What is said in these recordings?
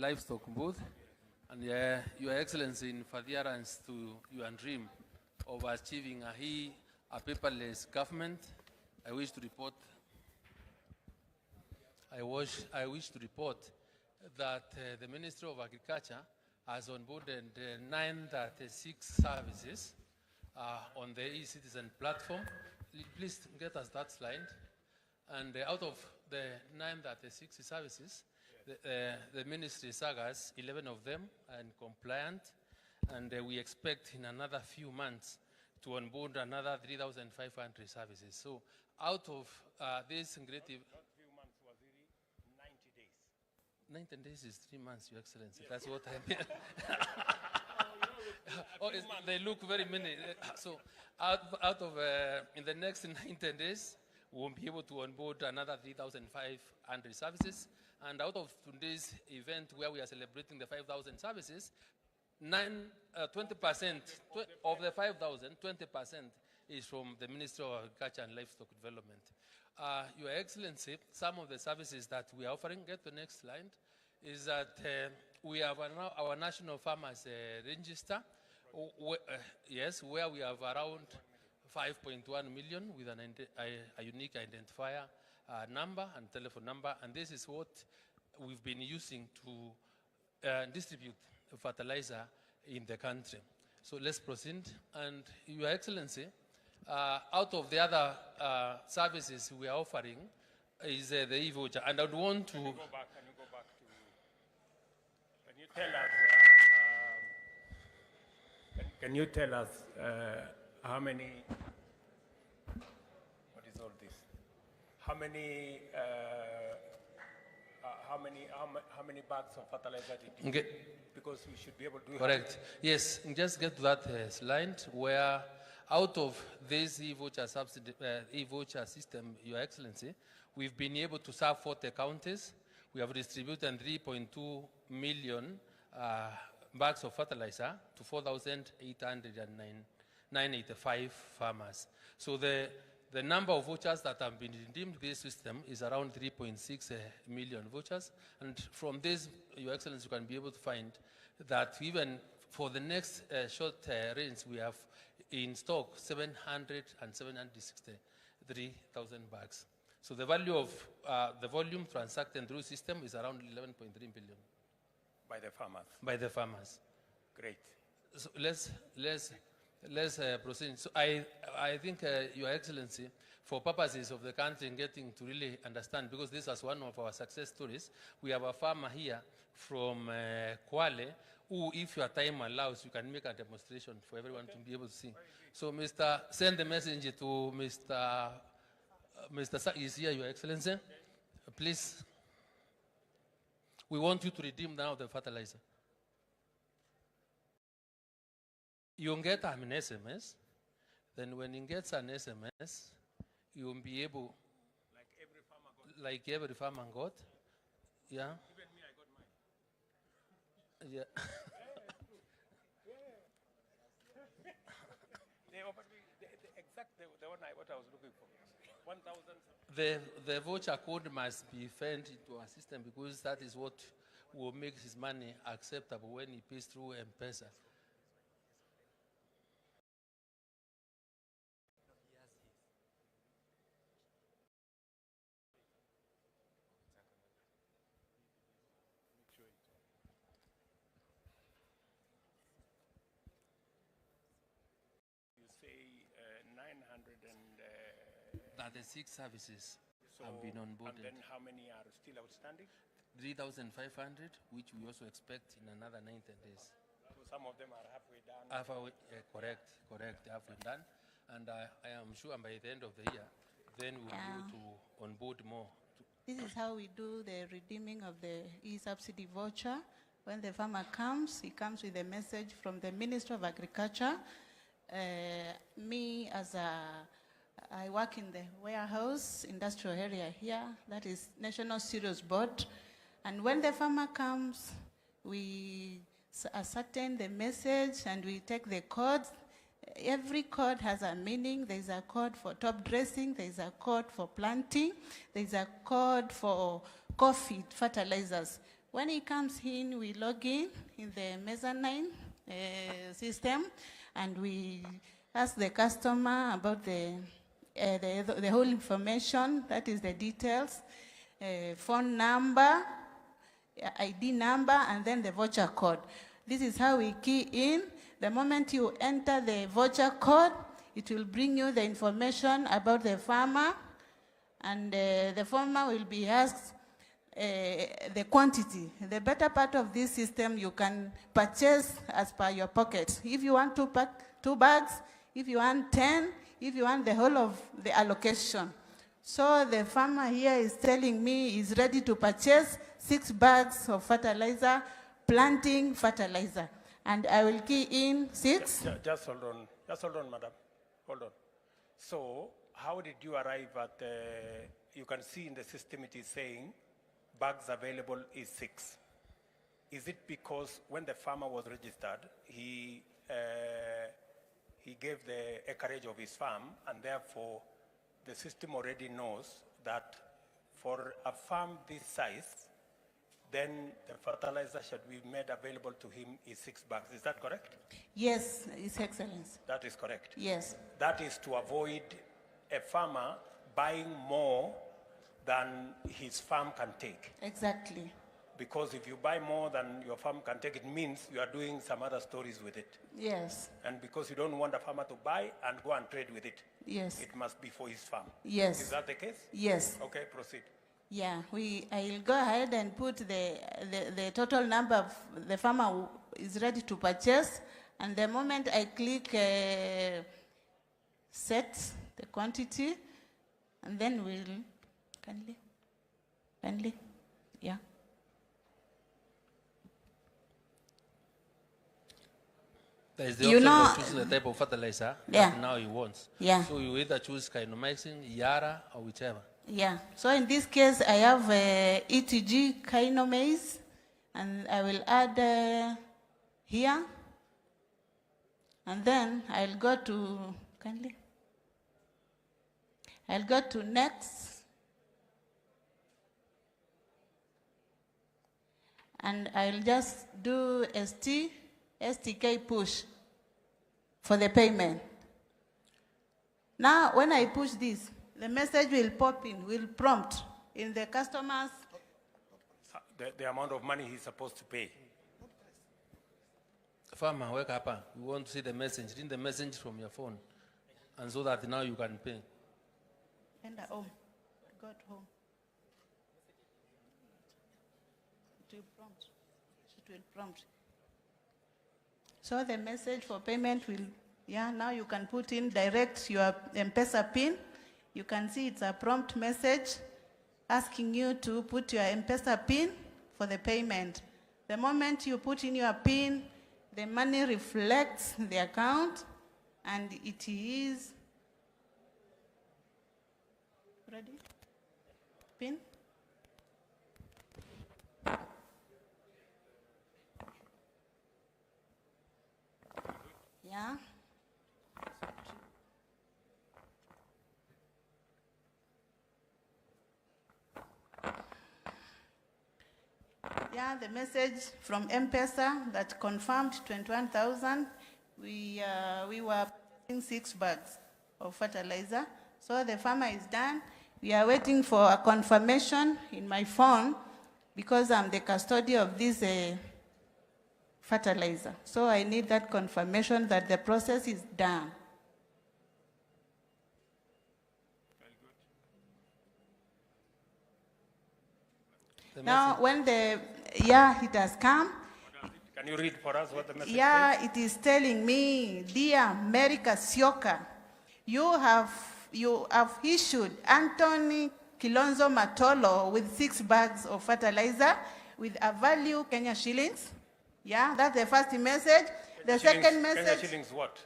livestock booth, and Your Excellency, in furtherance to your dream of achieving a paperless government, I wish to report that the Ministry of Agriculture has onboarded 936 services on the e-citizen platform. Please get us that slide. And out of the 936 services, the ministry SAGAs, 11 of them are compliant, and we expect in another few months to onboard another 3,500 services. So out of this creative... Not few months, was really 90 days. 90 days is 3 months, Your Excellency. That's what I mean. They look very many. So out of, in the next 90 days, we'll be able to onboard another 3,500 services. And out of today's event where we are celebrating the 5,000 services, 20% of the 5,000, 20% is from the Ministry of Agriculture and Livestock Development. Your Excellency, some of the services that we are offering, get the next slide, is that we have now our National Farmers Register, yes, where we have around 5.1 million with a unique identifier number and telephone number, and this is what we've been using to distribute fertilizer in the country. So let's proceed. And Your Excellency, out of the other services we are offering is the e-voucher, and I would want to... Can you go back to... Can you tell us... can you tell us how many... What is all this? How many bags of fertilizer did you get? Because we should be able to... Correct. Yes, just get to that slide where out of this e-voucher system, Your Excellency, we've been able to serve 40 counties. We have distributed 3.2 million bags of fertilizer to 4,885 farmers. So the number of vouchers that have been redeemed this system is around 3.6 million vouchers. And from this, Your Excellency, you can be able to find that even for the next short range, we have in stock 763,000 bags. So the value of the volume transacted through system is around 11.3 billion. By the farmers? By the farmers. Great. So let's proceed. So I think, Your Excellency, for purposes of the country in getting to really understand, because this is one of our success stories, we have a farmer here from Kwale, who, if your time allows, you can make a demonstration for everyone to be able to see. So, send the message to Mr. Sa is here, Your Excellency. Please, we want you to redeem now the fertilizer. You get an SMS, then when you get an SMS, you will be able, like every farmer got, yeah. Even me, I got mine. Yeah. They offered me the one what I was looking for. 1,000. The voucher code must be fed into our system because that is what will make his money acceptable when he pays through M-Pesa. You say 36 services have been onboarded. And then how many are still outstanding? 3,500, which we also expect in another 90 days. So some of them are halfway done? Correct, halfway done. And I am sure by the end of the year, then we'll be able to onboard more. This is how we do the redeeming of the e-subsidy voucher. When the farmer comes, he comes with a message from the Ministry of Agriculture. Me, I work in the warehouse industrial area here, that is National Cereals Board. And when the farmer comes, we ascertain the message and we take the codes. Every code has a meaning. There's a code for top dressing, there's a code for planting, there's a code for coffee fertilizers. When he comes in, we log in the mezzanine system, and we ask the customer about the whole information, that is the details, phone number, ID number, and then the voucher code. This is how we key in. The moment you enter the voucher code, it will bring you the information about the farmer, and the farmer will be asked the quantity. The better part of this system, you can purchase as per your pocket. If you want 2 bags, if you want 10, if you want the whole of the allocation. So the farmer here is telling me he's ready to purchase 6 bags of fertilizer, planting fertilizer. And I will key in 6. Just hold on, madam. Hold on. So, how did you arrive at, you can see in the system it is saying bags available is 6. Is it because when the farmer was registered, he gave the acreage of his farm, and therefore the system already knows that for a farm this size, then the fertilizer should be made available to him is 6 bags. Is that correct? Yes, His Excellency. That is correct. Yes. That is to avoid a farmer buying more than his farm can take. Exactly. Because if you buy more than your farm can take, it means you are doing some other stories with it. Yes. And because you don't want a farmer to buy and go and trade with it, yes, it must be for his farm. Yes. Is that the case? Yes. Okay, proceed. Yeah, I'll go ahead and put the total number of the farmer who is ready to purchase, and the moment I click set the quantity, and then we'll kindly, yeah. There is the option of choosing the type of fertilizer that now he wants. Yeah. So you either choose Kinomycin, Yara, or whichever. Yeah. So in this case, I have ETG Kinomycin, and I will add here, and then I'll go to I'll go to next, and I'll just do STK push for the payment. Now, when I push this, the message will pop in, will prompt in the customer's... The amount of money he's supposed to pay. Farmer, wake up. You want to see the message. Read the message from your phone. And so that now you can pay. And home. Got home. It will prompt. It will prompt. So the message for payment will, now you can put in direct your M-Pesa PIN. You can see it's a prompt message asking you to put your M-Pesa PIN for the payment. The moment you put in your PIN, the money reflects the account, and it is ready. PIN. Yeah. Yeah, the message from M-Pesa that confirmed 21,000. We were purchasing 6 bags of fertilizer. So the farmer is done. We are waiting for a confirmation in my phone because I'm the custodian of this fertilizer. So I need that confirmation that the process is done. Now, when it has come. Can you read for us what the message says? It is telling me, dear Mary Kasioka, you have issued Anthony Kilonzo Matolo with 6 bags of fertilizer with a value Kenya shillings. Yeah, that's the first message. The second message. Kenya shillings what?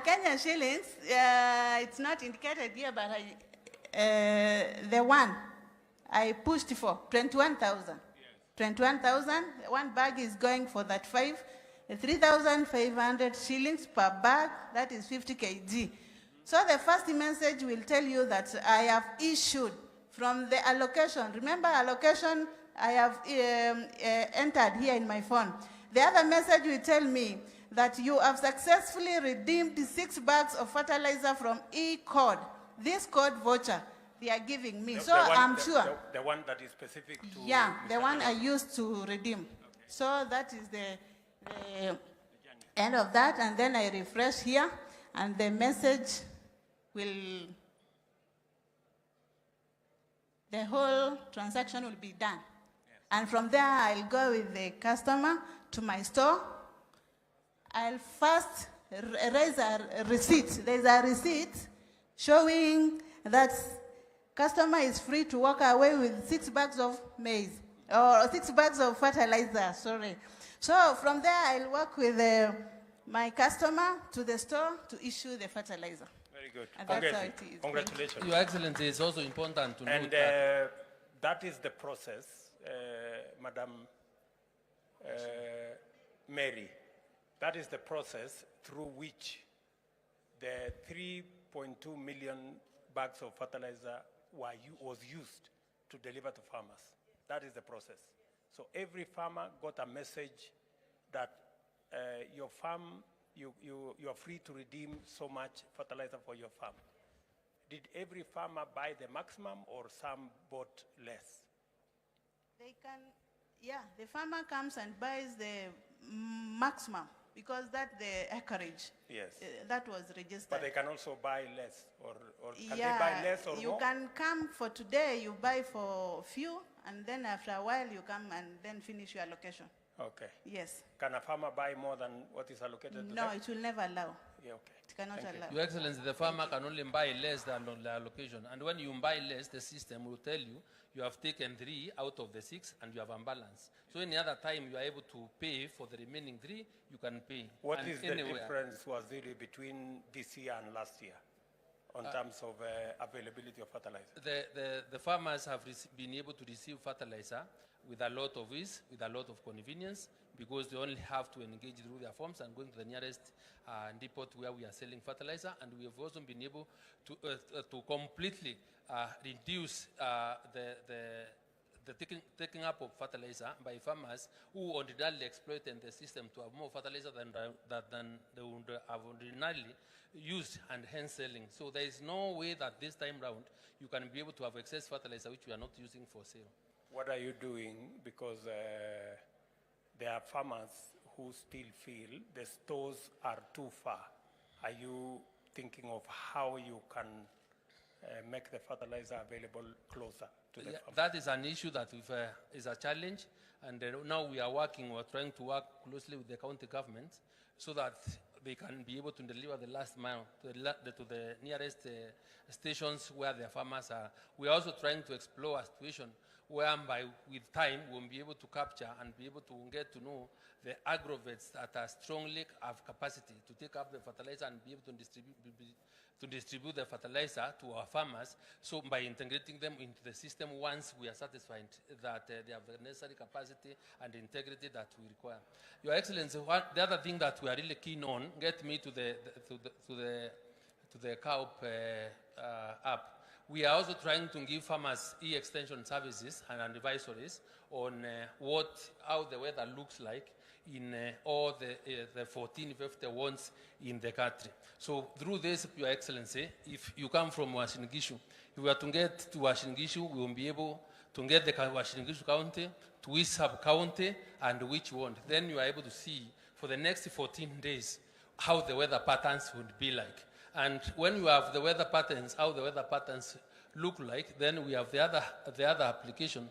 Kenya shillings. It's not indicated here, but the one I pushed for 21,000. Yes. 21,000. 1 bag is going for that 3,500 shillings per bag. That is 50 kg. So the first message will tell you that I have issued from the allocation. Remember allocation I have entered here in my phone. The other message will tell me that you have successfully redeemed 6 bags of fertilizer from e-code. This code voucher they are giving me. I'm sure. The one that is specific to... Yeah, the one I used to redeem. Okay. So that is the end of that, and then I refresh here, and the message will, the whole transaction will be done. Yes. And from there, I'll go with the customer to my store. I'll first raise a receipt. There's a receipt showing that customer is free to walk away with 6 bags of maize, or 6 bags of fertilizer, sorry. So from there, I'll work with my customer to the store to issue the fertilizer. Very good. And that's how it is. Congratulations. Your Excellency, it's also important to note that is the process, Madam Mary. That is the process through which the 3.2 million bags of fertilizer was used to deliver to farmers. That is the process. So every farmer got a message that your farm, you are free to redeem so much fertilizer for your farm. Did every farmer buy the maximum, or some bought less? They can, yeah, the farmer comes and buys the maximum, because that's the acreage. Yes. That was registered. But they can also buy less, or can yeah, they buy less or you more? can come for today, you buy for few, and then after a while you come and then finish your allocation. Okay. Yes. Can a farmer buy more than what is allocated to No, them? it will never allow. Yeah, okay. It cannot allow. Your Excellency, the farmer can only buy less than on the allocation. And when you buy less, the system will tell you you have taken 3 out of the 6 and you have unbalanced. So any other time you are able to pay for the remaining 3, you can pay. What is the difference was really between this year and last year on terms of availability of fertilizer? The farmers have been able to receive fertilizer with a lot of ease, with a lot of convenience, because they only have to engage through their forms and going to the nearest depot where we are selling fertilizer. And we have also been able to completely reduce the taking up of fertilizer by farmers who ordinarily exploit the system to have more fertilizer than they would have ordinarily used, and hence selling. So there is no way that this time round you can be able to have excess fertilizer which we are not using for sale. What are you doing? Because there are farmers who still feel the stores are too far. Are you thinking of how you can make the fertilizer available closer to the farmer? That is an issue that is a challenge, and now we are trying to work closely with the county government so that they can be able to deliver the last mile to the nearest stations where the farmers are. We are also trying to explore a situation whereby with time we'll be able to capture and be able to get to know the agrovets that are strongly have capacity to take up the fertilizer and be able to distribute the fertilizer to our farmers. So by integrating them into the system, once we are satisfied that they have the necessary capacity and integrity that we require. Your Excellency, the other thing that we are really keen on, get me to the COP app. We are also trying to give farmers e-extension services and advisories on how the weather looks like in all the 1451s in the country. So through this, Your Excellency, if you come from Uasin-Gishu, if we are to get to Uasin-Gishu, we will be able to get the Uasin-Gishu County, to which sub-county, and which won't. Then you are able to see for the next 14 days how the weather patterns would be like. And when you have the weather patterns, how the weather patterns look like, then we have the other application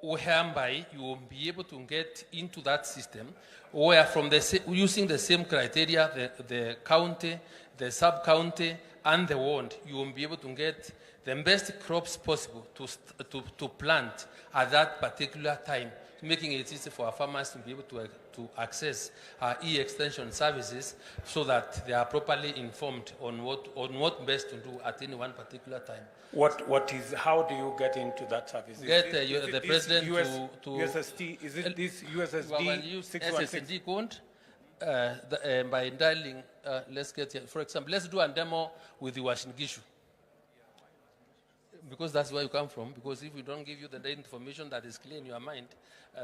whereby you will be able to get into that system where from using the same criteria, the county, the sub-county, and the ward, you will be able to get the best crops possible to plant at that particular time, making it easy for our farmers to be able to access e-extension services so that they are properly informed on what best to do at any one particular time. How do you get into that service? Get the president to USSD, is it this USSD? Well, use SSD code by dialing, let's get here. For example, let's do a demo with the Uasin-Gishu. because that's where you come from. Because if we don't give you the information that is clear in your mind,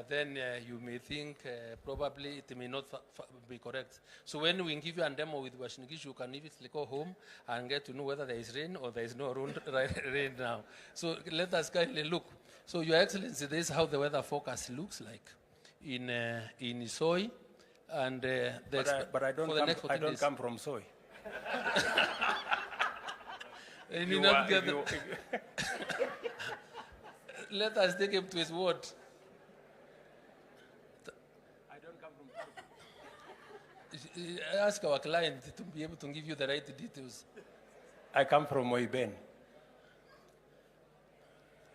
then you may think probably it may not be correct. So when we give you a demo with Washingishu, you can immediately go home and get to know whether there is rain or there is no rain now. So let us kindly look. So Your Excellency, this is how the weather forecast looks like in soy. And but I don't come from soy. Let us take him to his word. I don't come from soy. Ask our client to be able to give you the right details. I come from Moiben.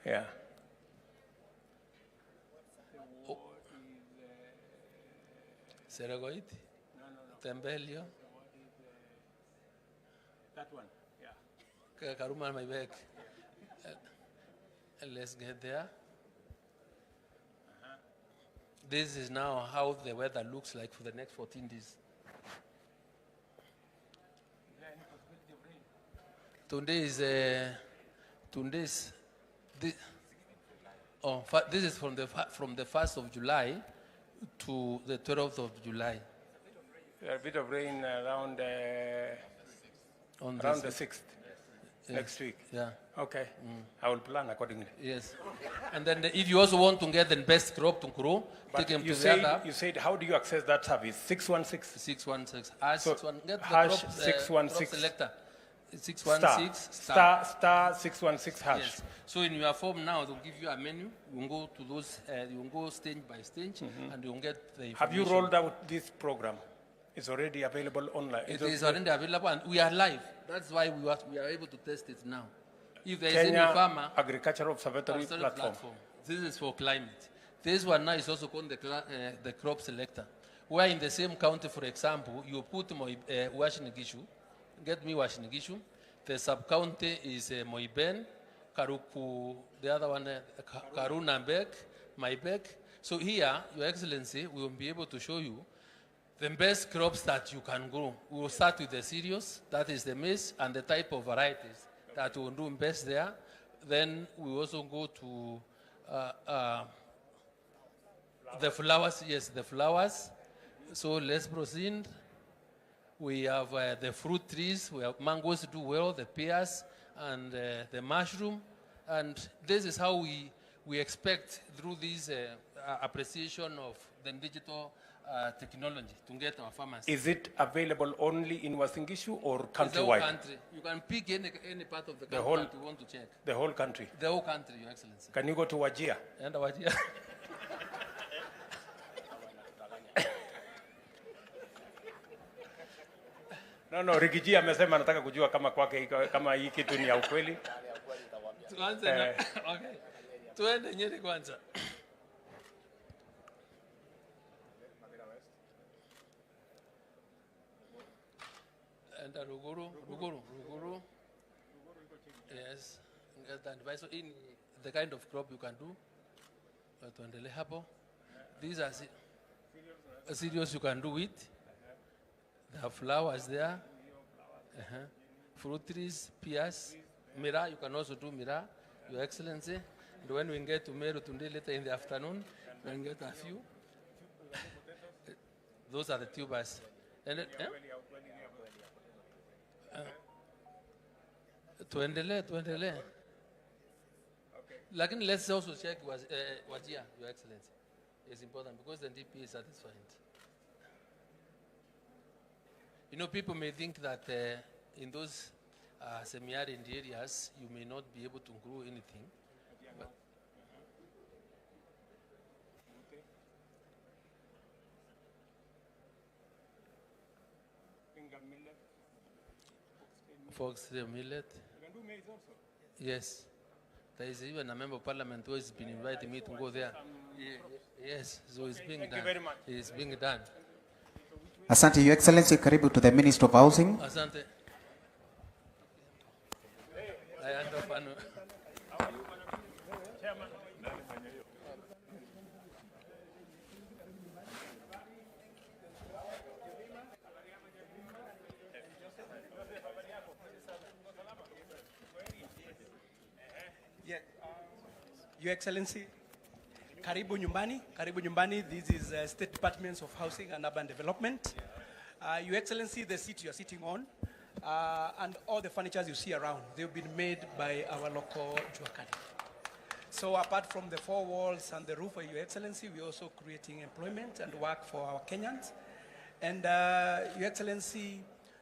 Yeah. Seragoit? No. Tembelio? That one, yeah. Karuma, my back. Let's get there. This is now how the weather looks like for the next 14 days. Is there any possibility of rain? Today's this is from the 1st of July to the 12th of July. A bit of rain around the 6th, next week. Yeah. Okay, I will plan accordingly. Yes. And then if you also want to get the best crop to grow, But take him you to the other. you said, how do you access that service? 616? 616. So, 616. Get the hash crop, 616. crop selector. 616 Star 616 hash. Yes. So in your form now, they'll give you a menu. You will go to those, you will go stage by stage, and you'll get the information. Have you rolled out this program? It's already available online. It is already available, and we are live. That's why we are able to test it now. If there is Kenya any farmer, Agricultural Observatory platform. This is for climate. This one now is also called the crop selector. Where in the same county, for example, you put Washingishu, get me Washingishu. The sub-county is Moiben, Karuku, the other one, Karunambek, Maibek. So here, Your Excellency, we will be able to show you the best crops that you can grow. We will start with the cereals, that is the maize, and the type of varieties that will do best there. Then we also go to the flowers. Yes, the flowers. So let's proceed. We have the fruit trees. We have mangoes do well, the pears, and the mushroom. And this is how we expect through this appreciation of the digital technology to get our farmers. Is it available only in Wasingishu or It's the whole countrywide? country. You can pick any part of the country whole- that you want to check. The whole country. The whole country, Your Excellency. Can you go to Wajir? And our idea. No, Rigiji amesema anataka kujua kama kwake kama hii kitu ni ya ukweli. Tuanze na okay. Tuende Nyeri kwanza. And Ruguru. Yes. So in the kind of crop you can do. Tuendele hapo. These are cereals you can do it. There are flowers there. Fruit trees, pears, mira, you can also do mira, Your Excellency. And when we get to Meru Tunde later in the afternoon, we can get a few. Those are the tubers. And tuendele. Lakini let's also check Wajir, Your Excellency. It's important because the DP is satisfied. You know, people may think that in those semi-arid areas, you may not be able to grow anything. But foxtail millet. You can do maize also. Yes. There is even a member of parliament who has been inviting me to go there. Yes, so it's being done. Thank you very much. It's being done. Asante, Your Excellency, karibu to the Minister of Housing. Asante. I understand. Yeah. Your Excellency, Karibu Nyumbani. Karibu Nyumbani. This is State Department of Housing and Urban Development. Your Excellency, the seat you are sitting on and all the furnitures you see around, they've been made by our local Juakari. So apart from the four walls and the roof of Your Excellency, we're also creating employment and work for our Kenyans. And Your Excellency,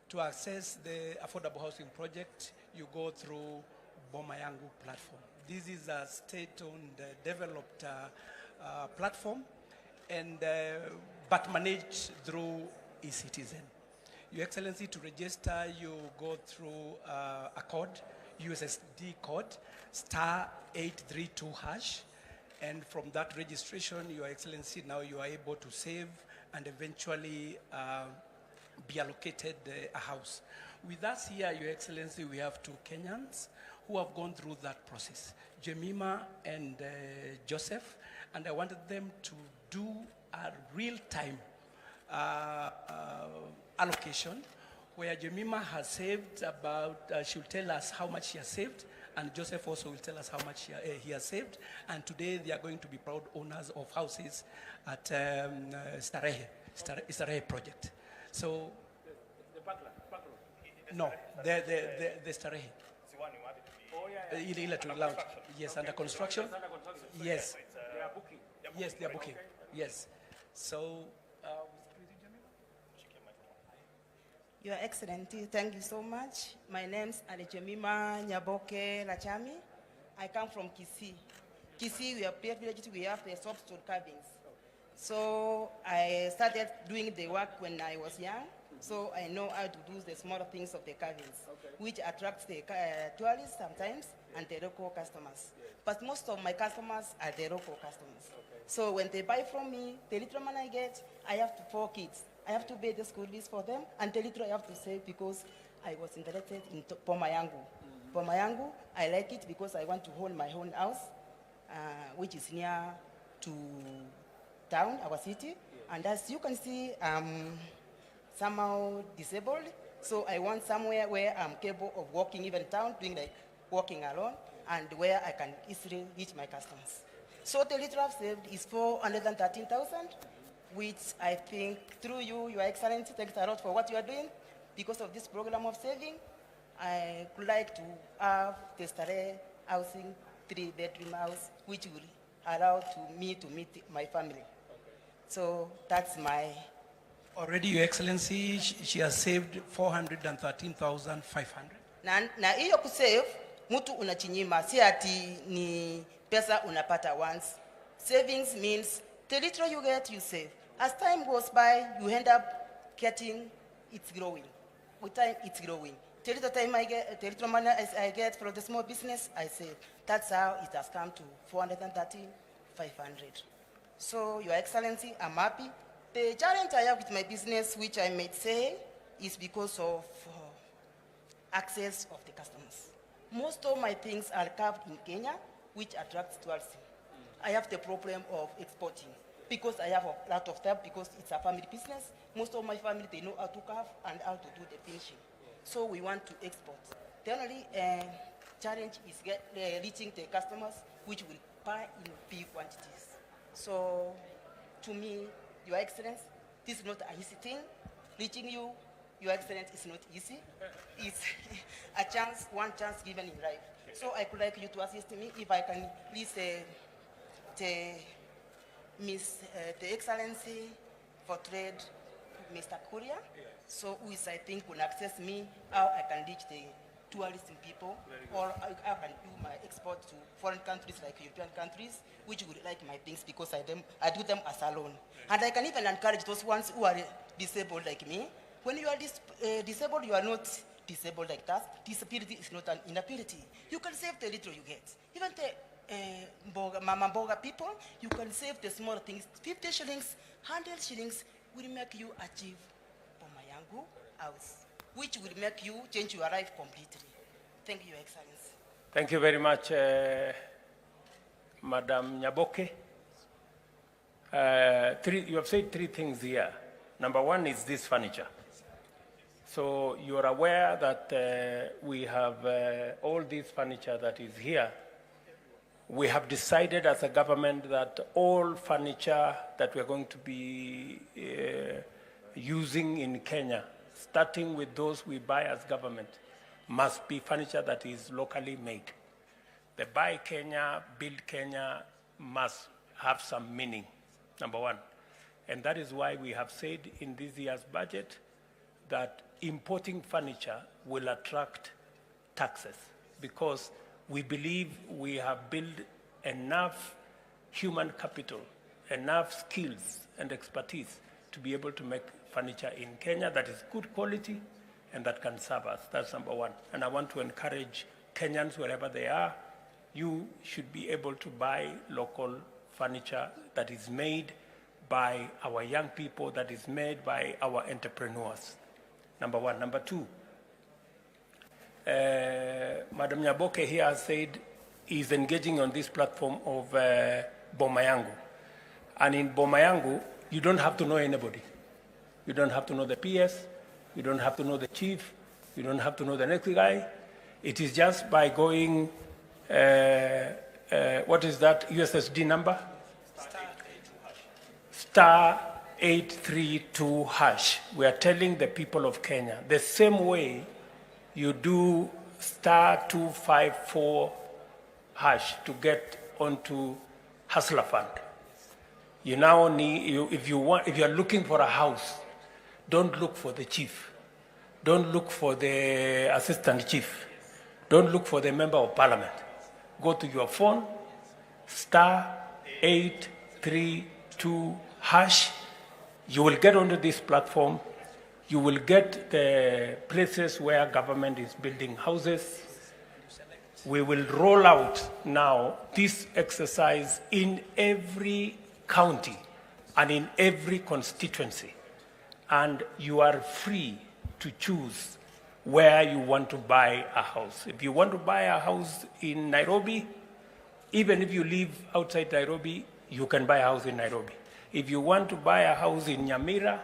to access the affordable housing project, you go through Boma Yangu platform. This is a state-owned, developed platform, and but managed through eCitizen. Your Excellency, to register, you go through a code, USSD code, *832#, and from that registration, Your Excellency, now you are able to save and eventually be allocated a house. With us here, Your Excellency, we have two Kenyans who have gone through that process, Jemima and Joseph, and I wanted them to do a real-time allocation where Jemima has saved about, she'll tell us how much she has saved, and Joseph also will tell us how much he has saved, and today they are going to be proud owners of houses at Starehe project. So, no, the Starehe. Yes, under construction. Yes. They are booking. Yes, they are booking. Yes. So, Your Excellency, thank you so much. My name's Alejemima Nyaboke Lachami. I come from Kicc. Kicc, we are privileged, we have the soft-stone cabins. So I started doing the work when I was young. So I know how to do the smaller things of the cabins, which attracts the tourists sometimes and the local customers. But most of my customers are the local customers. So when they buy from me, the little money I get, I have 4 kids. I have to pay the school fees for them, and the little I have to save because I was interested in Boma Yangu. Boma Yangu, I like it because I want to hold my own house, which is near to town, our city. And as you can see, somehow disabled, so I want somewhere where I'm capable of walking even town, doing like walking alone, and where I can easily reach my customers. So the little I've saved is 413,000, which I think through you, Your Excellency, thanks a lot for what you are doing. Because of this program of saving, I would like to have the Starehe housing 3-bedroom house, which will allow me to meet my family. So that's my... already, Your Excellency, she has saved 413,500. Na hiyo kusave, mtu unachinyima, si ati ni pesa unapata once. Savings means the little you get, you save. As time goes by, you end up getting, it's growing. With time, it's growing. The little time I get, the little money I get from the small business, I save. That's how it has come to 413,500. So, Your Excellency, I'm happy. The challenge I have with my business, which I may say, is because of access of the customers. Most of my things are carved in Kenya, which attracts tourism. I have the problem of exporting because I have a lot of time because it's a family business. Most of my family, they know how to carve and how to do the finishing. So we want to export. The only challenge is reaching the customers, which will buy in big quantities. So to me, Your Excellency, this is not an easy thing. Reaching you, Your Excellency, is not easy. It's a chance, one chance given in life. So I would like you to assist me if I can please the Excellency for Trade, Mr. Korea. So who is, I think, will access me, how I can reach the tourism people, or I can do my export to foreign countries like European countries, which would like my things because I do them as alone. And I can even encourage those ones who are disabled like me. When you are disabled, you are not disabled like that. Disability is not an inability. You can save the little you get. Even the Mama Mboga people, you can save the small things. 50 shillings, 100 shillings will make you achieve Boma Yangu house, which will make you change your life completely. Thank you, Your Excellency. Thank you very much, Madam Nyaboke. You have said 3 things here. Number 1 is this furniture. So you are aware that we have all this furniture that is here we have decided as a government that all furniture that we're going to be using in Kenya, starting with those we buy as government, must be furniture that is locally made. The Buy Kenya, Build Kenya must have some meaning, number one. And that is why we have said in this year's budget that importing furniture will attract taxes, because we believe we have built enough human capital, enough skills and expertise to be able to make furniture in Kenya that is good quality and that can serve us. That's number one. And I want to encourage Kenyans, wherever they are, you should be able to buy local furniture that is made by our young people, that is made by our entrepreneurs. Number one. Number two, Madam Nyaboke here has said is engaging on this platform of Boma Yangu. And in Boma Yangu, you don't have to know anybody. You don't have to know the PS, you don't have to know the chief, you don't have to know the next guy. It is just by going, what is that USSD number? Star 832 hash. We are telling the people of Kenya, the same way you do star 254 hash to get onto Hustler Fund. You now need, if you are looking for a house, don't look for the chief. Don't look for the assistant chief. Don't look for the member of parliament. Go to your phone, star 832 hash. You will get onto this platform. You will get the places where government is building houses. We will roll out now this exercise in every county and in every constituency. And you are free to choose where you want to buy a house. If you want to buy a house in Nairobi, even if you live outside Nairobi, you can buy a house in Nairobi. If you want to buy a house in Nyamira,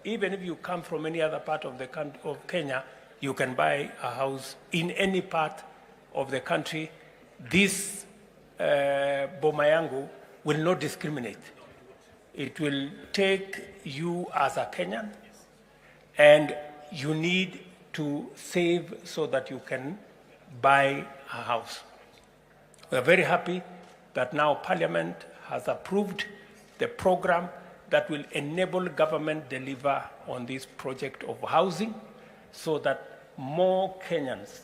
even if you come from any other part of the country of Kenya, you can buy a house in any part of the country. This Boma Yangu will not discriminate. It will take you as a Kenyan, and you need to save so that you can buy a house. We are very happy that now Parliament has approved the program that will enable government deliver on this project of housing so that more Kenyans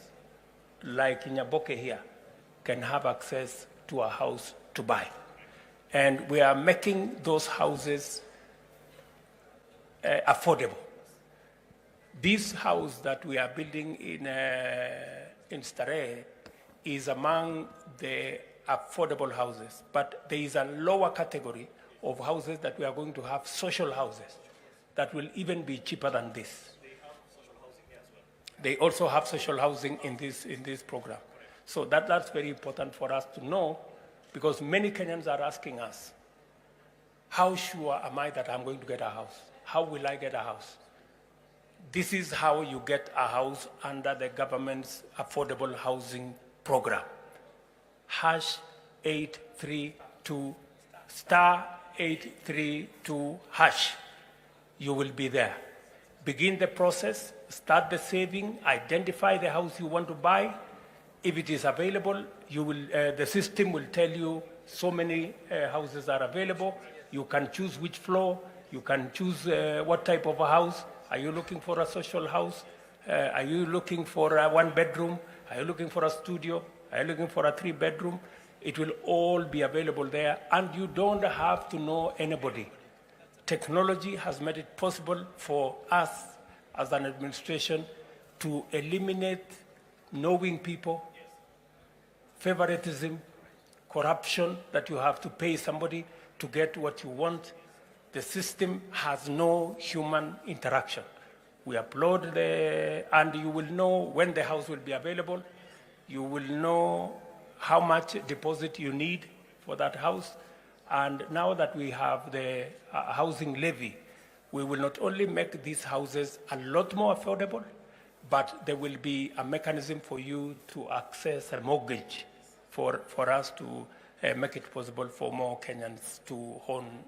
like Nyaboke here can have access to a house to buy. And we are making those houses affordable. This house that we are building in Starehe is among the affordable houses, but there is a lower category of houses that we are going to have, social houses, that will even be cheaper than this. They also have social housing in this program. So that's very important for us to know, because many Kenyans are asking us, how sure am I that I'm going to get a house? How will I get a house? This is how you get a house under the government's affordable housing program. Hash 832 star 832 hash. You will be there. Begin the process, start the saving, identify the house you want to buy. If it is available, you will, the system will tell you so many houses are available. You can choose which floor, you can choose what type of a house. Are you looking for a social house? Are you looking for a 1 bedroom? Are you looking for a studio? Are you looking for a 3 bedroom? It will all be available there, and you don't have to know anybody. Technology has made it possible for us as an administration to eliminate knowing people, favoritism, corruption, that you have to pay somebody to get what you want. The system has no human interaction. We upload and you will know when the house will be available. You will know how much deposit you need for that house. And now that we have the housing levy, we will not only make these houses a lot more affordable, but there will be a mechanism for you to access a mortgage for us to make it possible for more Kenyans to own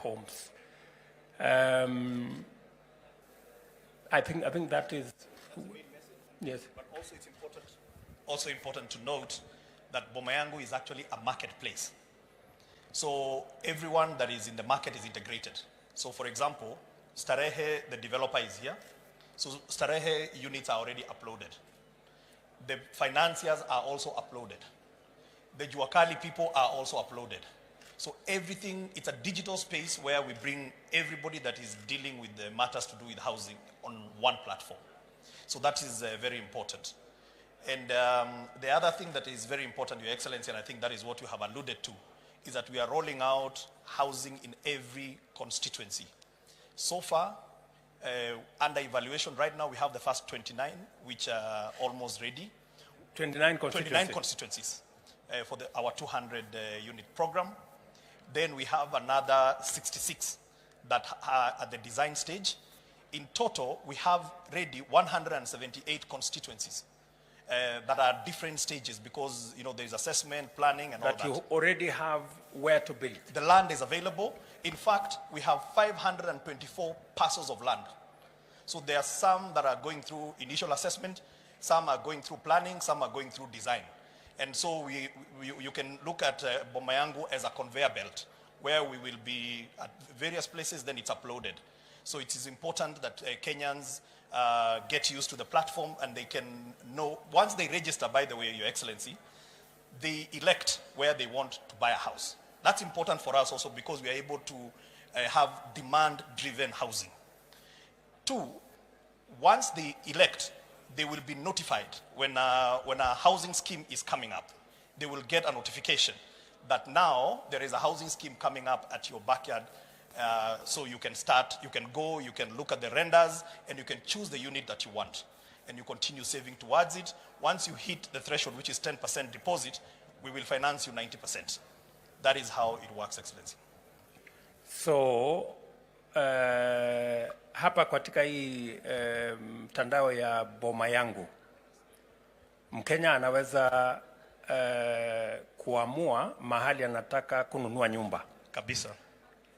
homes. I think that is, yes. But also it's important to note that Boma Yangu is actually a marketplace. So everyone that is in the market is integrated. So for example, Starehe, the developer, is here. So Starehe units are already uploaded. The financiers are also uploaded. The Juakali people are also uploaded. So everything, it's a digital space where we bring everybody that is dealing with the matters to do with housing on one platform. So that is very important. And the other thing that is very important, Your Excellency, and I think that is what you have alluded to, is that we are rolling out housing in every constituency. So far, under evaluation right now, we have the first 29, which are almost ready. 29 constituencies. 29 constituencies for our 200 unit program. Then we have another 66 that are at the design stage. In total, we have ready 178 constituencies that are at different stages because, you know, there's assessment, planning, and all that. That you already have where to build. The land is available. In fact, we have 524 parcels of land. So there are some that are going through initial assessment, some are going through planning, some are going through design. And so you can look at Boma Yangu as a conveyor belt where we will be at various places, then it's uploaded. So it is important that Kenyans get used to the platform and they can know, once they register, by the way, Your Excellency, they elect where they want to buy a house. That's important for us also because we are able to have demand-driven housing. 2, once they elect, they will be notified when a housing scheme is coming up. They will get a notification that now there is a housing scheme coming up at your backyard. So you can start, you can go, you can look at the renders, and you can choose the unit that you want. And you continue saving towards it. Once you hit the threshold, which is 10% deposit, we will finance you 90%. That is how it works, Excellency. So, hapa katika hii mtandao ya Boma Yangu, Mkenya anaweza kuamua mahali anataka kununua nyumba. Kabisa.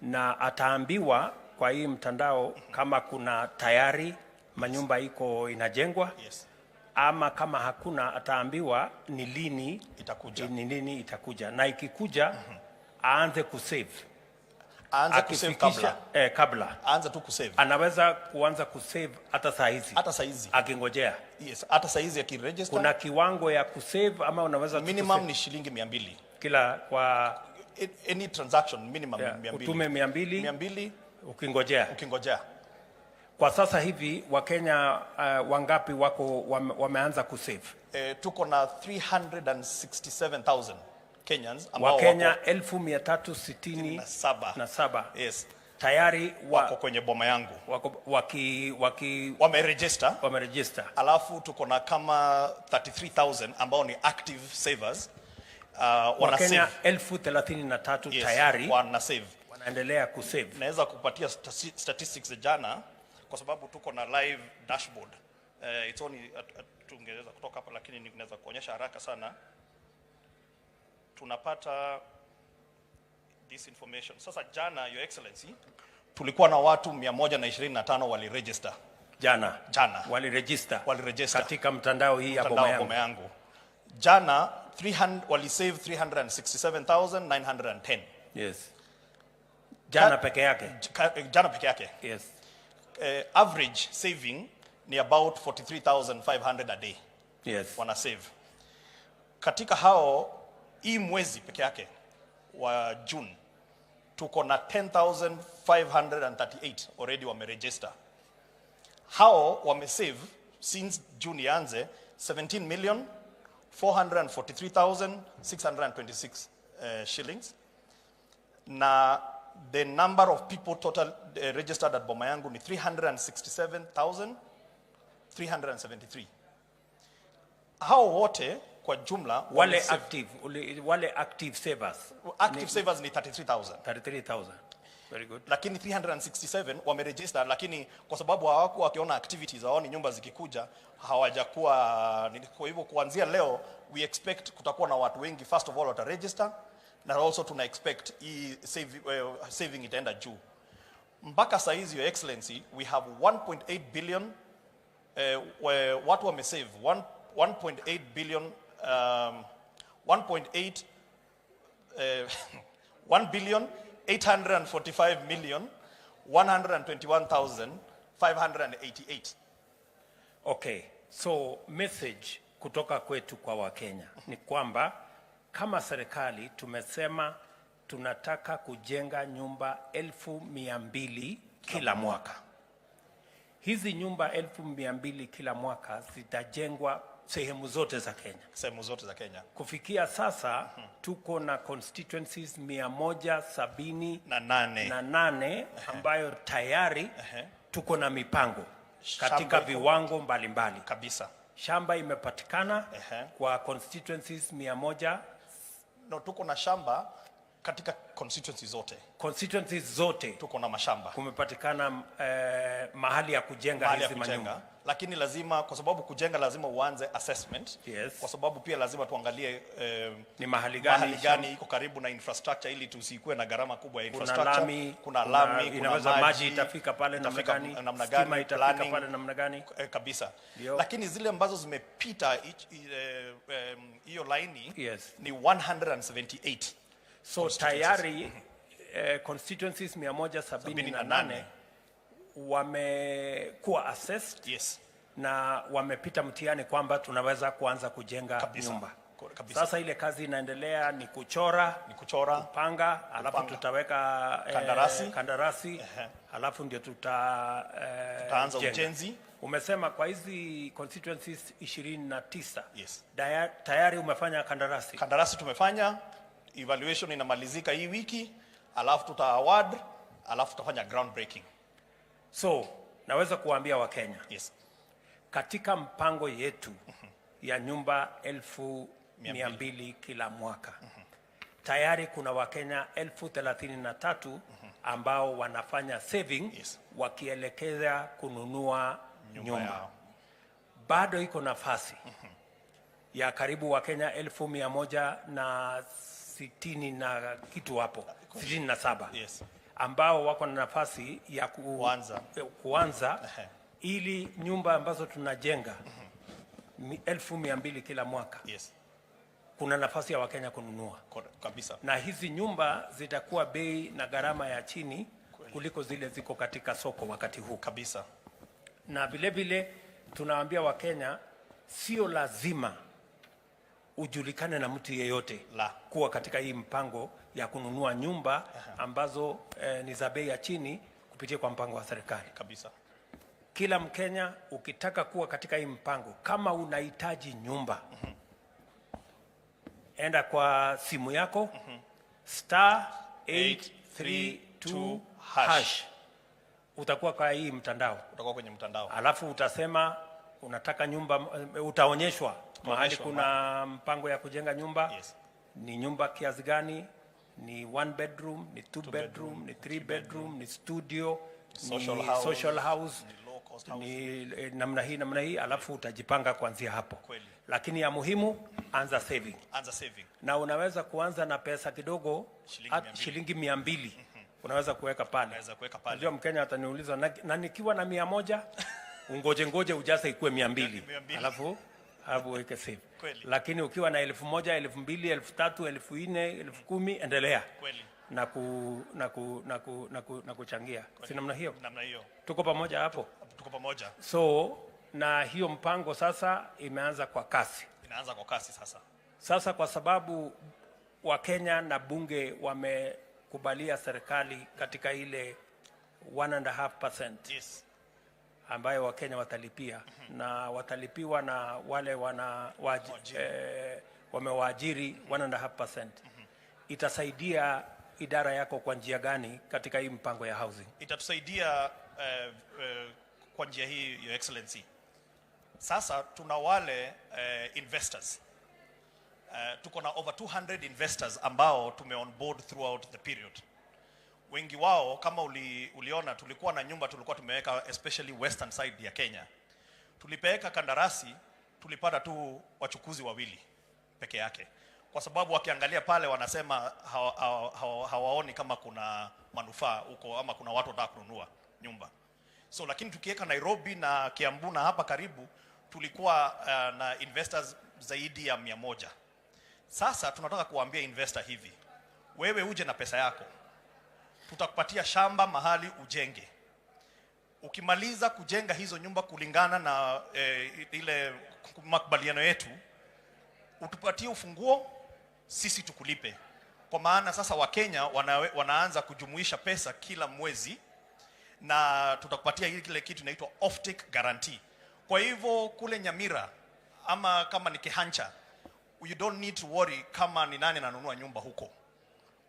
Na ataambiwa kwa hii mtandao kama kuna tayari manyumba iko inajengwa. Yes. Ama kama hakuna ataambiwa ni lini itakuja. Ni lini itakuja. Na ikikuja aanze kusave. Aanze kusave kabla. Kabla. Aanze tu kusave. Anaweza kuanza kusave hata saa hizi. Hata saa hizi. Akingojea. Yes, hata saa hizi akiregister. Kuna kiwango ya kusave ama unaweza minimum ni shilingi 200. Kila kwa any transaction minimum 200. Utume 200 ukingojea. Kwa sasa hivi Wakenya wangapi wako wmeanza kusave? Tuko na 367,000 Kenyans ambao Wakenya 1367. Yes. Tayari wako kwenye Boma Yangu. Wameregister. Alafu tuko na kama 33,000 ambao ni active savers. Wakenya 33,000 yes, tayari wana save. Wanaendelea kusave. Naweza kupatia statistics za jana kwa sababu tuko na live dashboard. It's only tungeweza kutoka hapa lakini ninaweza kuonyesha haraka sana. Tunapata this information. Sasa jana, Your Excellency, tulikuwa na watu 125 waliregister. Jana. Waliregister. Waliregister. Katika mtandao hii ya Boma Yangu. Jana walisave 367,910. Yes. Jana peke yake. Jana peke yake. Yes. Average saving ni about 43,500 a day. Yes. Wana save. Katika hao hii mwezi peke yake wa June tuko na 10,538 already wameregister. Hao wamesave since June ianze 17,443,626 shillings. Na the number of people total registered at Boma Yangu ni 367,373. Hao wote kwa jumla wale active savers. Active savers ni 33,000. 33,000. Very good. Lakini 367 wameregister, lakini kwa sababu hawakuwa wakiona activities, hawaoni nyumba zikikuja, hawajakuwa. Kwa hivyo kuanzia leo we expect kutakuwa na watu wengi first of all wataregister, na also tuna expect saving itaenda juu. Mpaka saizi, Your Excellency, we have 1.8 billion watu wamesave 1.8 billion 1.8 1,845,121,588. Okay, so message kutoka kwetu kwa Wakenya ni kwamba kama serikali tumesema tunataka kujenga nyumba 1,200 kila mwaka. Hizi nyumba 1,200 kila mwaka zitajengwa sehemu zote za Kenya. Sehemu zote za Kenya. Kufikia sasa tuko na constituencies 178 ambayo tayari tuko na mipango katika viwango mbalimbali. Kabisa. Shamba imepatikana kwa constituencies 100. No, tuko na shamba katika constituencies zote. Constituencies zote tuko na mashamba. Kumepatikana mahali ya kujenga hizi manyumba. Lakini lazima, kwa sababu kujenga lazima uanze assessment. Yes. Kwa sababu pia lazima tuangalie ni mahali gani iko karibu na infrastructure ili tusikuwe na gharama kubwa ya infrastructure. Kuna lami, inaweza maji itafika pale namna gani, stima itafika pale namna gani. Kabisa. Lakini zile ambazo zimepita hiyo line ni 178. So tayari constituencies 178 wamekuwa assessed. Yes. Na wamepita mtihani kwamba tunaweza kuanza kujenga nyumba. Kabisa. Sasa ile kazi inaendelea ni kuchora, kupanga, alafu tutaweka kandarasi, alafu ndio tutaanza ujenzi. Umesema kwa hizi constituencies 29. Yes. Tayari umefanya kandarasi? Kandarasi tumefanya, evaluation inamalizika hii wiki, alafu tuta award, alafu tutafanya groundbreaking. So, naweza kuambia Wakenya. Yes. Katika mpango yetu ya nyumba 1,200 kila mwaka. Tayari kuna Wakenya 33,000 ambao wanafanya saving wakielekeza kununua nyumba. Bado iko nafasi ya karibu Wakenya 1,160 na kitu hapo, 67. Yes. Ambao wako na nafasi ya kuanza ili nyumba ambazo tunajenga 1,200 kila mwaka. Yes. Kuna nafasi ya Wakenya kununua. Kabisa. Na hizi nyumba zitakuwa bei na gharama ya chini kuliko zile ziko katika soko wakati huu. Kabisa. Na vile vile tunawaambia Wakenya sio lazima ujulikane na mtu yeyote kuwa katika hii mpango ya kununua nyumba ambazo ni za bei ya chini kupitia kwa mpango wa serikali. Kabisa. Kila Mkenya ukitaka kuwa katika hii mpango, kama unahitaji nyumba, enda kwa simu yako *832# utakuwa kwa hii mtandao. Utakuwa kwenye mtandao. Alafu utasema unataka nyumba, utaonyeshwa mahali kuna mpango ya kujenga nyumba. Yes. Ni nyumba kiasi gani, ni 1 bedroom, ni 2 bedroom, ni 3 bedroom, ni studio, social house, ni namna hii, alafu utajipanga kuanzia hapo. Kweli. Lakini ya muhimu, anza saving. Na unaweza kuanza na pesa kidogo, shilingi 200. Unaweza kuweka pale. Unajua Mkenya ataniuliza na nikiwa na 100 ungoje ujaze ikuwe 200. Alafu weke save. Kweli. Lakini ukiwa na 1,000, 2,000, 3,000, 4,000, 10,000 endelea. Kweli. Na kuchangia. Si namna hiyo? Namna hiyo. Tuko pamoja hapo? Tuko pamoja. So, na hiyo mpango sasa imeanza kwa kasi. Inaanza kwa kasi sasa. Sasa kwa sababu Wakenya na bunge wamekubalia serikali katika ile 1.5%. Yes. Ambayo Wakenya watalipia na watalipiwa na wale wamewaajiri 1.5%. Itasaidia idara yako kwa njia gani katika hii mpango ya housing? Itatusaidia kwa njia hii, Your Excellency. Sasa tuna wale investors. Tuko na over 200 investors ambao tume on board throughout the period. Wengi wao kama uliona tulikuwa na nyumba tulikuwa tumeweka especially western side ya Kenya. Tulipeleka kandarasi, tulipata tu wachukuzi 2 peke yake. kwa sababu wakiangalia pale wanasema hawaoni kama kuna manufaa huko ama kuna watu wanataka kununua nyumba. So lakini tukiweka Nairobi na Kiambu na hapa karibu tulikuwa na investors zaidi ya 100. Sasa tunataka kuambia investor hivi, wewe uje na pesa yako, tutakupatia shamba mahali ujenge. Ukimaliza kujenga hizo nyumba kulingana na ile makubaliano yetu, utupatie ufunguo, sisi tukulipe. Kwa maana sasa Wakenya wanaanza kujumuisha pesa kila mwezi, na tutakupatia ile kitu inaitwa off-take guarantee. Kwa hivyo kule Nyamira ama kama ni Kihancha, you don't need to worry kama ni nani ananunua nyumba huko.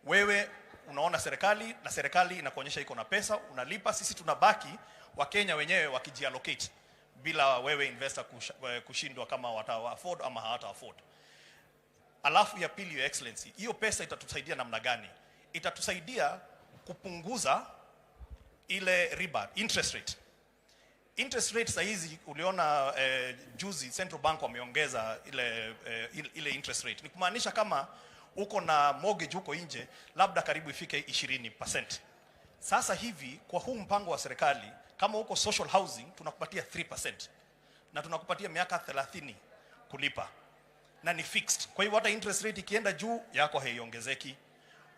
Wewe unaona serikali na serikali inakuonyesha iko na pesa, unalipa, sisi tunabaki Wakenya wenyewe wakijiallocate bila wewe investor kushindwa kama wata afford ama hawata afford. Alafu ya pili, Your Excellency, hiyo pesa itatusaidia namna gani? Itatusaidia kupunguza ile riba, interest rate. Interest rate sasa hizi uliona juzi Central Bank wameongeza ile interest rate. Ni kumaanisha kama uko na mortgage huko nje labda karibu ifike 20%. Sasa hivi kwa huu mpango wa serikali, kama uko social housing tunakupatia 3% na tunakupatia miaka 30 kulipa na ni fixed. Kwa hivyo hata interest rate ikienda juu yako haiongezeki.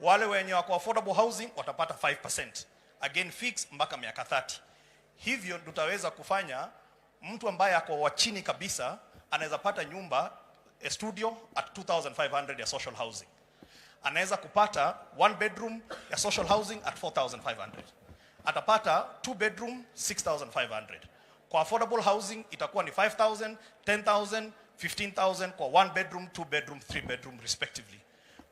Wale wenye wako affordable housing watapata 5%, again fixed mpaka miaka 30. Hivyo tutaweza kufanya mtu ambaye ako wa chini kabisa anaweza pata nyumba a studio at 2,500 ya social housing. Anaweza kupata 1 bedroom ya social housing at 4,500. Atapata 2 bedroom 6,500. Kwa affordable housing itakuwa ni 5,000, 10,000, 15,000 kwa 1 bedroom, 2 bedroom, 3 bedroom respectively.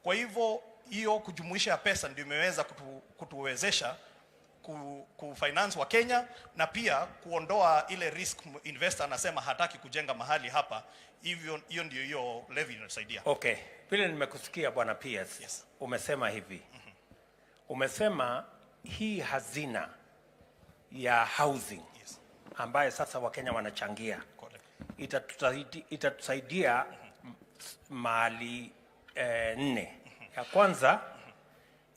Kwa hivyo hiyo kujumuisha ya pesa ndio imeweza kutuwezesha kufinance wa Kenya na pia kuondoa ile risk investor anasema hataki kujenga mahali hapa. Hivyo hiyo ndio hiyo levy inasaidia. Okay, vile nimekusikia bwana PS, yes. Umesema hivi. Umesema hii hazina ya housing, yes, ambaye sasa Wakenya wanachangia itatusaidia mahali 4. Ya kwanza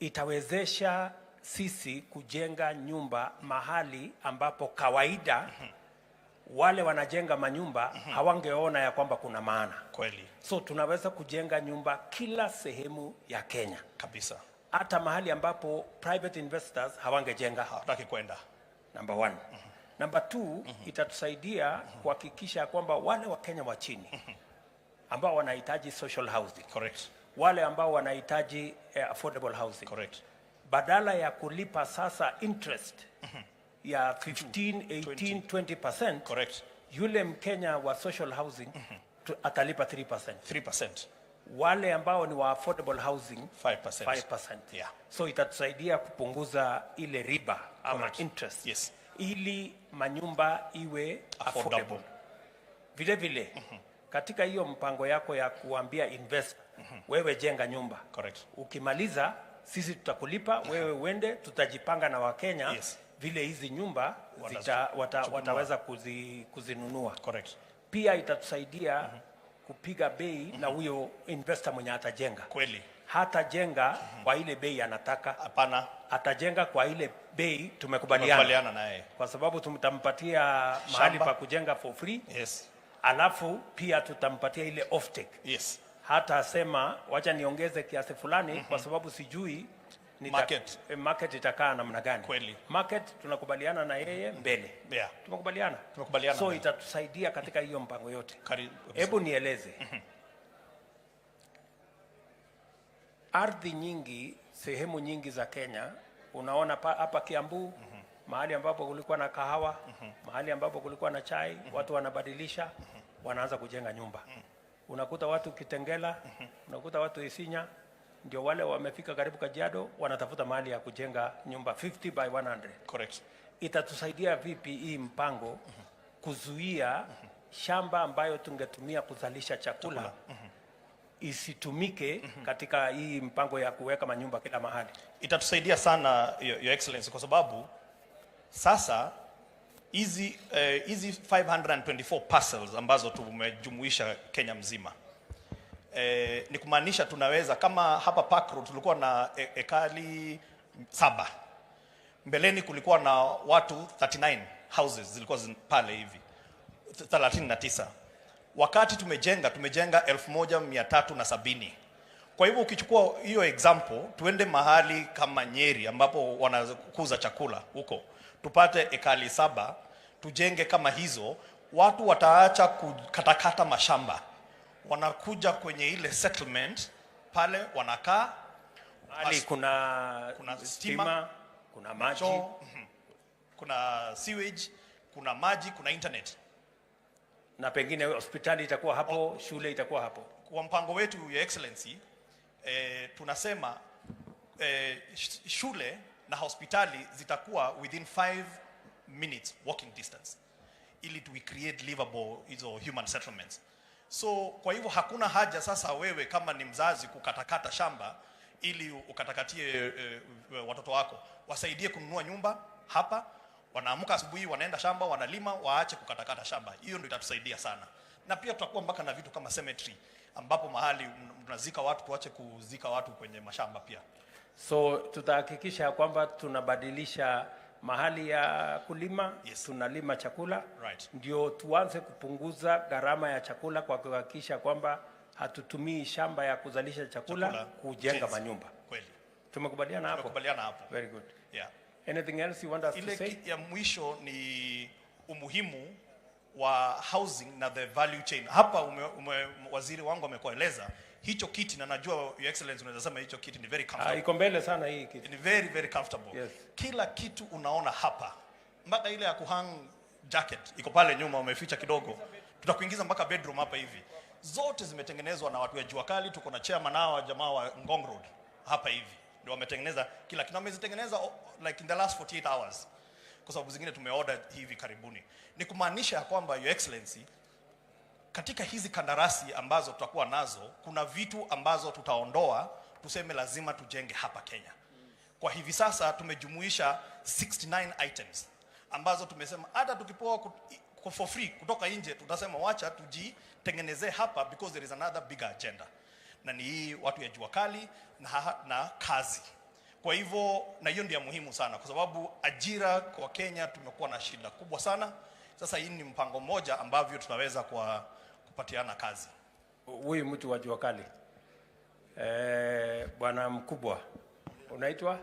itawezesha sisi kujenga nyumba mahali ambapo kawaida wale wanajenga manyumba hawangeona ya kwamba kuna maana. Kweli. So tunaweza kujenga nyumba kila sehemu ya Kenya kabisa, hata mahali ambapo private investors hawangejenga, hawataki kwenda. Number 1. Number 2, itatusaidia kuhakikisha kwamba wale wa Kenya wa chini ambao wanahitaji social housing, correct, wale ambao wanahitaji affordable housing, correct, badala ya kulipa sasa interest ya 15, 18, 20%, correct, yule Mkenya wa social housing atalipa 3%. 3%. Wale ambao ni wa affordable housing 5%. 5%. Yeah. So itatusaidia kupunguza ile riba ama correct, interest. Yes. Ili manyumba iwe affordable. Vile vile katika hiyo mpango yako ya kuambia investor, wewe jenga nyumba. Correct. Ukimaliza sisi tutakulipa, wewe uende, tutajipanga na Wakenya, yes, vile hizi nyumba wataweza kuzinunua. Correct. Pia itatusaidia kupiga bei na huyo investor mwenye atajenga. Kweli. Hata jenga kwa ile bei anataka. Hapana. Atajenga kwa ile bei tumekubaliana naye. Kwa sababu tutampatia mahali pa kujenga for free. Yes. Alafu pia tutampatia ile off take. Yes. Hata sema wacha niongeze kiasi fulani kwa sababu sijui market itakaa namna gani. Kweli. Market tunakubaliana na yeye mbele. Yeah. Tumekubaliana. So itatusaidia katika hiyo mpango yote. Hebu nieleze. Ardhi nyingi, sehemu nyingi za Kenya, unaona hapa Kiambu, mahali ambapo kulikuwa na kahawa, mahali ambapo kulikuwa na chai, watu wanabadilisha, wanaanza kujenga nyumba. Unakuta watu Kitengela, unakuta watu Isinya, ndio wale wamefika karibu Kajiado, wanatafuta mahali ya kujenga nyumba 50 by 100. Correct. Itatusaidia vipi hii mpango kuzuia shamba ambayo tungetumia kuzalisha chakula isitumike katika hii mpango ya kuweka manyumba kila mahali? Itatusaidia sana Your Excellency, kwa sababu sasa hizi 524 parcels ambazo tumejumuisha Kenya mzima, ni kumaanisha tunaweza, kama hapa Park Road tulikuwa na ekali 7. Mbeleni kulikuwa na watu 39 houses zilikuwa pale hivi 39. Wakati tumejenga 1370. Kwa hivyo ukichukua hiyo example, tuende mahali kama Nyeri ambapo wanakuza chakula huko, tupate ekali 7, tujenge kama hizo, watu wataacha kukatakata mashamba, wanakuja kwenye ile settlement pale, wanakaa hali kuna stima, kuna maji, kuna sewage, kuna maji, kuna internet, na pengine hospitali itakuwa hapo, shule itakuwa hapo. Kwa mpango wetu, Your Excellency, tunasema shule na hospitali zitakuwa within 5 minutes walking distance, ili to create livable hizo human settlements. So kwa hivyo hakuna haja sasa wewe kama ni mzazi kukatakata shamba ili ukatakatie watoto wako. Wasaidie kununua nyumba hapa, wanaamka asubuhi wanaenda shamba wanalima, waache kukatakata shamba. Hiyo ndio itatusaidia sana. Na pia tutakuwa mpaka na vitu kama cemetery ambapo mahali tunazika watu, tuache kuzika watu kwenye mashamba pia. So tutahakikisha kwamba tunabadilisha mahali ya kulima, tunalima chakula, ndio tuanze kupunguza gharama ya chakula kwa kuhakikisha kwamba hatutumii shamba ya kuzalisha chakula kujenga manyumba. Kweli. Tumekubaliana hapo? Tumekubaliana hapo. Very good. Yeah. Anything else you want us to say? Ya mwisho ni umuhimu wa housing na the value chain. Hapa waziri wangu amekueleza hicho kiti, na najua Your Excellency unaweza sema hicho kiti ni very comfortable. Iko mbele sana hii kiti. Ni very very comfortable. Yes. Kila kitu unaona hapa. Mpaka ile ya kuhang jacket iko pale nyuma umeficha kidogo. Tutakuingiza mpaka bedroom hapa hivi. Zote zimetengenezwa na watu wa jua kali. Tuko na chairman wa jamaa wa Ngong Road hapa hivi. Ndio wametengeneza kila kitu. Wamezitengeneza like in the last 48 hours. Kwa sababu zingine tumeorder hivi karibuni. Ni kumaanisha kwamba Your Excellency, katika hizi kandarasi ambazo tutakuwa nazo, kuna vitu ambazo tutaondoa, tuseme lazima tujenge hapa Kenya. Kwa hivi sasa tumejumuisha 69 items ambazo tumesema hata tukipoa for free kutoka nje, tutasema wacha tujitengenezee hapa because there is another bigger agenda. Na ni hii watu ya jua kali na kazi. Kwa hivyo, na hiyo ndio muhimu sana kwa sababu ajira kwa Kenya tumekuwa na shida kubwa sana. Sasa hii ni mpango mmoja ambavyo tunaweza kupatiana kazi. Huyu mtu wa jua kali, bwana mkubwa, unaitwa?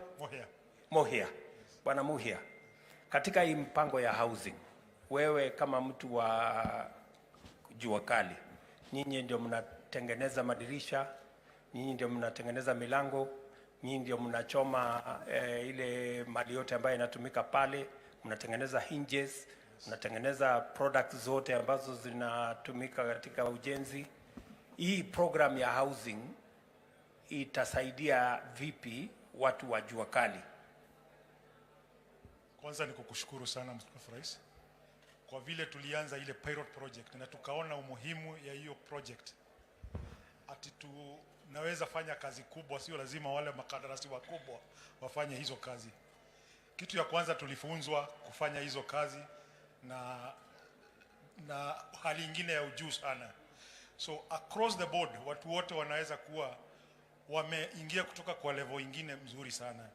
Mohia. Bwana Mohia, katika hii mpango ya housing, wewe kama mtu wa jua kali, nyinyi ndio mnatengeneza madirisha, nyinyi ndio mnatengeneza milango, nyinyi ndio mnachoma ile mali yote ambayo inatumika pale, mnatengeneza hinges, mnatengeneza products zote ambazo zinatumika katika ujenzi. Hii program ya housing itasaidia vipi watu wa jua kali? Kwanza ni kukushukuru sana Mheshimiwa Rais kwa vile tulianza ile pilot project na tukaona umuhimu ya hiyo project. Ati tunaweza fanya kazi kubwa, sio lazima wale makandarasi wakubwa wafanye hizo kazi. Kitu ya kwanza tulifunzwa kufanya hizo kazi na hali ingine ya ujuu sana. So across the board watu wote wanaweza kuwa wameingia kutoka kwa level ingine mzuri sana,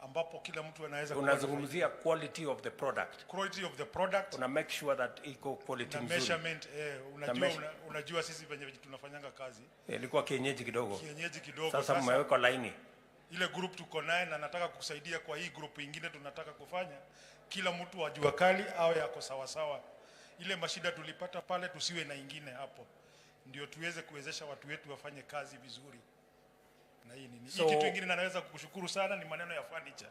ambapo kila mtu anaweza unazungumzia quality of the product. Quality of the product. Una make sure that iko quality nzuri. Measurement, unajua sisi venye tunafanyanga kazi. Ilikuwa kienyeji kidogo. Kienyeji kidogo. Sasa mmeweka laini. Ile group tuko naye na nataka kusaidia kwa hii group ingine tunataka kufanya. Kila mtu wa jua kali awe yako sawa sawa. Ile mashida tulipata pale tusiwe na ingine hapo. Ndio tuweze kuwezesha watu wetu wafanye kazi vizuri. Na hii nini? So, kitu kingine naweza kukushukuru sana ni maneno ya furniture.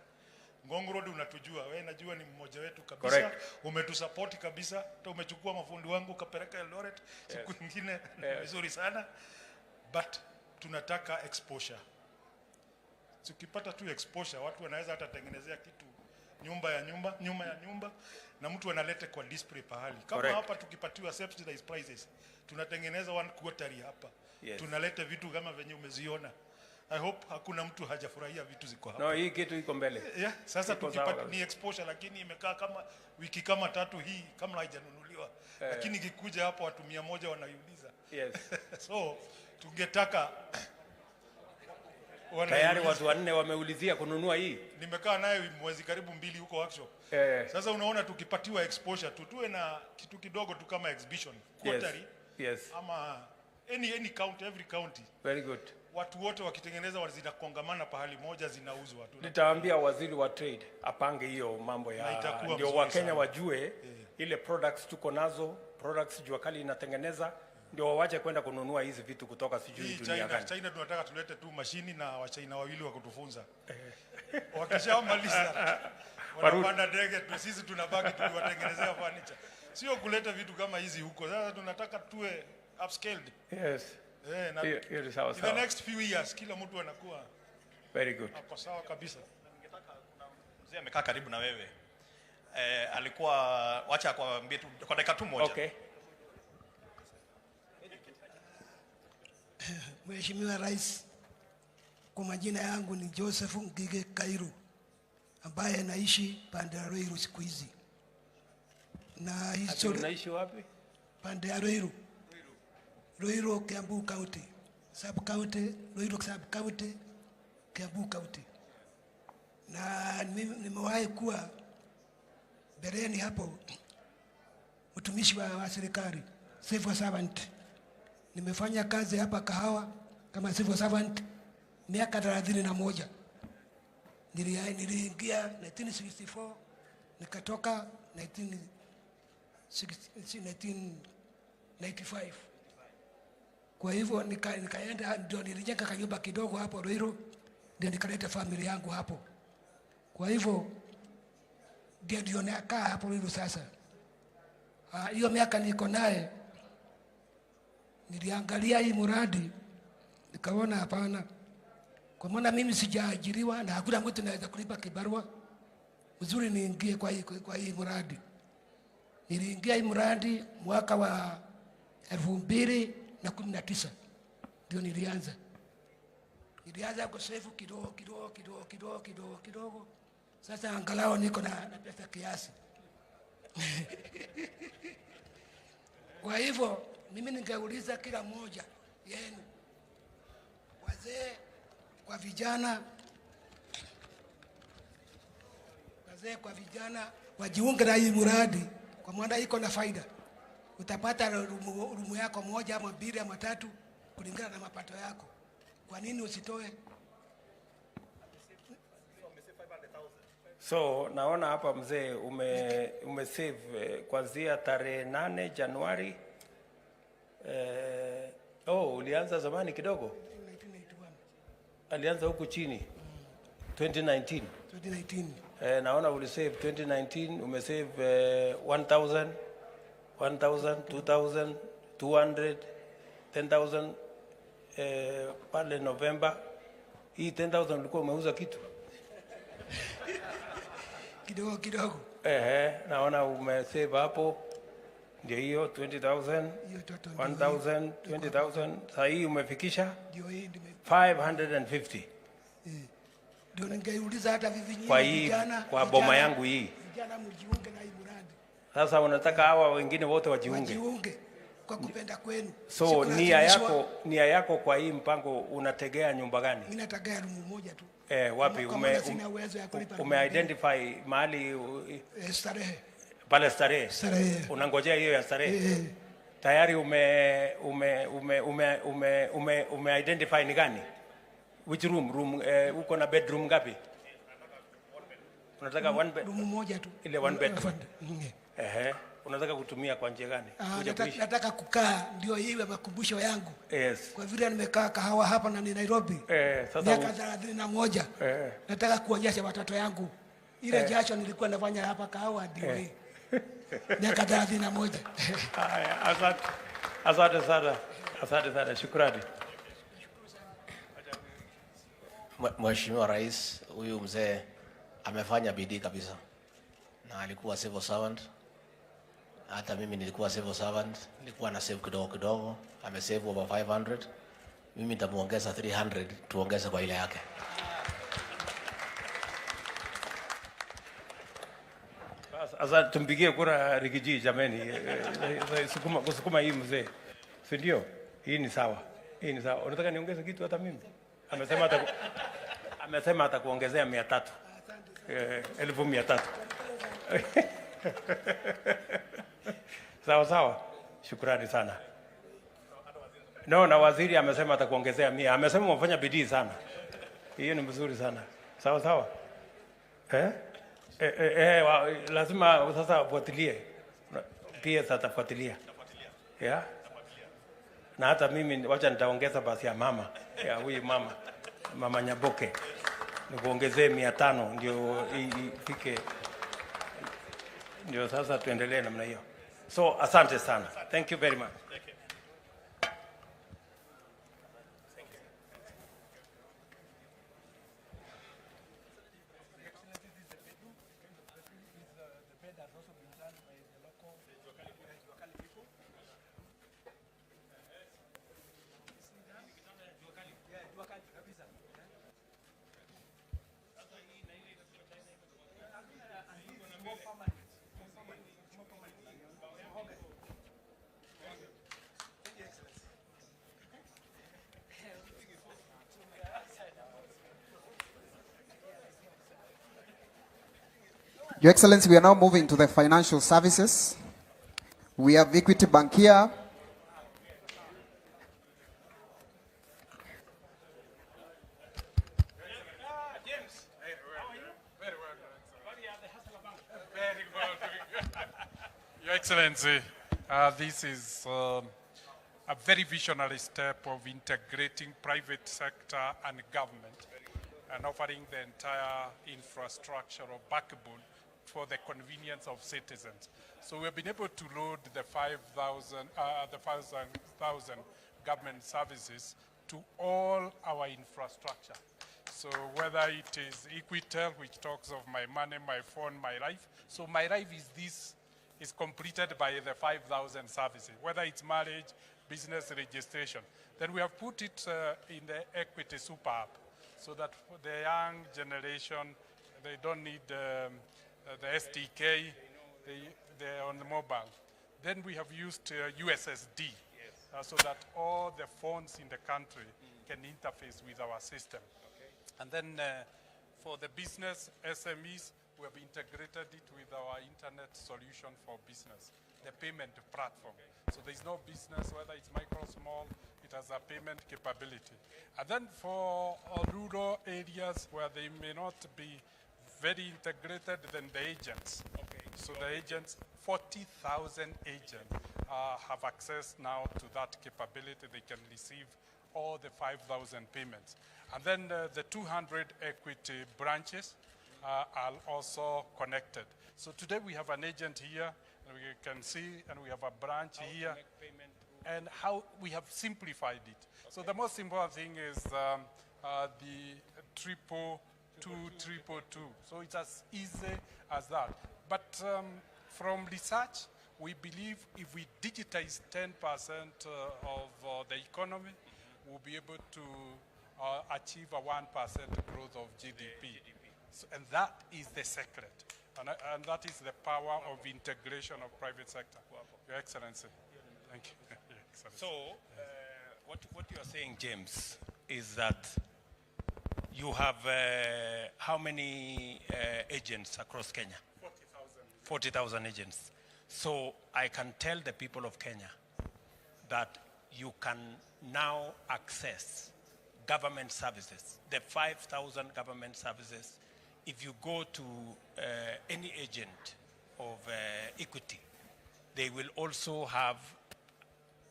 Ngong Road unatujua, wewe najua ni mmoja wetu kabisa. Correct. Umetusupport kabisa. Hata umechukua mafundi wangu ukapeleka Eldoret. Siku nyingine vizuri sana. But tunataka exposure. Tukipata tu exposure, watu wanaweza hata tengenezea kitu nyumba ya nyumba na mtu analete kwa display pahali. Kama correct. Hapa tukipatiwa subsidized prices, tunatengeneza 1 quarter hapa. Yes. Tunalete vitu kama venye umeziona. I hope hakuna mtu hajafurahia vitu ziko hapa. No, hii kitu iko mbele. Yeah, sasa tukipata ni exposure, lakini imekaa kama wiki kama 3 hii kama haijanunuliwa. Lakini ikikuja hapo watu 100 wanaiuliza. Yes. So tungetaka Tayari watu wanne wameulizia kununua hii. Nimekaa naye mwezi karibu 2 huko workshop. Sasa unaona tukipatiwa exposure tuwe na kitu kidogo tu kama exhibition quarterly. Yes. Ama any county, every county. Very good. Watu wote wakitengeneza wazinakongamana pahali moja zinauzwa. Nitaambia waziri wa trade apange hiyo mambo ya ndio Wakenya wajue ile products tuko nazo, products jua kali inatengeneza, ndio wawache kwenda kununua hizi vitu kutoka sijui dunia gani. China tunataka tulete tu mashini na Wachina wawili wa kutufunza. Wakishamaliza wanapanda ndege, sisi tunabaki tukiwatengenezea furniture. Sio kuleta vitu kama hizi huko. Sasa tunataka tuwe upscaled. Yes. Na in the next few years kila mtu anakuwa very good. Hapo sawa kabisa. Ningetaka kuna mzee amekaa karibu na wewe. Alikuwa wacha akwambie tu kwa dakika tu moja. Okay. Mheshimiwa Rais, kwa majina yangu ni Joseph Ngige Kairu ambaye naishi pande ya Ruiru siku hizi. Na historia unaishi wapi? Pande ya Ruiru. Ruiru, Kiambu County. Sub County, Ruiru Sub County, Kiambu County. Na nimewahi kuwa bereni hapo mtumishi wa serikali, civil servant. Nimefanya kazi hapa Kahawa kama civil servant miaka 31. Niliingia 1964 nikatoka 1995. Kwa hivyo nikaenda ndio nilijenga kanyumba kidogo hapo Ruiru, ndio nikaleta familia yangu hapo. Kwa hivyo ndio nakaa hapo Ruiru sasa. Hiyo miaka niko naye niliangalia hii mradi nikaona hapana, kwa maana mimi sijaajiriwa na hakuna mtu anaweza kulipa kibarua uzuri niingie kwa hii mradi. Niliingia hii mradi mwaka wa 2019 ndio nilianza kusave kidogo. Sasa angalau niko na pesa kiasi. Kwa hivyo mimi ningeuliza kila mmoja yenu, wazee kwa vijana wajiunge na hii mradi, kwa maana iko na faida. Utapata rumu yako moja ama 2 ama 3 kulingana na mapato yako. Kwa nini usitoe? So naona hapa mzee umesave kuanzia tarehe 8 Januari. Ulianza zamani kidogo? 1981. Alianza huku chini. 2019. Naona ulisave 2019, umesave 1000, 2000, 200, 10,000 pale November. Hii 10,000 ulikuwa umeuza kitu? Kidogo. Naona umesave hapo. Ndio hiyo 20,000, 1,000, 20,000. Sasa hii umefikisha 550. Ndio ningeuliza hata vijana kwa boma yangu hii. Vijana mjiunge na hii mradi. Sasa unataka hawa wengine wote wajiunge kwa kupenda kwenu. So nia yako kwa hii mpango unategea nyumba gani? Mimi nategea rumu moja tu. Wapi ume-identify mahali? Starehe. Pale Starehe. Unangojea hiyo ya Starehe. Tayari ume-identify ni gani? Which room? Uko na bedroom ngapi? Unataka one bed? Room moja tu. Ile one bed. Unataka kutumia kwa njia gani? Nataka kukaa ndio iwe makumbusho yangu. Yes. Kwa vile nimekaa Kahawa hapa na ni Nairobi. Sasa miaka 31. Nataka kuonyesha watoto yangu ile jasho nilikuwa nafanya hapa Kahawa ndio hii. Miaka 31. Asante sana. Shukrani. Mheshimiwa Rais, huyu mzee amefanya bidii kabisa. Na alikuwa civil servant. Hata mimi nilikuwa civil servant, nilikuwa na save kidogo, amesave over 500. Mimi nitamuongeza 300 tuongeze kwa ile yake. Sasa tumpigie kura Kicc jameni. Sukuma hii mzee. Si ndio? Hii ni sawa. Hii ni sawa. Unataka niongeze kitu hata mimi? Amesema atakuongezea 300. 1,300. Sawa sawa. Shukrani sana. No, na waziri amesema atakuongezea 100. Amesema umefanya bidii sana. Hiyo ni mzuri sana. Sawa sawa. Lazima sasa fuatilie. PS atafuatilia. Yeah. Na hata mimi wacha nitaongeza basi ya mama. Ya huyu mama Nyaboke. Nikuongezee 500 ndio ifike. Ndio sasa tuendelee namna hiyo. So asante sana. Thank you very much. Your Excellency, we are now moving to the financial services. We have Equity Bank here. Your Excellency, this is a very visionary step of integrating private sector and government and offering the entire infrastructure or backbone for the convenience of citizens. So we've been able to load the 5,000 government services to all our infrastructure. So whether it is Equitel, which talks of my money, my phone, my life. So my life is completed by the 5,000 services, whether it's marriage, business registration. Then we have put it in the Equity Super App so that for the young generation, they don't need the SDK, they're on the mobile. Then we have used USSD so that all the phones in the country can interface with our system. Okay. And then for the business SMEs, we have integrated it with our internet solution for business, the payment platform. So there's no business, whether it's micro, small, it has a payment capability. And then for rural areas where they may not be very integrated, then the agents. Okay. So the agents, 40,000 agents have access now to that capability. They can receive all the 5,000 payments. And then the 200 equity branches are also connected. So today we have an agent here, and we can see, and we have a branch here, and how we have simplified it. Okay. So the most important thing is the 222. So it's as easy as that. But from research, we believe if we digitize 10% of the economy, we'll be able to achieve a 1% growth of GDP. So, and that is the secret. And that is the power of integration of private sector. Your Excellency. Thank you. Your Excellency. So, what you are saying, James, is that you have how many agents across Kenya? 40,000 agents. So I can tell the people of Kenya that you can now access government services, the 5,000 government services. If you go to any agent of Equity, they will also have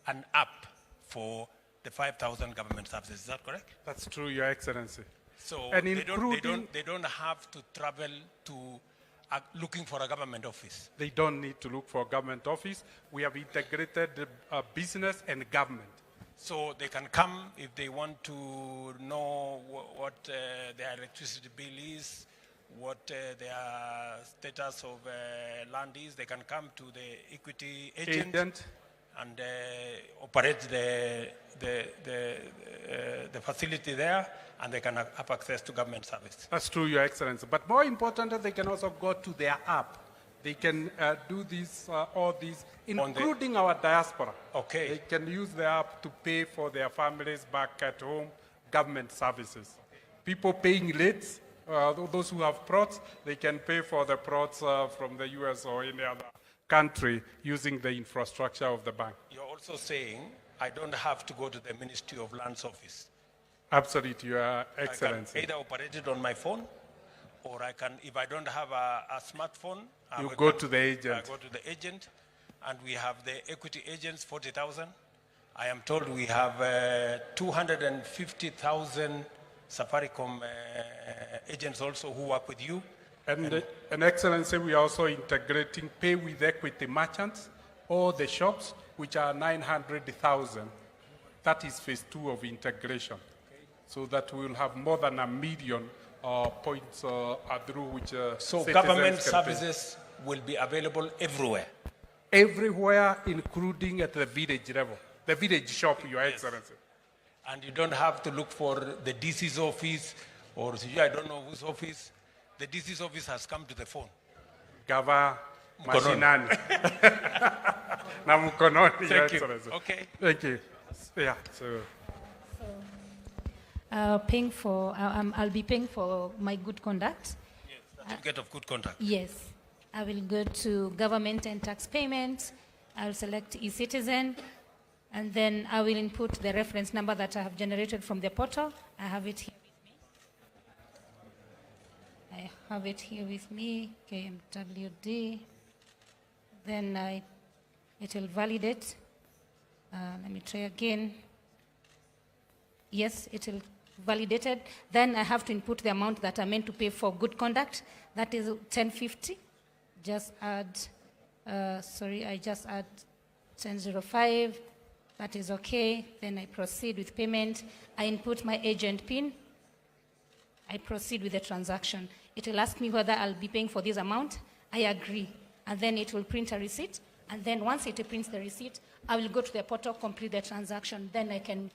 an app for the 5,000 government services. Is that correct? That's true, Your Excellency. So and they don't have to travel to looking for a government office. They don't need to look for a government office. We have integrated business and government. So they can come if they want to know what their electricity bill is, what their status of land is. They can come to the Equity agent. And operate the facility there, and they can have access to government service. That's true, Your Excellency. But more important, they can also go to their app, They can do this, all these, including our diaspora. Okay. They can use the app to pay for their families back at home, government services. People paying late, those who have plots, they can pay for the plots from the US or any other country using the infrastructure of the bank. You're also saying I don't have to go to the Ministry of Lands office. Absolutely, Your Excellency. I can either operate it on my phone, or I can, if I don't have a smartphone, You go to the agent. I go to the agent, and we have the equity agents, 40,000. I am told we have 250,000 Safaricom agents also who work with you. And Excellency, we are also integrating pay with equity merchants, all the shops, which are 900,000. That is phase 2 of integration. So that we will have more than 1 million points through which So citizens government can services will be available everywhere? Everywhere, including at the village level. The village shop, Your Excellency. And you don't have to look for the DC's office, or I don't know whose office. The DC's office has come to the phone. Gava mashinani. Na mkononi, Your Thank you. Excellency. Okay. Thank you. Yeah, so. I'll be paying for my good conduct. Yes, certificate of good conduct. Yes. I will go to government and tax payments. I'll select e-citizen, and then I will input the reference number that I have generated from the portal. I have it here with me. KMWD. Then it will validate. Let me try again. Yes, it will validated. Then I have to input the amount that I'm meant to pay for good conduct. That is 1050. Just add, I just add 1005. That is okay. Then I proceed with payment. I input my agent PIN. I proceed with the transaction. It will ask me whether I'll be paying for this amount. I agree. And then it will print a receipt. And then once it prints the receipt, I will go to the portal, complete the transaction. Then I can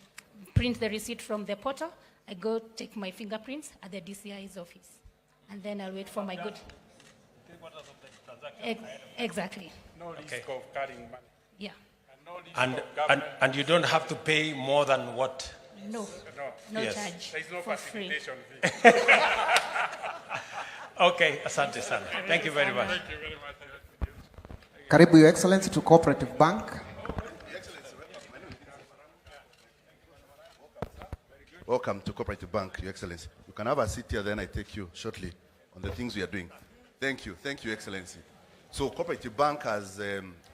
print the receipt from the portal. I go take my fingerprints at the DCI's office. And then I'll wait for my good. Exactly. No risk of carrying money. Yeah. And you don't have to pay more than what? No. No charge. There's no for facilitation free. fee. Okay, asante sana. Thank you very much. Thank you very much. Karibu, Your Excellency, to Cooperative Bank. Welcome to Cooperative Bank, Your Excellency. You can have a seat here, then I take you shortly on the things we are doing. Thank you, Your Excellency. So Cooperative Bank has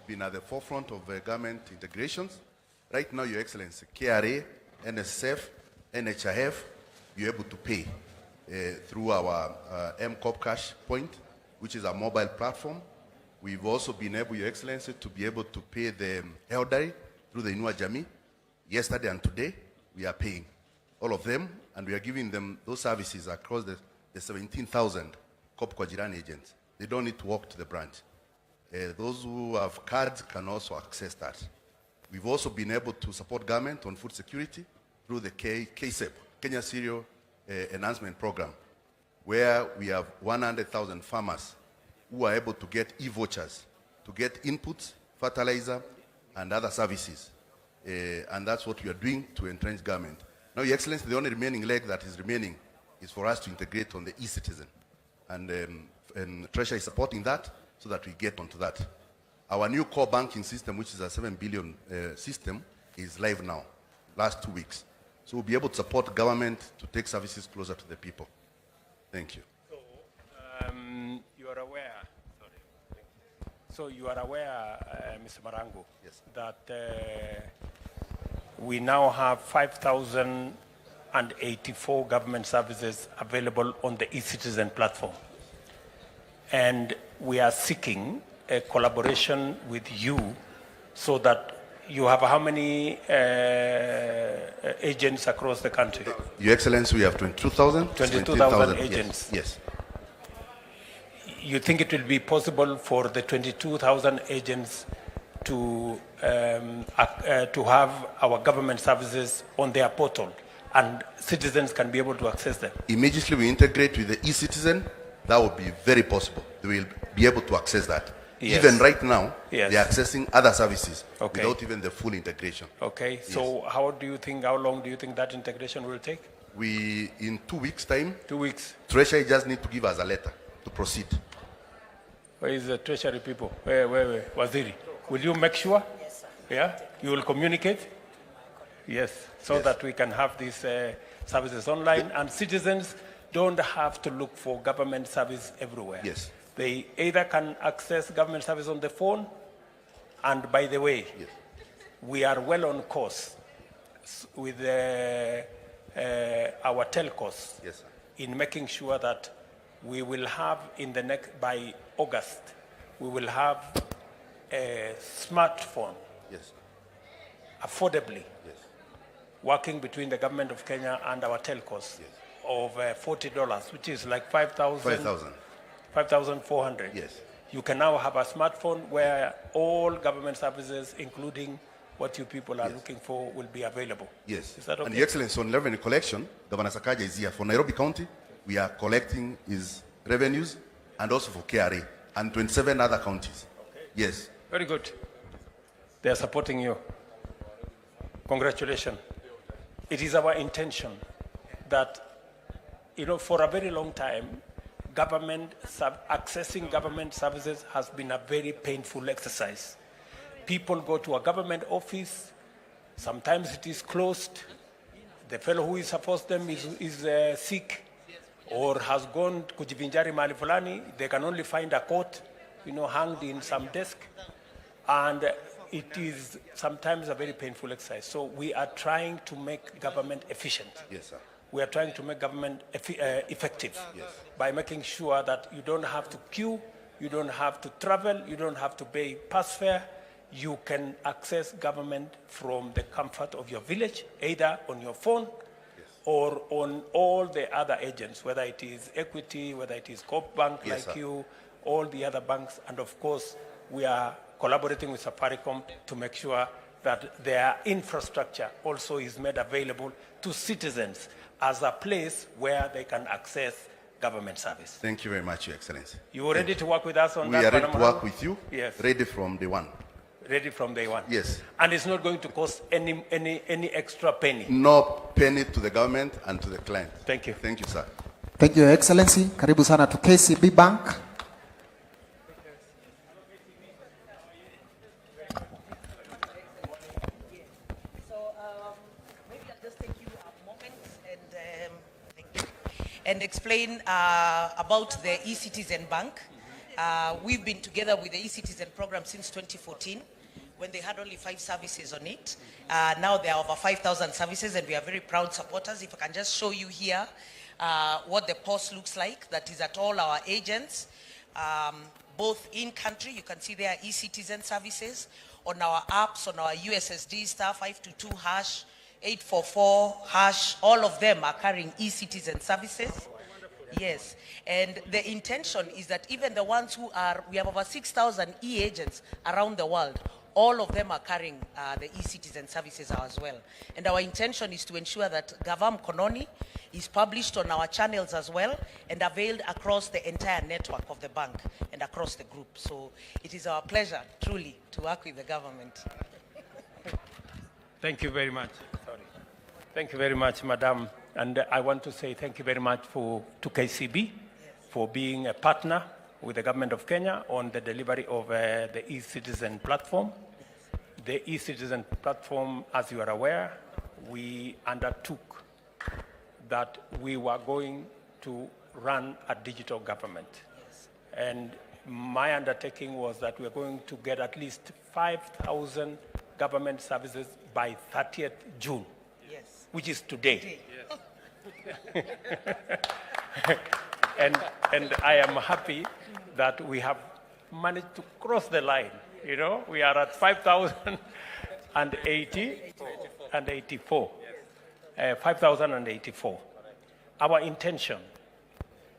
been at the forefront of government integrations. Right now, Your Excellency, KRA, NSF, NHIF, you're able to pay through our M-Cop Cash Point, which is a mobile platform. We've also been able, Your Excellency, to be able to pay the elderly through the Inua Jamii. Yesterday and today, we are paying all of them, and we are giving them those services across the 17,000 COP kwa Jirani agents. They don't need to walk to the branch. Those who have cards can also access that. We've also been able to support government on food security through the Kicc, Kenya Cereal Enhancement Program, where we have 100,000 farmers who are able to get e-vouchers, to get inputs, fertilizer, and other services. And that's what we are doing to entrench government. Now, Your Excellency, the only remaining leg that is remaining is for us to integrate on the e-citizen. And Treasury is supporting that so that we get onto that. Our new core banking system, which is a 7 billion system, is live now, last 2 weeks. So we'll be able to support government to take services closer to the people. Thank you. So, you are aware, Mr. Marango, yes, that we now have 5,084 government services available on the e-citizen platform. And we are seeking a collaboration with you so that you have how many agents across the country? Your Excellency, we have 22,000. 22,000 agents. Yes. You think it will be possible for the 22,000 agents to have our government services on their portal and citizens can be able to access them? Immediately we integrate with the e-citizen, that would be very possible. they will be able to access that. Yes. Even right now, Yes. they are accessing other services Okay. without even the full integration. Okay, so how long do you think that integration will take? We, in 2 weeks' time, 2 weeks. Treasury just need to give us a letter to proceed. Where is the treasury people? Where, Waziri? Will you make sure? Yes, sir. Yeah? You will communicate? Yes, so that we can have these services online and citizens don't have to look for government service everywhere. Yes. They either can access government service on the phone, and by the way, Yes. we are well on course with our telcos Yes, sir. in making sure that we will have by August, we will have a smartphone Yes. affordably Yes. working between the government of Kenya and our telcos of $40, which is like 5,400. Yes. You can now have a smartphone where all government services, including what you people are looking for, will be available. Yes. Is that okay? And Your Excellency, on revenue collection, Governor Sakaja is here. For Nairobi County, we are collecting his revenues and also for KRA and 27 other counties. Okay. Yes. Very good. They are supporting you. Congratulations. It is our intention that, for a very long time, accessing government services has been a very painful exercise. People go to a government office, sometimes it is closed, the fellow who is supposed them is sick or has gone kujivinjari mahali fulani, they can only find a coat, hanged in some desk, and it is sometimes a very painful exercise. So we are trying to make government efficient. Yes, sir. We are trying to make government effective by making sure that you don't have to queue, you don't have to travel, you don't have to pay pass fare. You can access government from the comfort of your village, either on your phone or on all the other agents, whether it is Equity, whether it is Coop Bank like you, all the other banks. And of course, we are collaborating with Safaricom to make sure that their infrastructure also is made available to citizens as a place where they can access government service. Thank you very much, Your Excellency. You are ready to work with us on that? We are ready to work with you. Yes. Ready from day one. Ready from day one. Yes. And it's not going to cost any extra penny. No penny to the government and to the client. Thank you. Thank you, sir. Thank you, Your Excellency. Karibu sana to KCB Bank. And explain about the e-Citizen Bank. We've been together with the e-Citizen program since 2014 when they had only 5 services on it. Now there are over 5,000 services and we are very proud supporters. If I can just show you here what the POS looks like, that is at all our agents, both in country, you can see there are e-Citizen services, on our apps, on our USSD star 522 hash, 844 hash, all of them are carrying e-Citizen services. Yes, and the intention is that even the ones who are, we have over 6,000 e-agents around the world, all of them are carrying the e-Citizen services as well. And our intention is to ensure that Gavam Kononi is published on our channels as well and availed across the entire network of the bank and across the group. So it is our pleasure, truly, to work with the government. Thank you very much. Sorry. Thank you very much, Madam. And I want to say thank you very much to KCB for being a partner with the government of Kenya on the delivery of the e-Citizen platform. The e-Citizen platform, as you are aware, we undertook that we were going to run a digital government. And my undertaking was that we are going to get at least 5,000 government services by 30th June, which is today. and I am happy that we have managed to cross the line. We are at 5,084. 5,084. Our intention,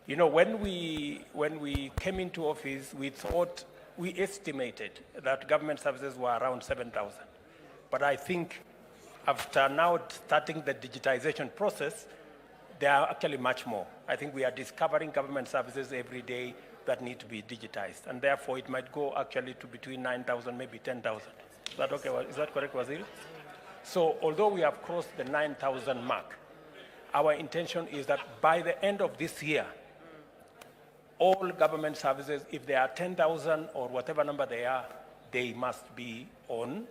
when we came into office, we estimated that government services were around 7,000. But I think after now starting the digitization process, there are actually much more. I think we are discovering government services every day that need to be digitized. And therefore, it might go actually to between 9,000, maybe 10,000. Is that okay? Is that correct, Waziri? So although we have crossed the 9,000 mark, our intention is that by the end of this year, all government services, if there are 10,000 or whatever number they are, they must be on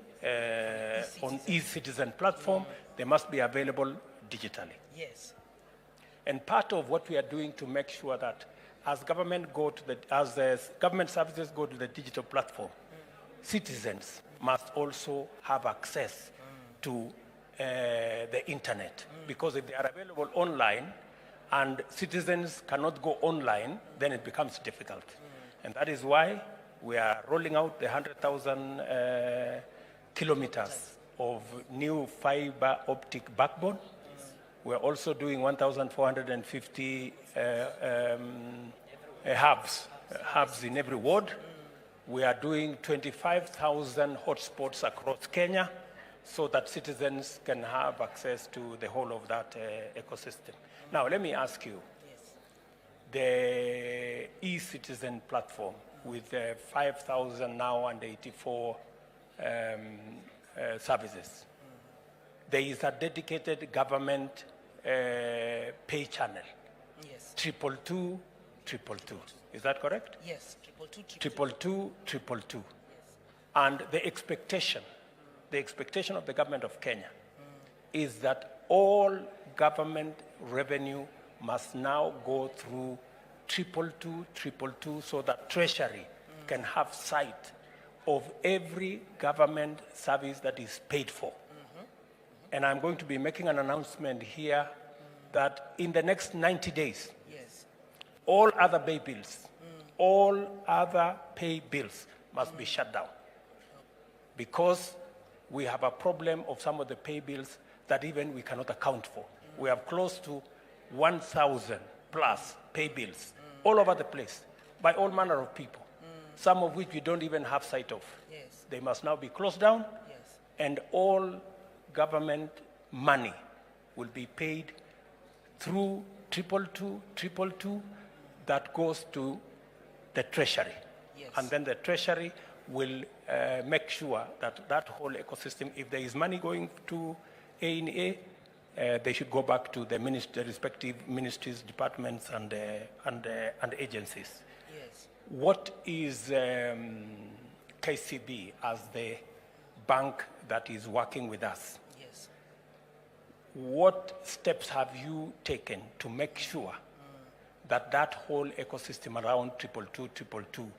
e-citizen platform. They must be available digitally. Yes. And part of what we are doing to make sure that as government services go to the digital platform, citizens must also have access to the internet. Because if they are available online and citizens cannot go online, then it becomes difficult. And that is why we are rolling out the 100,000 kilometers of new fiber optic backbone. We're also doing 1,450 hubs in every ward. We are doing 25,000 hotspots across Kenya so that citizens can have access to the whole of that ecosystem. Now, let me ask you, the e-citizen platform with 5,000 now and 84 services, there is a dedicated government pay channel. Yes. 222, 222. Is that correct? Yes. 222, 222. And the expectation of the government of Kenya is that all government revenue must now go through 222, 222 so that Treasury can have sight of every government service that is paid for. And I'm going to be making an announcement here that in the next 90 days, all other pay bills, must be shut down. Because we have a problem of some of the pay bills that even we cannot account for. We have close to 1,000 plus pay bills all over the place by all manner of people, some of which we don't even have sight of. They must now be closed down, and all government money will be paid through 222, 222 that goes to the Treasury. And then the Treasury will make sure that that whole ecosystem, if there is money going to A&A, they should go back to the respective ministries, departments, and agencies. What is KCB as the bank that is working with us? What steps have you taken to make sure that that whole ecosystem around 222, 222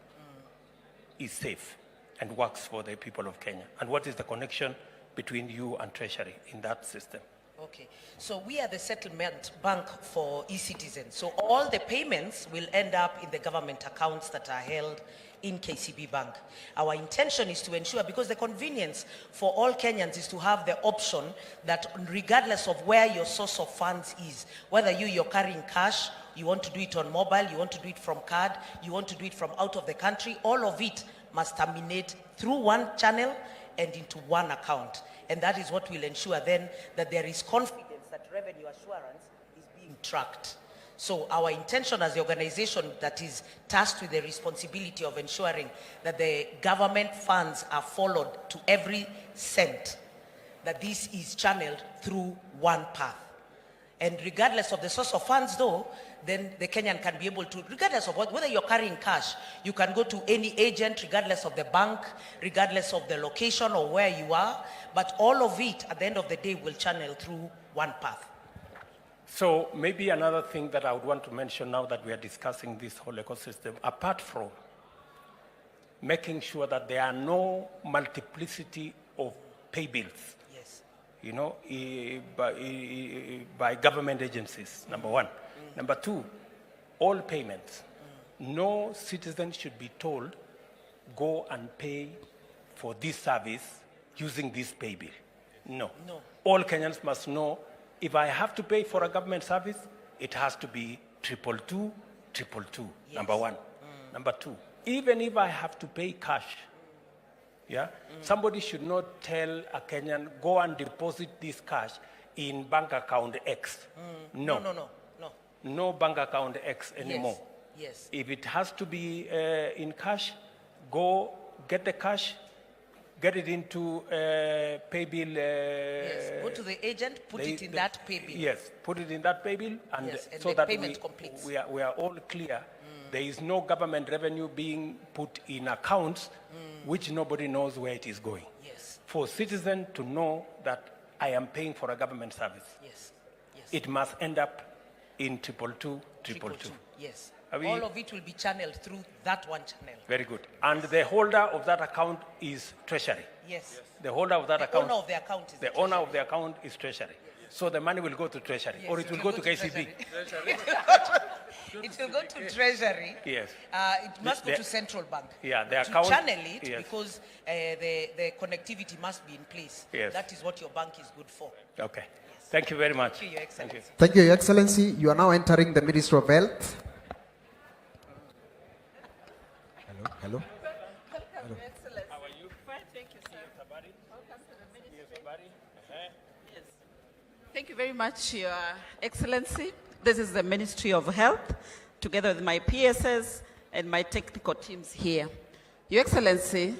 is safe and works for the people of Kenya? And what is the connection between you and Treasury in that system? Okay, so we are the settlement bank for e-citizens. So all the payments will end up in the government accounts that are held in KCB Bank. Our intention is to ensure, because the convenience for all Kenyans is to have the option that regardless of where your source of funds is, whether you're carrying cash, you want to do it on mobile, you want to do it from card, you want to do it from out of the country, all of it must terminate through one channel and into one account. And that is what will ensure then that there is confidence that revenue assurance is being tracked. So our intention as the organization that is tasked with the responsibility of ensuring that the government funds are followed to every cent, that this is channeled through one path. And regardless of the source of funds though, then the Kenyan can be able to, regardless of whether you're carrying cash, you can go to any agent, regardless of the bank, regardless of the location or where you are, but all of it at the end of the day will channel through one path. So maybe another thing that I would want to mention now that we are discussing this whole ecosystem, apart from making sure that there are no multiplicity of pay bills, you know, by government agencies, number one. Number two, all payments. No citizen should be told, go and pay for this service using this pay bill. No. All Kenyans must know, if I have to pay for a government service, it has to be 222, 222, number one. Number two, even if I have to pay cash, somebody should not tell a Kenyan, go and deposit this cash in bank account X. No bank account X anymore. Yes. If it has to be in cash, go get the cash, get it into pay bill. Yes, go to the agent, put it in that pay bill. Yes, put it in that pay bill, and, Yes, and so the that payment completes. we are all clear. There is no government revenue being put in accounts which nobody knows where it is going. Yes. For citizen to know that I am paying for a government service, Yes. Yes. it must end up in 222. Yes. Are we- All of it will be channeled through that one channel. Very good. And the holder of that account is Treasury. Yes. The holder of that The account. owner of the account is the owner of the account is Treasury. So the money will go to Treasury, Yes, or it will go to KCB. It will go to Treasury. Yes. It must go to Central Bank. Yeah, the to account. channel it, yes. because the connectivity must be in place. Yes. That is what your bank is good for. Okay. Thank you very much. Thank you, Your Excellency. Thank you, Your Excellency. You are now entering the Ministry of Health. Hello. How are you? Fine, thank you, sir. Welcome to the Ministry. Yes. Thank you very much, Your Excellency. This is the Ministry of Health, together with my PSS and my technical teams here. Your Excellency,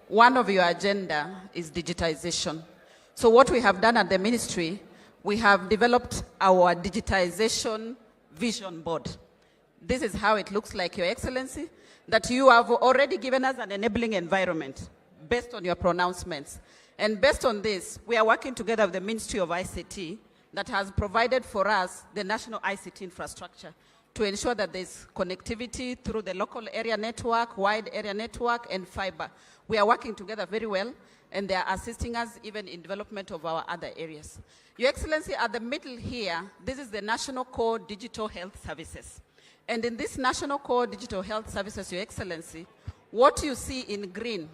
one of your agenda is digitization. So what we have done at the ministry, we have developed our digitization vision board. This is how it looks like, Your Excellency, that you have already given us an enabling environment based on your pronouncements. And based on this, we are working together with the Ministry of ICT that has provided for us the national ICT infrastructure to ensure that there's connectivity through the local area network, wide area network, and fiber. We are working together very well, and they are assisting us even in development of our other areas. Your Excellency, at the middle here, this is the National Core Digital Health Services. And in this National Core Digital Health Services, Your Excellency, what you see in green,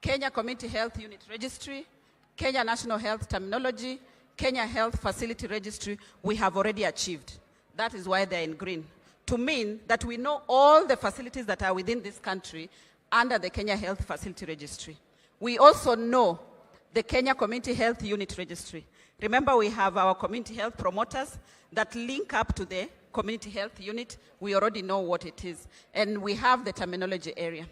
Kenya Community Health Unit Registry, Kenya National Health Terminology, Kenya Health Facility Registry, we have already achieved. That is why they're in green. To mean that we know all the facilities that are within this country under the Kenya Health Facility Registry. We also know the Kenya Community Health Unit Registry. Remember, we have our community health promoters that link up to the community health unit. We already know what it is. And we have the terminology area.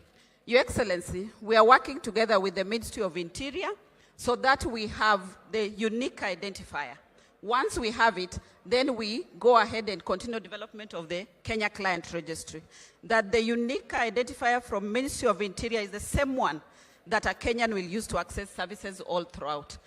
Your Excellency, we are working together with the Ministry of Interior so that we have the unique identifier. Once we have it, then we go ahead and continue development of the Kenya Client Registry. That the unique identifier from Ministry of Interior is the same one that a Kenyan will use to access services all throughout.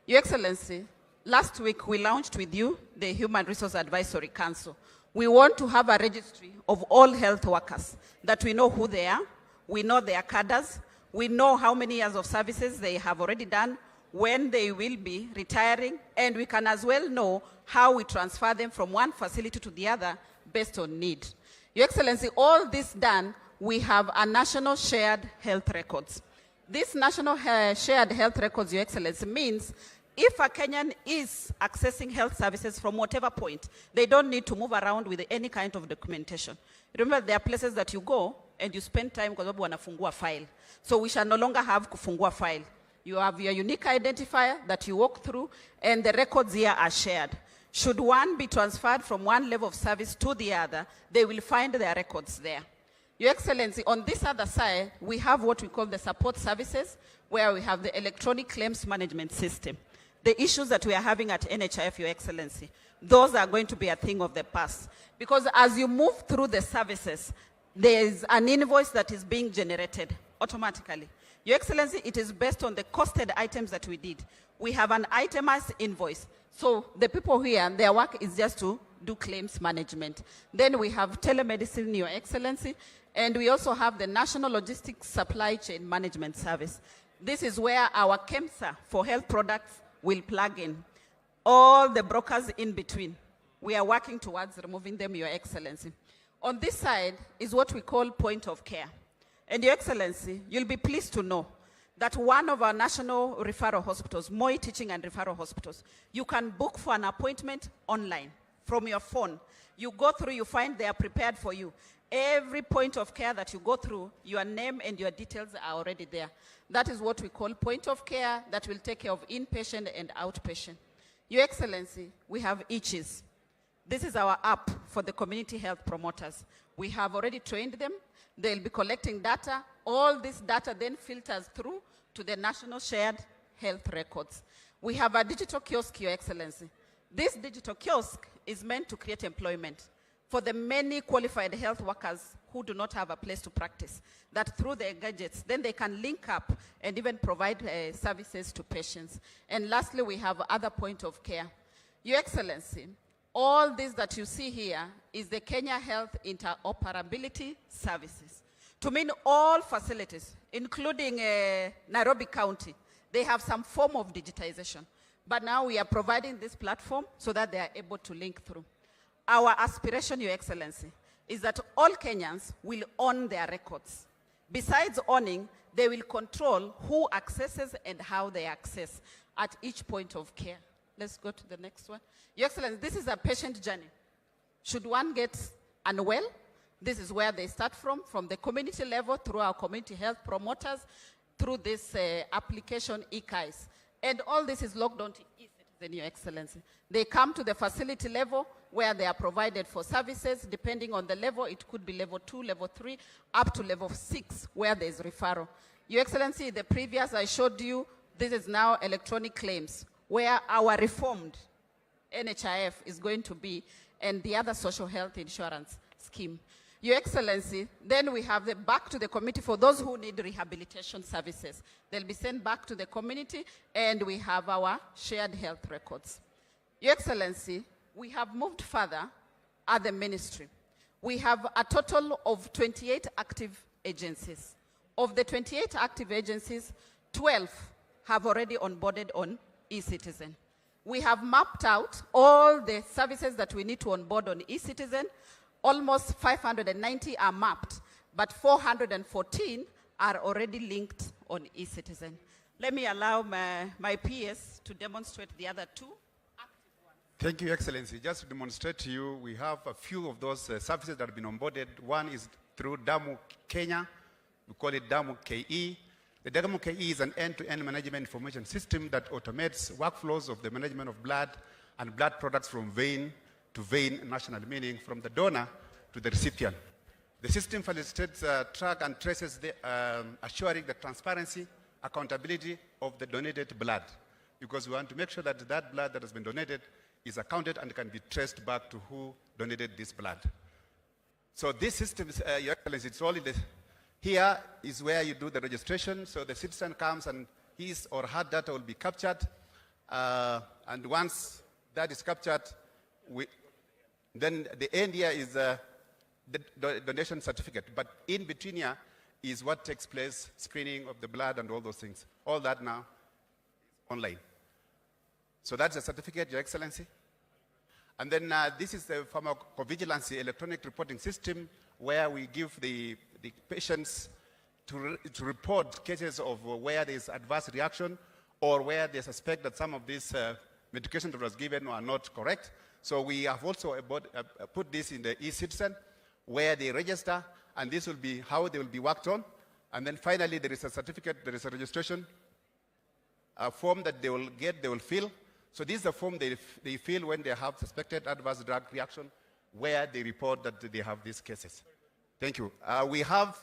Your Excellency, last week we launched with you the Human Resource Advisory Council. We want to have a registry of all health workers, that we know who they are, we know their cadres, we know how many years of services they have already done, when they will be retiring, and we can as well know how we transfer them from one facility to the other based on need. Your Excellency, all this done, we have a national shared health records. This national shared health records, Your Excellency, means if a Kenyan is accessing health services from whatever point, they don't need to move around with any kind of documentation. Remember, there are places that you go and you spend time because wanafungua file. So we shall no longer have kufungua file. You have your unique identifier that you walk through, and the records here are shared. Should one be transferred from one level of service to the other, they will find their records there. Your Excellency, on this other side, we have what we call the support services, where we have the electronic claims management system. The issues that we are having at NHIF, Your Excellency, those are going to be a thing of the past. Because as you move through the services, there is an invoice that is being generated automatically. Your Excellency, it is based on the costed items that we did. We have an itemized invoice. So the people here, their work is just to do claims management. Then we have telemedicine, Your Excellency, and we also have the National Logistics Supply Chain Management Service. This is where our KEMSA for health products will plug in. All the brokers in between, we are working towards removing them, Your Excellency. On this side is what we call point of care. And Your Excellency, you'll be pleased to know that one of our national referral hospitals, Moi Teaching and Referral Hospitals, you can book for an appointment online from your phone. You go through, you find they are prepared for you. Every point of care that you go through, your name and your details are already there. That is what we call point of care that will take care of inpatient and outpatient. Your Excellency, we have Itches. This is our app for the community health promoters. We have already trained them. They'll be collecting data. All this data then filters through to the national shared health records. We have a digital kiosk, Your Excellency. This digital kiosk is meant to create employment for the many qualified health workers who do not have a place to practice, that through their gadgets, then they can link up and even provide services to patients. And lastly, we have other point of care. Your Excellency, all this that you see here is the Kenya Health Interoperability Services. To mean all facilities, including Nairobi County, they have some form of digitization. But now we are providing this platform so that they are able to link through. Our aspiration, Your Excellency, is that all Kenyans will own their records. Besides owning, they will control who accesses and how they access at each point of care. Let's go to the next one. Your Excellency, this is a patient journey. Should one get unwell, this is where they start from the community level through our community health promoters, through this application, EKIS. And all this is logged onto eCitizen, Your Excellency. They come to the facility level where they are provided for services. Depending on the level, it could be level 2, level 3, up to level 6, where there's referral. Your Excellency, the previous I showed you, this is now electronic claims, where our reformed NHIF is going to be, and the other social health insurance scheme. Your Excellency, then we have the back to the committee for those who need rehabilitation services. They'll be sent back to the community, and we have our shared health records. Your Excellency, we have moved further at the ministry. We have a total of 28 active agencies. Of the 28 active agencies, 12 have already onboarded on eCitizen. We have mapped out all the services that we need to onboard on eCitizen. Almost 590 are mapped, but 414 are already linked on eCitizen. Let me allow my PS to demonstrate the other two. Thank you, Excellency. Just to demonstrate to you, we have a few of those services that have been onboarded. One is through Damu Kenya. We call it Damu KE. The Damu KE is an end-to-end management information system that automates workflows of the management of blood and blood products from vein to vein national, meaning from the donor to the recipient. The system facilitates track and traces the, assuring the transparency, accountability of the donated blood, because we want to make sure that that blood that has been donated is accounted and can be traced back to who donated this blood. So this system, Your Excellency, it's all in the, here is where you do the registration, so the citizen comes and his or her data will be captured, and once that is captured, then the end here is the donation certificate. But in between here is what takes place, screening of the blood and all those things. All that now is online. So that's the certificate, Your Excellency. And then this is the pharmacovigilance electronic reporting system where we give the patients to report cases of where there's adverse reaction or where they suspect that some of these medication that was given are not correct. So we have also put this in the eCitizen where they register, and this will be how they will be worked on. And then finally, there is a certificate, there is a registration form that they will get, they will fill. So this is the form they fill when they have suspected adverse drug reaction, where they report that they have these cases. Thank you. We have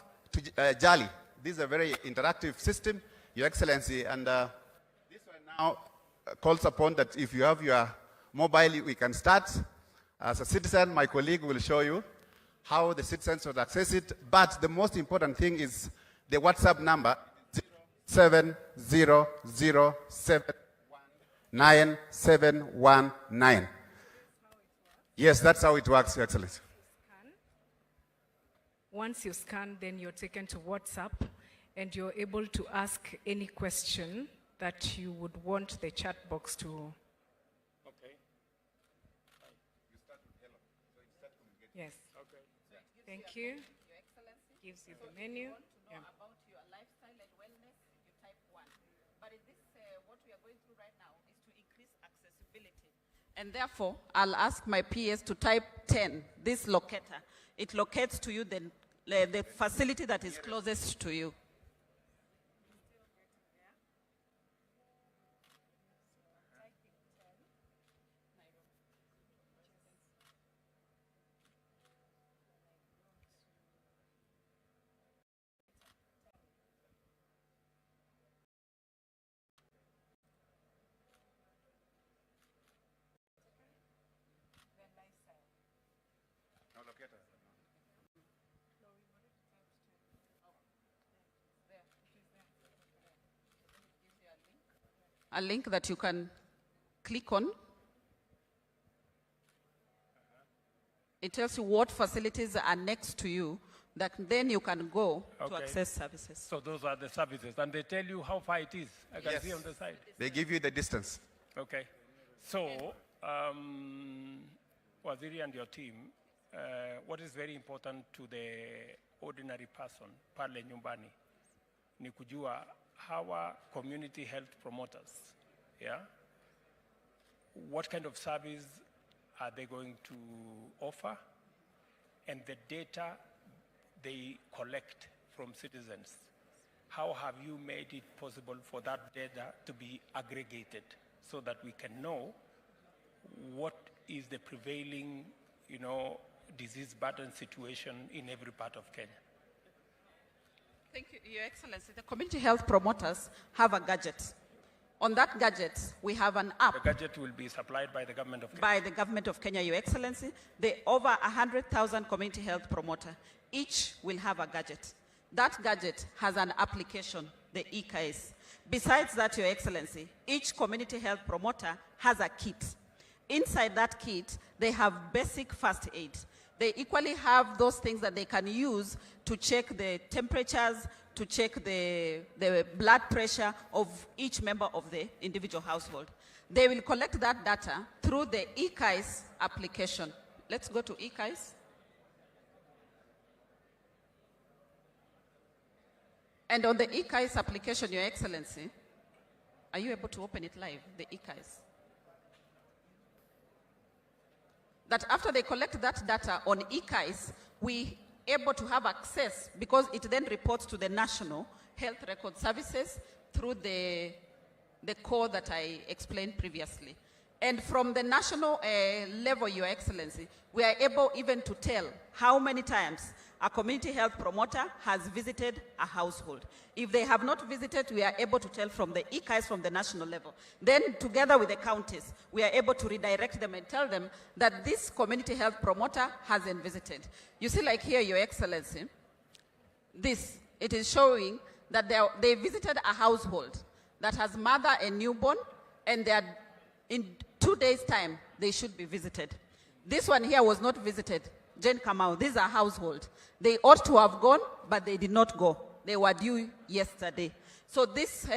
Jali. This is a very interactive system, Your Excellency, and this one now calls upon that if you have your mobile, we can start. As a citizen, my colleague will show you how the citizens would access it. But the most important thing is the WhatsApp number, 700797119. Yes, that's how it works, Your Excellency. Once you scan, then you're taken to WhatsApp, and you're able to ask any question that you would want the chat box to. Okay. You start with hello. So you start communicating. Yes. Okay. Thank you. Your Excellency. Gives you the menu. If you want to know about your lifestyle and wellness, you type 1. But in this, what we are going through right now is to increase accessibility. And therefore, I'll ask my PS to type 10, this locator. It locates to you the facility that is closest to you. A link that you can click on. It tells you what facilities are next to you, that then you can go to access services. So those are the services, and they tell you how far it is. I can see on the side. They give you the distance. Okay. So, Waziri and your team, what is very important to the ordinary person, pale nyumbani, ni kujua hawa community health promoters, yeah? What kind of service are they going to offer? And the data they collect from citizens, how have you made it possible for that data to be aggregated so that we can know what is the prevailing, disease burden situation in every part of Kenya? Thank you, Your Excellency. The community health promoters have a gadget. On that gadget, we have an app. The gadget will be supplied by the government of Kenya. By the government of Kenya, Your Excellency. Over 100,000 community health promoters, each will have a gadget. That gadget has an application, the e-case. Besides that, Your Excellency, each community health promoter has a kit. Inside that kit, they have basic first aid. They equally have those things that they can use to check the temperatures, to check the blood pressure of each member of the individual household. They will collect that data through the e-case application. Let's go to e-case. And on the e-case application, Your Excellency, are you able to open it live, the e-case? That after they collect that data on e-case, we able to have access, because it then reports to the National Health Record Services through the core that I explained previously. And from the national level, Your Excellency, we are able even to tell how many times a community health promoter has visited a household. If they have not visited, we are able to tell from the e-case from the national level. Then together with the counties, we are able to redirect them and tell them that this community health promoter hasn't visited. You see, like here, Your Excellency, it is showing that they visited a household that has mother and newborn, and they are in 2 days' time, they should be visited. This one here was not visited. Jane Kamau, these are household. They ought to have gone, but they did not go. They were due yesterday. So this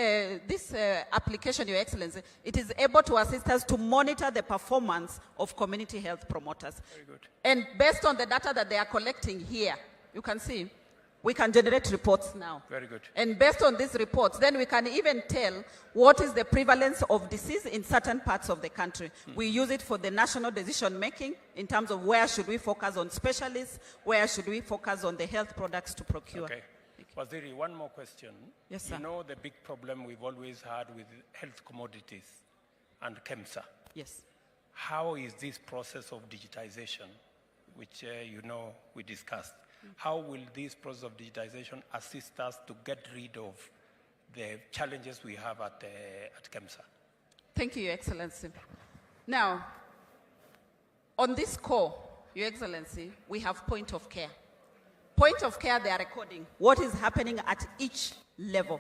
application, Your Excellency, it is able to assist us to monitor the performance of community health promoters. Very good. And based on the data that they are collecting here, you can see, we can generate reports now. Very good. And based on these reports, then we can even tell what is the prevalence of disease in certain parts of the country. We use it for the national decision making in terms of where should we focus on specialists, where should we focus on the health products to procure. Okay. Waziri, one more question. Yes, sir. You know the big problem we've always had with health commodities and KEMSA. Yes. How is this process of digitization, which we discussed, how will this process of digitization assist us to get rid of the challenges we have at KEMSA? Thank you, Your Excellency. Now, on this core, Your Excellency, we have point of care. Point of care, they are recording what is happening at each level.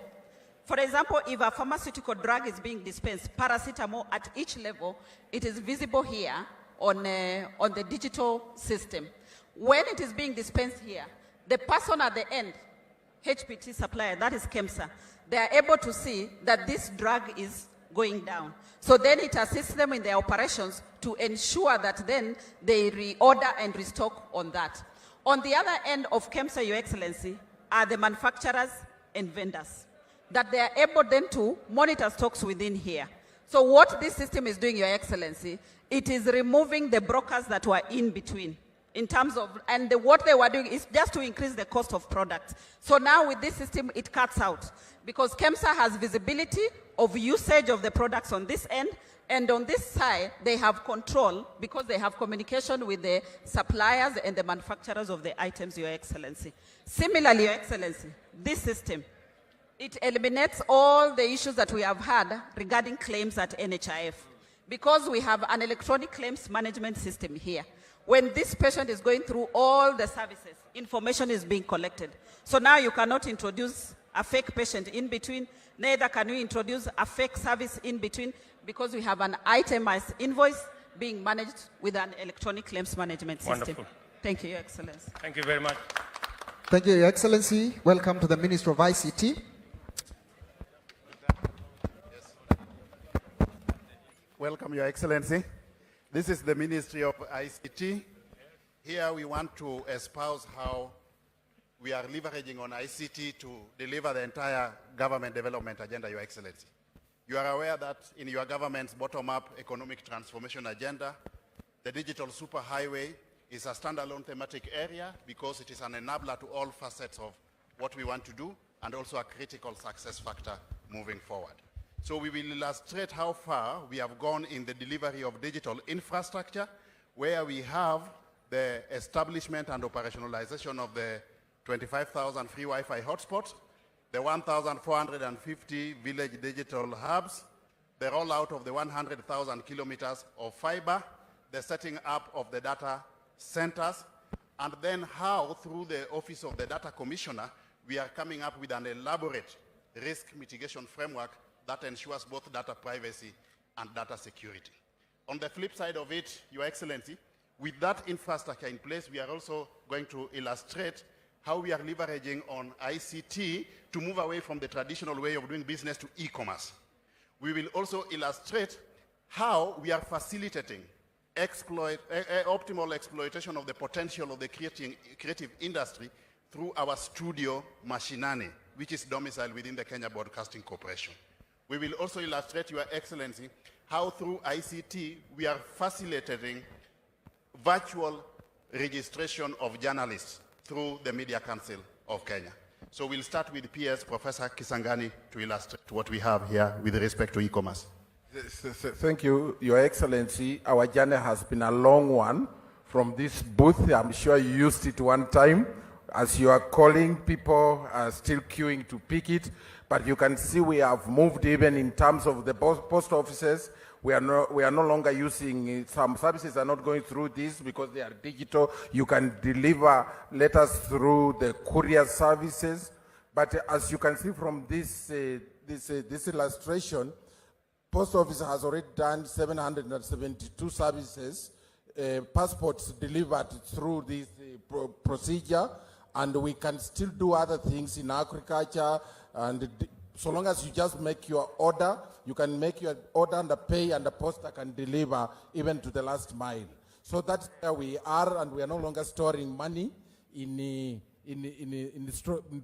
For example, if a pharmaceutical drug is being dispensed, paracetamol at each level, it is visible here on the digital system. When it is being dispensed here, the person at the end, HPT supplier, that is KEMSA, they are able to see that this drug is going down. So then it assists them in their operations to ensure that then they reorder and restock on that. On the other end of KEMSA, Your Excellency, are the manufacturers and vendors, that they are able then to monitor stocks within here. So what this system is doing, Your Excellency, it is removing the brokers that were in between. In terms of, what they were doing is just to increase the cost of products. So now with this system, it cuts out, because KEMSA has visibility of usage of the products on this end, and on this side, they have control because they have communication with the suppliers and the manufacturers of the items, Your Excellency. Similarly, Your Excellency, this system, it eliminates all the issues that we have had regarding claims at NHIF, because we have an electronic claims management system here. When this patient is going through all the services, information is being collected. So now you cannot introduce a fake patient in between, neither can you introduce a fake service in between, because we have an itemized invoice being managed with an electronic claims management system. Wonderful. Thank you, Your Excellency. Thank you very much. Thank you, Your Excellency. Welcome to the Minister of ICT. Welcome, Your Excellency. This is the Ministry of ICT. Here we want to espouse how we are leveraging on ICT to deliver the entire government development agenda, Your Excellency. You are aware that in your government's bottom-up economic transformation agenda, the digital superhighway is a standalone thematic area because it is an enabler to all facets of what we want to do and also a critical success factor moving forward. So we will illustrate how far we have gone in the delivery of digital infrastructure, where we have the establishment and operationalization of the 25,000 free Wi-Fi hotspots, the 1,450 village digital hubs, the rollout of the 100,000 kilometers of fiber, the setting up of the data centers, and then how, through the Office of the Data Commissioner, we are coming up with an elaborate risk mitigation framework that ensures both data privacy and data security. On the flip side of it, Your Excellency, with that infrastructure in place, we are also going to illustrate how we are leveraging on ICT to move away from the traditional way of doing business to e-commerce. We will also illustrate how we are facilitating optimal exploitation of the potential of the creative industry through our studio Mashinani, which is domiciled within the Kenya Broadcasting Corporation. We will also illustrate, Your Excellency, how through ICT we are facilitating virtual registration of journalists through the Media Council of Kenya. So we'll start with PS Professor Kisangani to illustrate what we have here with respect to e-commerce. Thank you, Your Excellency. Our journey has been a long one from this booth. I'm sure you used it one time. As you are calling, people are still queuing to pick it. But you can see we have moved even in terms of the post offices. We are no longer using, some services are not going through this because they are digital. You can deliver letters through the courier services. But as you can see from this illustration, Post Office has already done 772 services, passports delivered through this procedure, and we can still do other things in agriculture, and so long as you just make your order, you can make your order and the pay, and the poster can deliver even to the last mile. So that's where we are, and we are no longer storing money in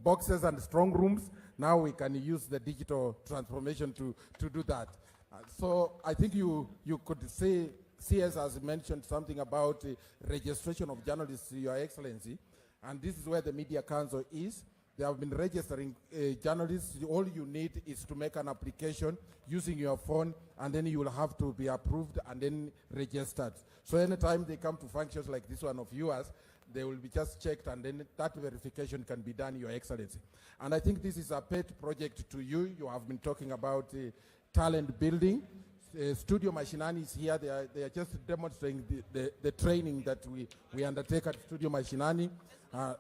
boxes and strong rooms. Now we can use the digital transformation to do that. So I think you could say, CS has mentioned something about registration of journalists, Your Excellency, and this is where the Media Council is. They have been registering journalists. All you need is to make an application using your phone, and then you will have to be approved and then registered. So anytime they come to functions like this one of yours, they will be just checked, and then that verification can be done, Your Excellency. And I think this is a pet project to you. You have been talking about talent building. Studio Mashinani is here. They are just demonstrating the training that we undertake at Studio Mashinani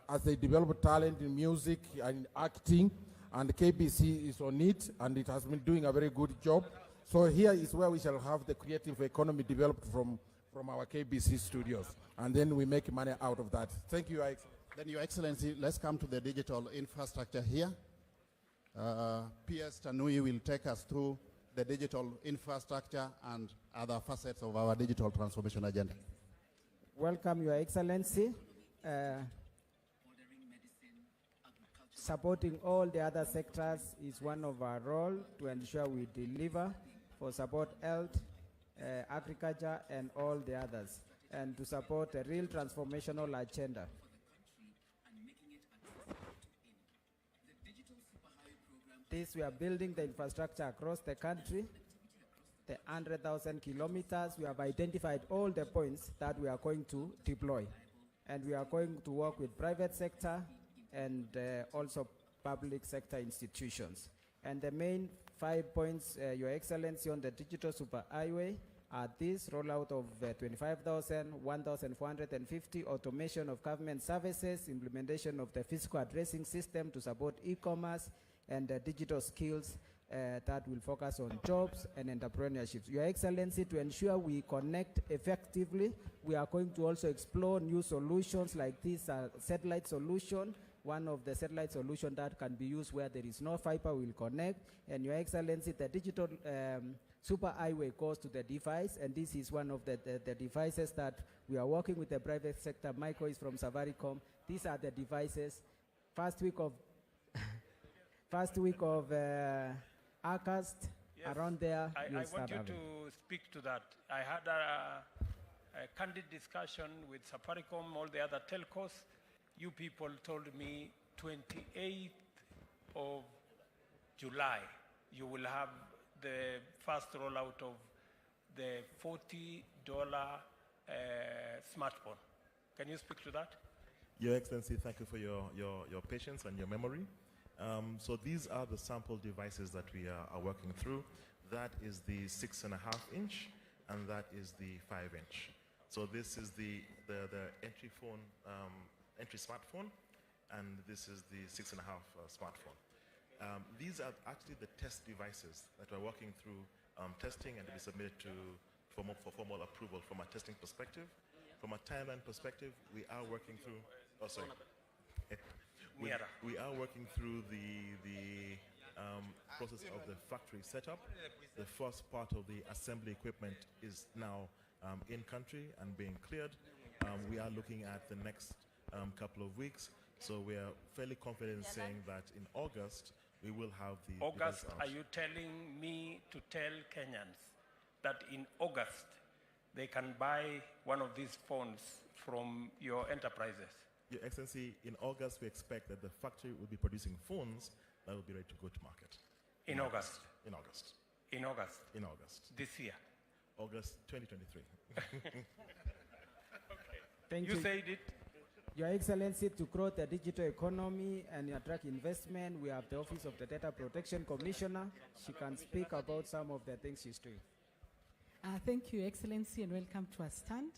as they develop talent in music and acting, and KBC is on it, and it has been doing a very good job. So here is where we shall have the creative economy developed from our KBC studios, and then we make money out of that. Thank you, Your Excellency. Then, Your Excellency, let's come to the digital infrastructure here. PS Tanui will take us through the digital infrastructure and other facets of our digital transformation agenda. Welcome, Your Excellency. Supporting all the other sectors is one of our roles to ensure we deliver for support health, agriculture, and all the others, and to support a real transformational agenda. This, we are building the infrastructure across the country, the 100,000 kilometers. We have identified all the points that we are going to deploy. And we are going to work with private sector and also public sector institutions. And the main 5 points, Your Excellency, on the digital superhighway, This rollout of 25,000, 1,450, automation of government services, implementation of the physical addressing system to support e-commerce, and digital skills that will focus on jobs and entrepreneurship. Your Excellency, to ensure we connect effectively, we are going to also explore new solutions like this satellite solution. One of the satellite solutions that can be used where there is no fiber will connect. And Your Excellency, the digital super highway goes to the device, and this is one of the devices that we are working with the private sector. Michael is from Safaricom. These are the devices. First week of August, around there. I want you to speak to that. I had a candid discussion with Safaricom, all the other telcos. You people told me 28th of July, you will have the first rollout of the $40 smartphone. Can you speak to that? Your Excellency, thank you for your patience and your memory. So these are the sample devices that we are working through. That is the 6.5-inch, and that is the 5-inch. So this is the entry phone, entry smartphone, and this is the 6.5 smartphone. These are actually the test devices that we're working through testing and to be submitted for formal approval from a testing perspective. From a timeline perspective, we are working through. Oh, sorry. We are working through the process of the factory setup. The first part of the assembly equipment is now in country and being cleared. We are looking at the next couple of weeks, so we are fairly confident in saying that in August we will have the August, device out. are you telling me to tell Kenyans that in August they can buy one of these phones from your enterprises? Your Excellency, in August we expect that the factory will be producing phones that will be ready to go to market. In August? In August. In August? In August. This year? August 2023. Thank You you. said it. Your Excellency, to grow the digital economy and attract investment, we have the Office of the Data Protection Commissioner. She can speak about some of the things she's doing. Thank you, Excellency, and welcome to our stand.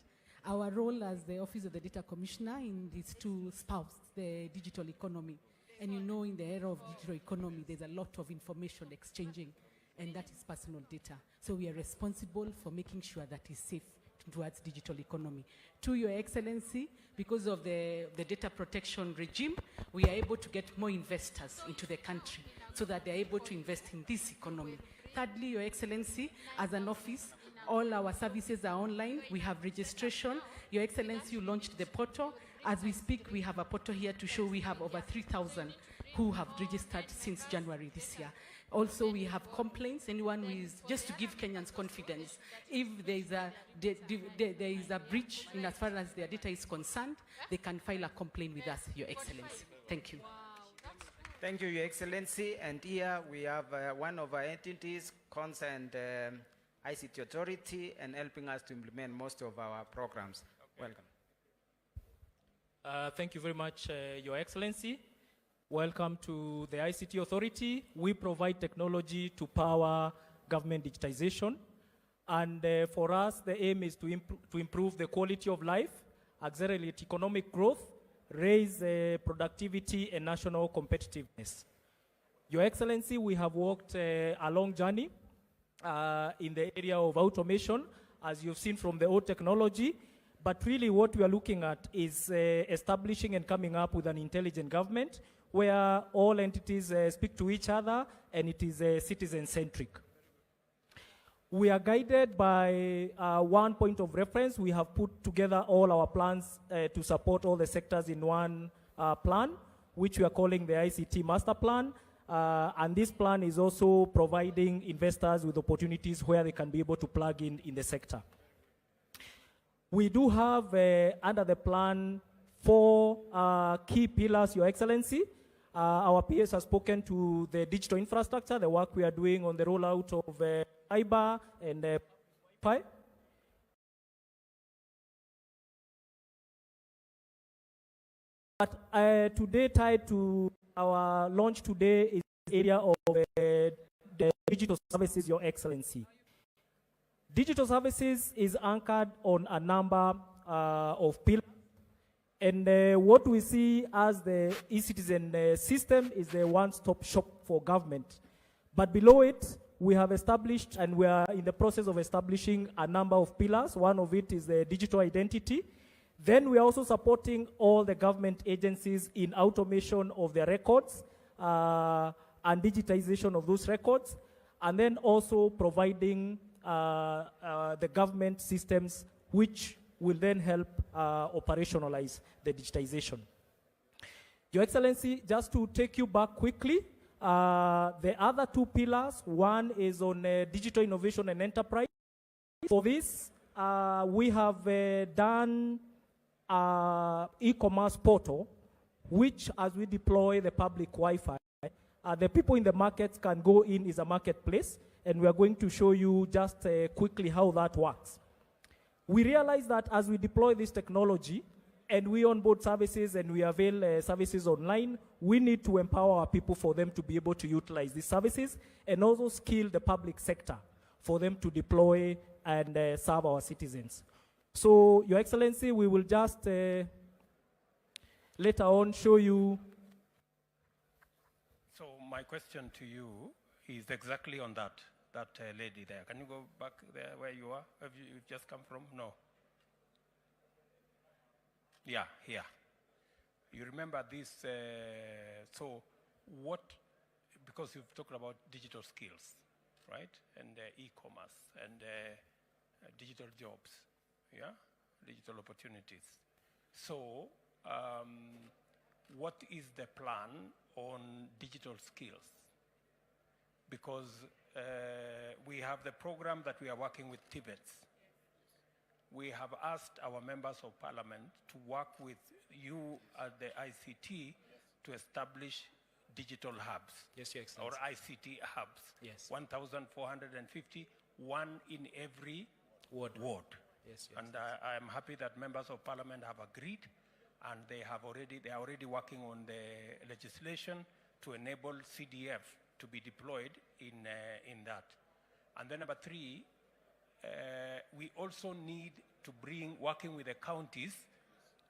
Our role as the Office of the Data Commissioner is to spouse the digital economy. And you know, in the era of digital economy, there's a lot of information exchanging, and that is personal data. So we are responsible for making sure that is safe towards digital economy. To Your Excellency, because of the data protection regime, we are able to get more investors into the country so that they are able to invest in this economy. Thirdly, Your Excellency, as an office, all our services are online. We have registration. Your Excellency, you launched the portal. As we speak, we have a portal here to show we have over 3,000 who have registered since January this year. Also, we have complaints. Anyone who is, just to give Kenyans confidence, if there is a breach in as far as their data is concerned, they can file a complaint with us, Your Excellency. Thank you. Thank you, Your Excellency. And here we have one of our entities concerned ICT Authority and helping us to implement most of our programs. Welcome. Thank you very much, Your Excellency. Welcome to the ICT Authority. We provide technology to power government digitization. And for us, the aim is to improve the quality of life, accelerate economic growth, raise productivity and national competitiveness. Your Excellency, we have walked a long journey in the area of automation, as you've seen from the old technology. But really what we are looking at is establishing and coming up with an intelligent government where all entities speak to each other and it is citizen-centric. We are guided by one point of reference. We have put together all our plans to support all the sectors in one plan, which we are calling the ICT Master Plan. And this plan is also providing investors with opportunities where they can be able to plug in the sector. We do have, under the plan, 4 key pillars, Your Excellency. Our PS has spoken to the digital infrastructure, the work we are doing on the rollout of fiber and Wi-Fi. But today, tied to our launch today, is the area of the digital services, Your Excellency. Digital services is anchored on a number of pillars. And what we see as the e-citizen system is the one-stop shop for government. But below it, we have established, and we are in the process of establishing a number of pillars. One of it is the digital identity. Then we are also supporting all the government agencies in automation of their records and digitization of those records, and then also providing the government systems which will then help operationalize the digitization. Your Excellency, just to take you back quickly, the other two pillars, one is on digital innovation and enterprise. For this, we have done e-commerce portal, which as we deploy the public Wi-Fi, the people in the markets can go in as a marketplace, and we are going to show you just quickly how that works. We realize that as we deploy this technology, and we onboard services and we avail services online, we need to empower our people for them to be able to utilize these services, and also skill the public sector for them to deploy and serve our citizens. So, Your Excellency, we will just later on show you. So my question to you is exactly on that lady there. Can you go back there where you are? Have you just come from? No. Yeah, here. You remember this, so what, because you've talked about digital skills, right? And e-commerce and digital jobs, yeah? Digital opportunities. So what is the plan on digital skills? Because we have the program that we are working with Tibets. We have asked our members of parliament to work with you at the ICT to establish digital hubs. Yes, Your Excellency. Or ICT hubs. Yes. 1,450, one in every ward. Yes, and I am happy that members of parliament have agreed, and they are already working on the legislation to enable CDF to be deployed in that. And then number three, we also need to bring, working with the counties,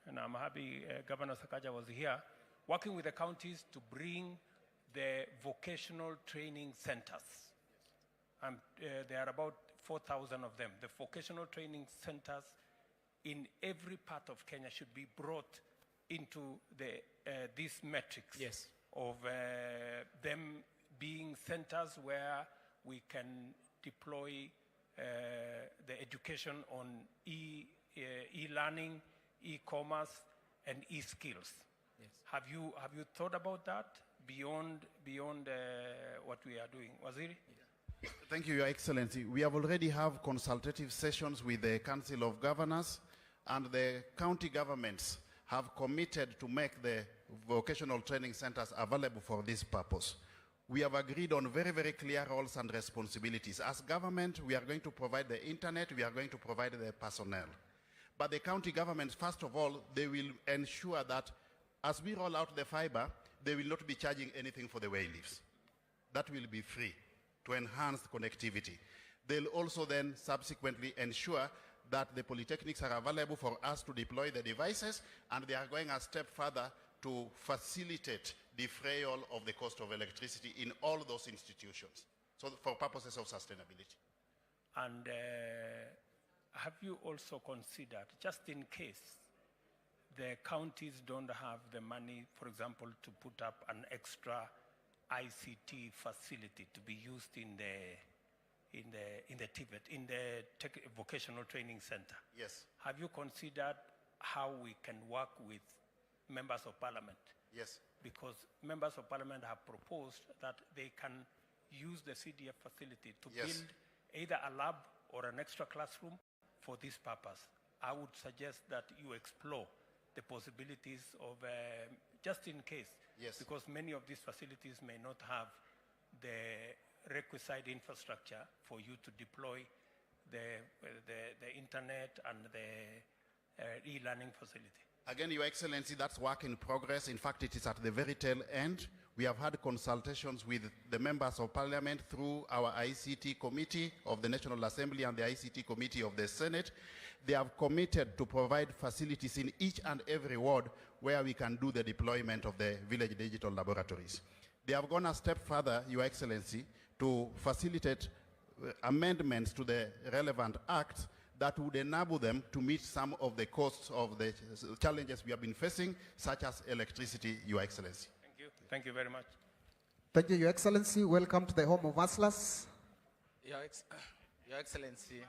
and I'm happy Governor Sakaja was here, working with the counties to bring the vocational training centers. There are about 4,000 of them. The vocational training centers in every part of Kenya should be brought into this matrix of them being centers where we can deploy the education on e-learning, e-commerce, and e-skills. Yes. Have you thought about that beyond what we are doing? Waziri? Thank you, Your Excellency. We have already have consultative sessions with the Council of Governors, and the county governments have committed to make the vocational training centers available for this purpose. We have agreed on very, very clear roles and responsibilities. As government, we are going to provide the internet, we are going to provide the personnel. But the county governments, first of all, they will ensure that as we roll out the fiber, they will not be charging anything for the way it lives. That will be free to enhance connectivity. They'll also then subsequently ensure that the polytechnics are available for us to deploy the devices, and they are going a step further to facilitate defrayal of the cost of electricity in all those institutions, so for purposes of sustainability. And have you also considered, just in case the counties don't have the money, for example, to put up an extra ICT facility to be used in the Tibet, in the vocational training center? Yes. Have you considered how we can work with members of parliament? Yes. Because members of parliament have proposed that they can use the CDF facility to build either a lab or an extra classroom for this purpose. I would suggest that you explore the possibilities of, just in case, because many of these facilities may not have the requisite infrastructure for you to deploy the internet and the e-learning facility. Again, Your Excellency, that's work in progress. In fact, it is at the very tail end. We have had consultations with the members of parliament through our ICT committee of the National Assembly and the ICT committee of the Senate. They have committed to provide facilities in each and every ward where we can do the deployment of the village digital laboratories. They have gone a step further, Your Excellency, to facilitate amendments to the relevant acts that would enable them to meet some of the costs of the challenges we have been facing, such as electricity, Your Excellency. Thank you. Thank you very much. Thank you, Your Excellency. Welcome to the home of hustlers. Your Excellency,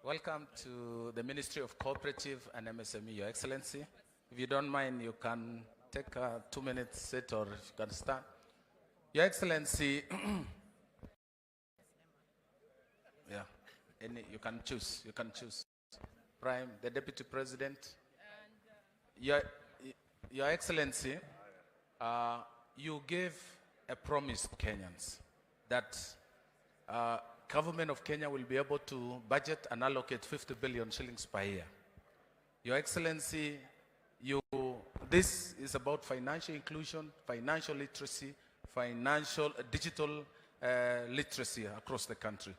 welcome to the Ministry of Cooperative and MSME, Your Excellency. If you don't mind, you can take a 2-minute sit, or if you can stand. Your Excellency, yeah, you can choose. You can choose. Prime, the Deputy President. Your Excellency, you gave a promise to Kenyans that government of Kenya will be able to budget and allocate 50 billion shillings per year. Your Excellency, this is about financial inclusion, financial literacy, digital literacy across the country.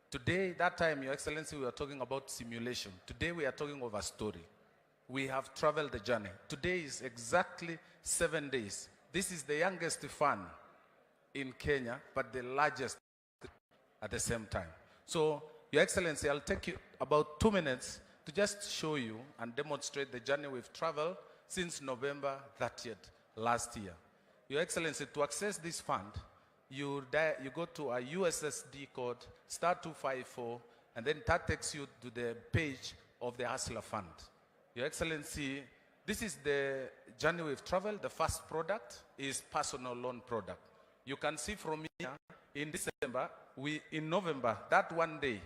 Today, that time, Your Excellency, we were talking about simulation. Today, we are talking of a story. We have traveled the journey. Today is exactly 7 days. This is the youngest fund in Kenya, but the largest at the same time. So, Your Excellency, I'll take you about 2 minutes to just show you and demonstrate the journey we've traveled since November 30th last year. Your Excellency, to access this fund, you go to a USSD code, *254, and then that takes you to the page of the Hustler Fund. Your Excellency, this is the journey we've traveled. The first product is personal loan product. You can see from here, in December, in November, that one day,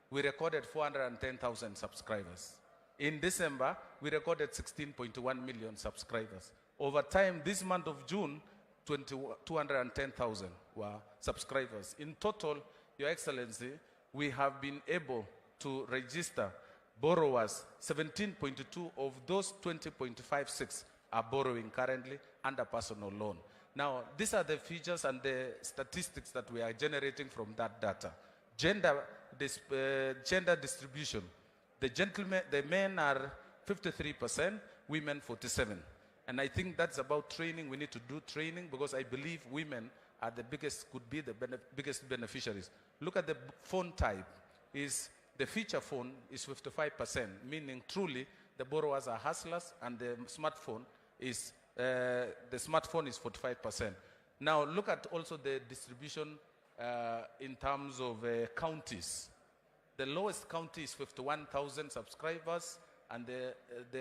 we recorded 410,000 subscribers. In December, we recorded 16.1 million subscribers. Over time, this month of June, 210,000 were subscribers. In total, Your Excellency, we have been able to register borrowers. 17.2 of those 20.56 are borrowing currently under personal loan. Now, these are the features and the statistics that we are generating from that data. Gender distribution. The men are 53%, women 47%. And I think that's about training. We need to do training because I believe women are could be the biggest beneficiaries. Look at the phone type. The feature phone is 55%, meaning truly the borrowers are hustlers, and the smartphone is 45%. Now look at also the distribution in terms of counties. The lowest county is 51,000 subscribers, and the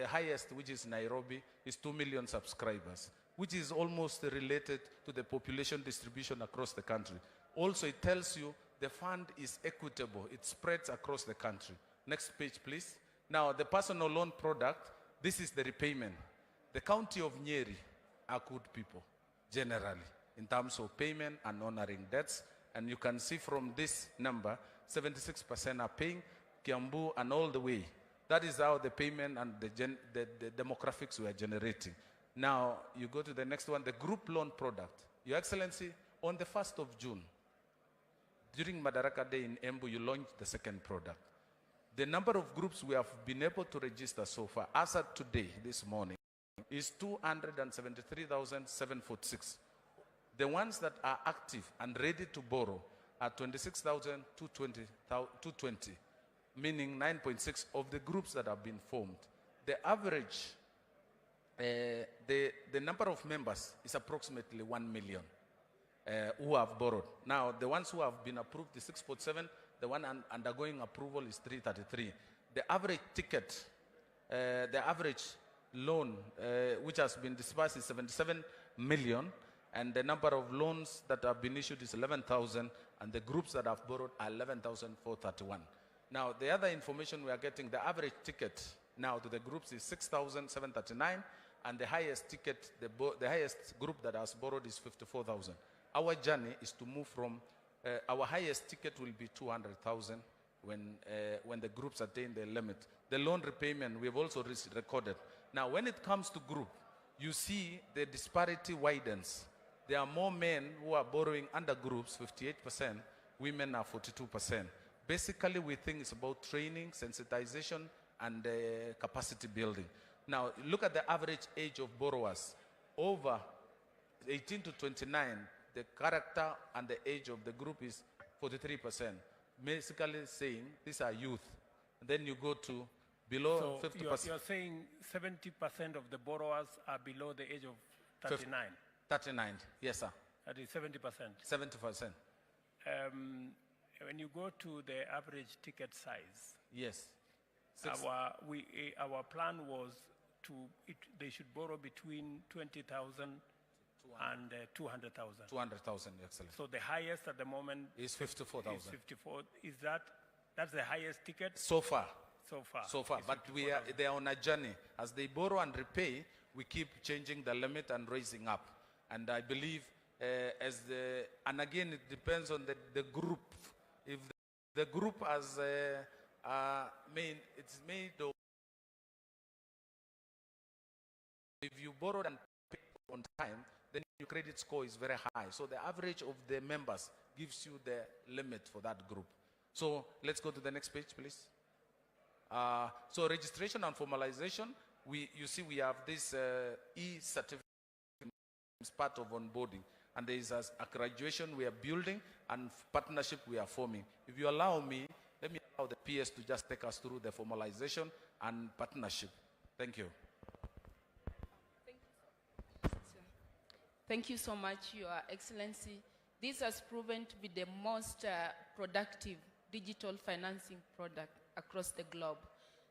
highest, which is Nairobi, is 2 million subscribers, which is almost related to the population distribution across the country. Also, it tells you the fund is equitable. It spreads across the country. Next page, please. Now, the personal loan product, this is the repayment. The county of Nyeri are good people, generally, in terms of payment and honoring debts. And you can see from this number, 76% are paying, Kiambu and all the way. That is how the payment and the demographics we are generating. Now, you go to the next one, the group loan product. Your Excellency, on the 1st of June, during Madaraka Day in Embu, you launched the second product. The number of groups we have been able to register so far, as of today, this morning, is 273,746. The ones that are active and ready to borrow are 26,220, meaning 9.6 of the groups that have been formed. The average, the number of members is approximately 1 million who have borrowed. Now, the ones who have been approved is 6.7, the one undergoing approval is 333. The average ticket, the average loan which has been disbursed is 77 million, and the number of loans that have been issued is 11,000, and the groups that have borrowed are 11,431. Now, the other information we are getting, the average ticket now to the groups is 6,739, and the highest ticket, the highest group that has borrowed is 54,000. Our journey is to move from, our highest ticket will be 200,000 when the groups attain their limit. The loan repayment, we have also recorded. Now, when it comes to group, you see the disparity widens. There are more men who are borrowing under groups, 58%, women are 42%. Basically, we think it's about training, sensitization, and capacity building. Now, look at the average age of borrowers. Over 18 to 29, the character and the age of the group is 43%. Basically saying these are youth. Then you go to below 50%. You're saying 70% of the borrowers are below the age of 39? 39, yes, sir. That is 70%? 70%. When you go to the average ticket size, yes, our plan was they should borrow between 20,000 and 200,000. 200,000, excellent. So the highest at the moment is 54,000. Is 54. Is that's the highest ticket? So far. So far. So far. But they are on a journey. As they borrow and repay, we keep changing the limit and raising up. And I believe and again, it depends on the group. If the group has it's made of, if you borrow and pay on time, then your credit score is very high. So the average of the members gives you the limit for that group. So let's go to the next page, please. So registration and formalization, you see we have this e-certificate as part of onboarding. And there is a graduation we are building and partnership we are forming. If you allow me, let me allow the PS to just take us through the formalization and partnership. Thank you. Thank you so much, Your Excellency. This has proven to be the most productive digital financing product across the globe.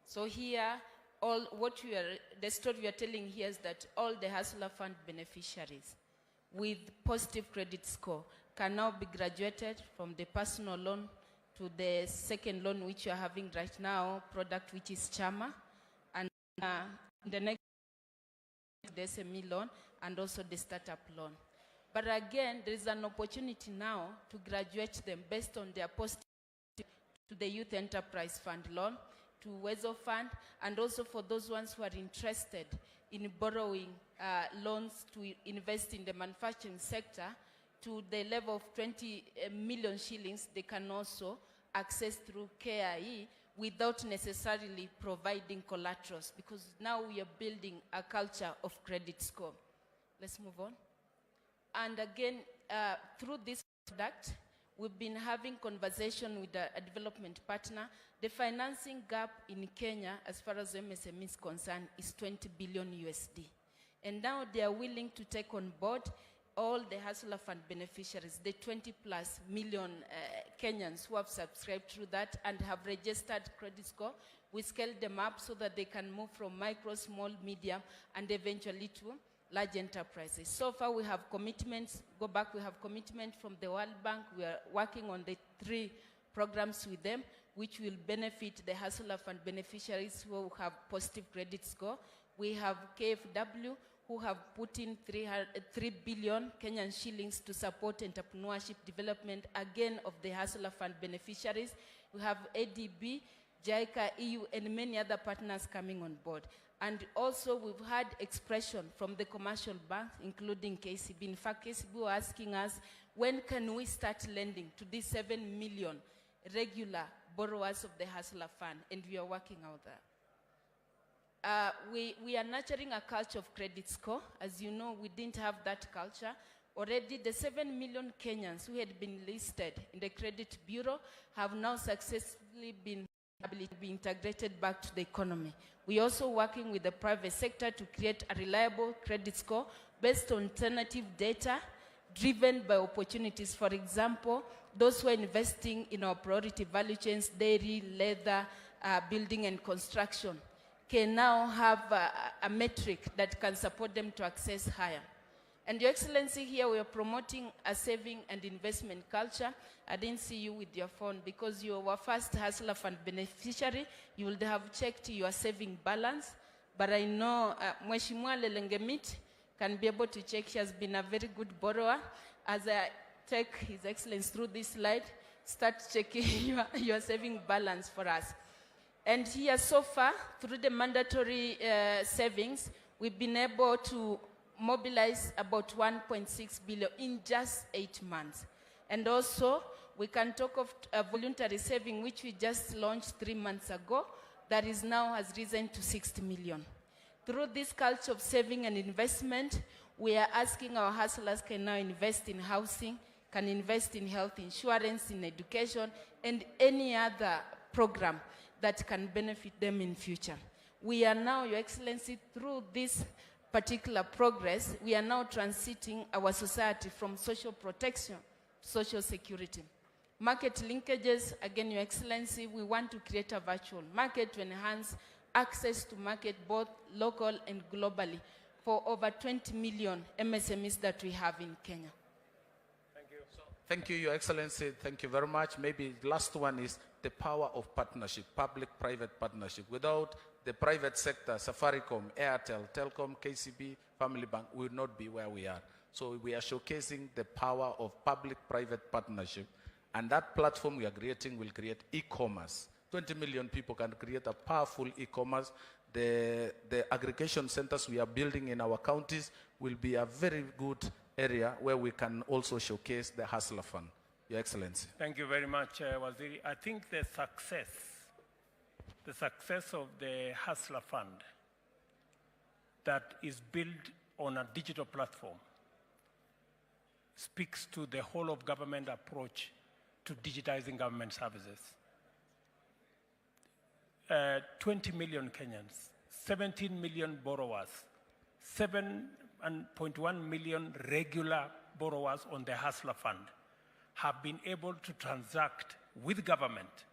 So here, the story we are telling here is that all the Hustler Fund beneficiaries with positive credit score can now be graduated from the personal loan to the second loan which you are having right now, product which is Chama, and the next the SME loan and also the startup loan. But again, there is an opportunity now to graduate them based on their positive to the Youth Enterprise Fund loan, to Wezo Fund, and also for those ones who are interested in borrowing loans to invest in the manufacturing sector to the level of 20 million shillings, they can also access through KIE without necessarily providing collaterals, because now we are building a culture of credit score. Let's move on. And again, through this product, we've been having conversation with a development partner. The financing gap in Kenya, as far as MSME is concerned, is 20 billion USD. And now they are willing to take on board all the Hustler Fund beneficiaries, the 20+ million Kenyans who have subscribed through that and have registered credit score. We scaled them up so that they can move from micro, small, medium, and eventually to large enterprises. So far we have commitments, we have commitment from the World Bank. We are working on the 3 programs with them, which will benefit the Hustler Fund beneficiaries who have positive credit score. We have KFW, who have put in 3 billion Kenyan shillings to support entrepreneurship development, again, of the Hustler Fund beneficiaries. We have ADB, JICA, EU, and many other partners coming on board. And also, we've had expression from the commercial banks, including KCB. In fact, KCB were asking us, when can we start lending to these 7 million regular borrowers of the Hustler Fund? And we are working out there. We are nurturing a culture of credit score. As you know, we didn't have that culture. Already, the 7 million Kenyans who had been listed in the credit bureau have now successfully been integrated back to the economy. We're also working with the private sector to create a reliable credit score based on alternative data driven by opportunities. For example, those who are investing in our priority value chains, dairy, leather, building and construction, can now have a metric that can support them to access higher. And Your Excellency, here we are promoting a saving and investment culture. I didn't see you with your phone because you were first Hustler Fund beneficiary. You would have checked your saving balance. But I know Mheshimiwa Lelengemit can be able to check. She has been a very good borrower. As I take His Excellency through this slide, start checking your saving balance for us. And here, so far, through the mandatory savings, we've been able to mobilize about 1.6 billion in just 8 months. And also, we can talk of a voluntary saving, which we just launched 3 months ago, that is now has risen to 60 million. Through this culture of saving and investment, we are asking our hustlers can now invest in housing, can invest in health insurance, in education, and any other program that can benefit them in future. We are now, Your Excellency, through this particular progress, we are now transiting our society from social protection to social security. Market linkages, again, Your Excellency, we want to create a virtual market to enhance access to market both local and globally for over 20 million MSMEs that we have in Kenya. Thank you, Your Excellency. Thank you very much. Maybe the last one is the power of partnership, public-private partnership. Without the private sector, Safaricom, Airtel, Telcom, KCB, Family Bank will not be where we are. So we are showcasing the power of public-private partnership. And that platform we are creating will create e-commerce. 20 million people can create a powerful e-commerce. The aggregation centers we are building in our counties will be a very good area where we can also showcase the Hustler Fund. Your Excellency. Thank you very much, Waziri. I think the success of the Hustler Fund that is built on a digital platform speaks to the whole of government approach to digitizing government services. 20 million Kenyans, 17 million borrowers, 7.1 million regular borrowers on the Hustler Fund have been able to transact with government,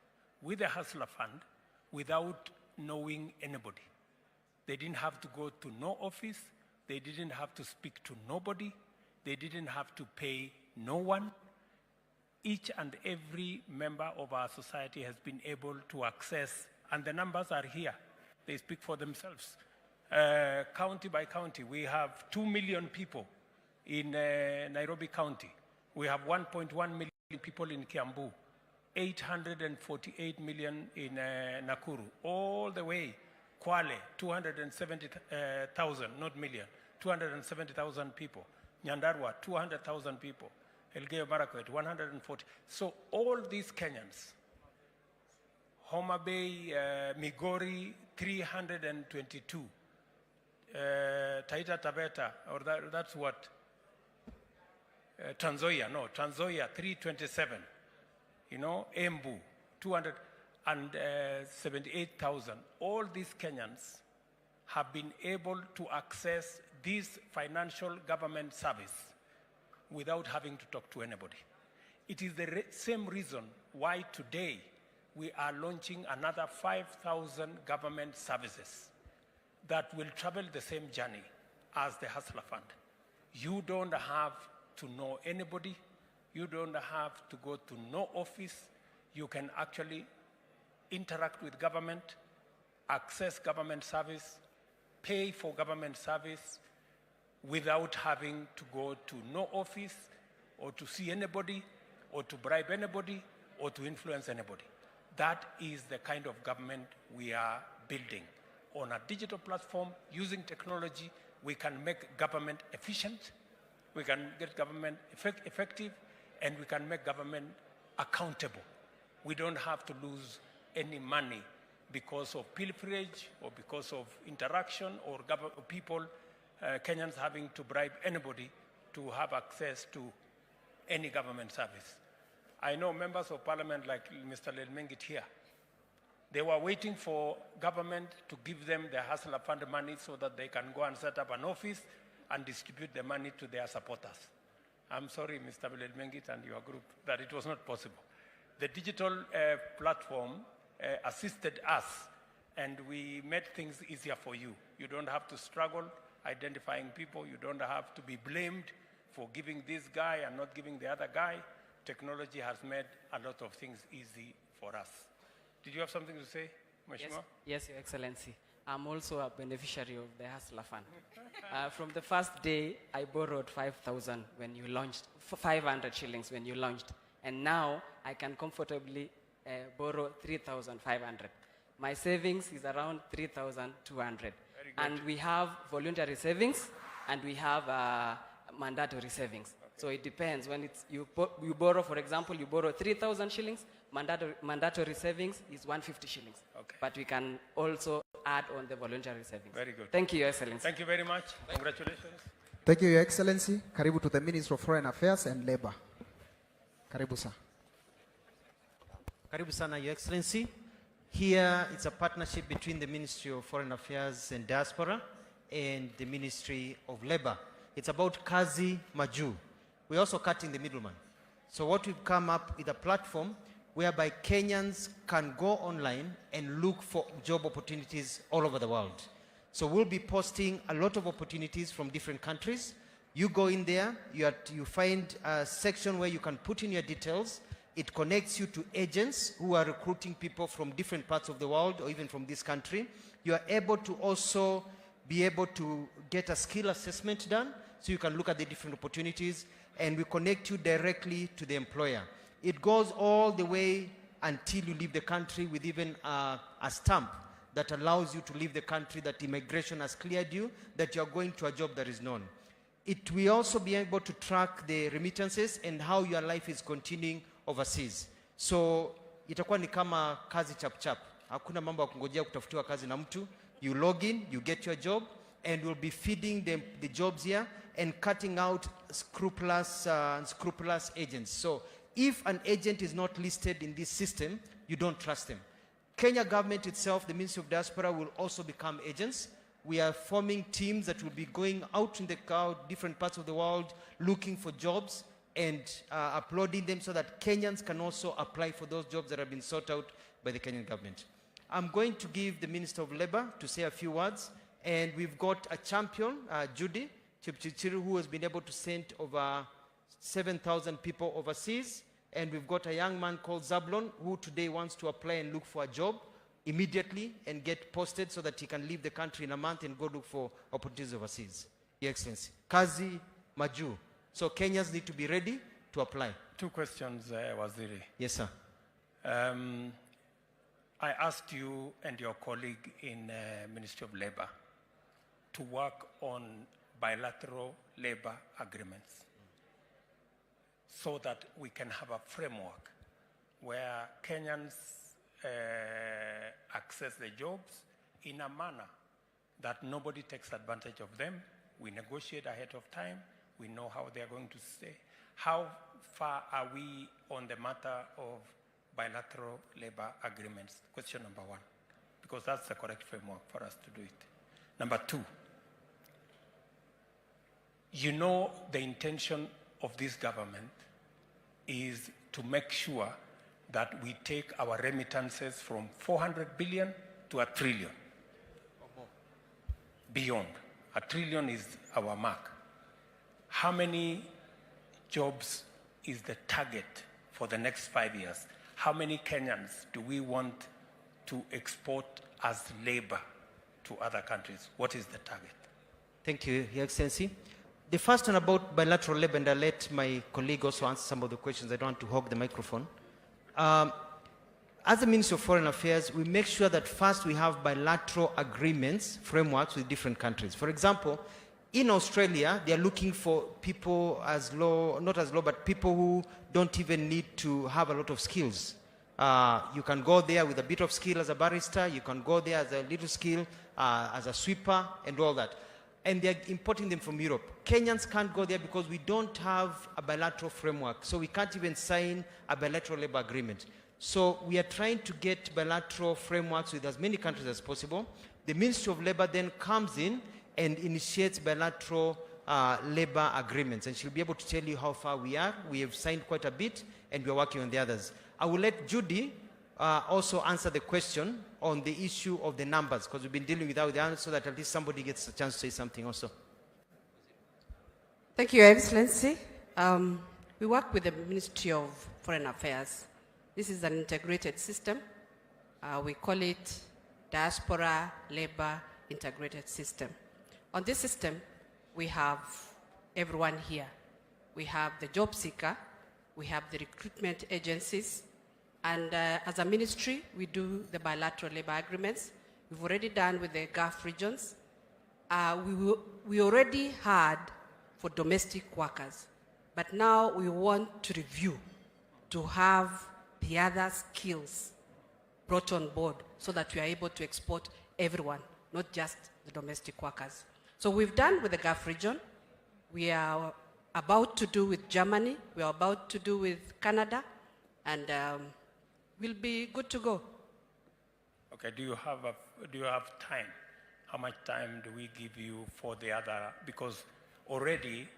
with the Hustler Fund, without knowing anybody. They didn't have to go to no office, they didn't have to speak to nobody, they didn't have to pay no one. Each and every member of our society has been able to access, and the numbers are here. They speak for themselves. County by county, we have 2 million people in Nairobi County. We have 1.1 million people in Kiambu, 848 million in Nakuru, all the way. Kwale, 270,000, not million, 270,000 people. Nyandarua, 200,000 people. Elgeyo Marakwet, 140. So all these Kenyans, Homa Bay, Migori, 322. Taita Taveta, or that's what? Trans Nzoia, 327. You know, Embu, 278,000. All these Kenyans have been able to access this financial government service without having to talk to anybody. It is the same reason why today we are launching another 5,000 government services that will travel the same journey as the Hustler Fund. You don't have to know anybody. You don't have to go to no office. You can actually interact with government, access government service, pay for government service without having to go to no office or to see anybody or to bribe anybody or to influence anybody. That is the kind of government we are building. On a digital platform, using technology, we can make government efficient, we can get government effective, and we can make government accountable. We don't have to lose any money because of pilferage or because of interaction or people, Kenyans having to bribe anybody to have access to any government service. I know members of parliament like Mr. Lelmengit here, they were waiting for government to give them the Hustler Fund money so that they can go and set up an office and distribute the money to their supporters. I'm sorry, Mr. Lelmengit and your group, that it was not possible. The digital platform assisted us, and we made things easier for you. You don't have to struggle identifying people. You don't have to be blamed for giving this guy and not giving the other guy. Technology has made a lot of things easy for us. Did you have something to say, Mheshimiwa? Yes, Your Excellency. I'm also a beneficiary of the Hustler Fund. From the first day, I borrowed 5,000 when you launched, 500 shillings when you launched. And now I can comfortably borrow 3,500. My savings is around 3,200. And we have voluntary savings, and we have mandatory savings. So it depends. When it's you borrow, for example, you borrow 3,000 shillings, mandatory savings is 150 shillings. Okay. But we can also add on the voluntary savings. Very good. Thank you, Your Excellency. Thank you very much. Congratulations. Thank you, Your Excellency. Karibu to the Minister of Foreign Affairs and Labor. Karibu, sir. Karibu sana, Your Excellency. Here it's a partnership between the Ministry of Foreign Affairs and Diaspora and the Ministry of Labor. It's about Kazi Maju. We're also cutting the middleman. So what we've come up with a platform whereby Kenyans can go online and look for job opportunities all over the world. So we'll be posting a lot of opportunities from different countries. You go in there, you find a section where you can put in your details. It connects you to agents who are recruiting people from different parts of the world or even from this country. You are able to also be able to get a skill assessment done so you can look at the different opportunities, and we connect you directly to the employer. It goes all the way until you leave the country with even a stamp that allows you to leave the country, that immigration has cleared you, that you are going to a job that is known. It will also be able to track the remittances and how your life is continuing overseas. So itakuwa ni kama kazi chap chap. Hakuna mambo ya kungojea kutafutiwa kazi na mtu. You log in, you get your job, and we'll be feeding the jobs here and cutting out scrupulous agents. So if an agent is not listed in this system, you don't trust them. Kenya government itself, the Ministry of Diaspora, will also become agents. We are forming teams that will be going out in the different parts of the world, looking for jobs and uploading them so that Kenyans can also apply for those jobs that have been sought out by the Kenyan government. I'm going to give the Minister of Labor to say a few words, and we've got a champion, Judy Chipchichiru, who has been able to send over 7,000 people overseas, and we've got a young man called Zablon who today wants to apply and look for a job immediately and get posted so that he can leave the country in a month and go look for opportunities overseas. Your Excellency, Kazi Maju. So Kenyans need to be ready to apply. Two questions, Waziri. Yes, sir. I asked you and your colleague in Ministry of Labor to work on bilateral labor agreements so that we can have a framework where Kenyans access the jobs in a manner that nobody takes advantage of them. We negotiate ahead of time. We know how they are going to stay. How far are we on the matter of bilateral labor agreements? Question number one, because that's the correct framework for us to do it. Number two, you know the intention of this government is to make sure that we take our remittances from 400 billion to 1 trillion. Beyond. 1 trillion is our mark. How many jobs is the target for the next 5 years? How many Kenyans do we want to export as labor to other countries? What is the target? Thank you, Your Excellency. The first one about bilateral labor, and I'll let my colleague also answer some of the questions. I don't want to hog the microphone. As the Ministry of Foreign Affairs, we make sure that first we have bilateral agreements, frameworks with different countries. For example, in Australia, they are looking for people as low, not as low, but people who don't even need to have a lot of skills. You can go there with a bit of skill as a barrister, you can go there as a little skill as a sweeper and all that. And they're importing them from Europe. Kenyans can't go there because we don't have a bilateral framework, so we can't even sign a bilateral labor agreement. So we are trying to get bilateral frameworks with as many countries as possible. The Ministry of Labor then comes in and initiates bilateral labor agreements, and she'll be able to tell you how far we are. We have signed quite a bit, and we're working on the others. I will let Judy also answer the question on the issue of the numbers, because we've been dealing with that, so that at least somebody gets a chance to say something also. Thank you, Your Excellency. We work with the Ministry of Foreign Affairs. This is an integrated system. We call it Diaspora Labor Integrated System. On this system, we have everyone here. We have the job seeker, we have the recruitment agencies, and as a ministry, we do the bilateral labor agreements. We've already done with the Gulf regions, we already had for domestic workers, but now we want to review to have the other skills brought on board so that we are able to export everyone, not just the domestic workers. So we've done with the Gulf region. We are about to do with Germany. We are about to do with Canada, and we'll be good to go. Okay, do you have time? How much time do we give you for the other? Because already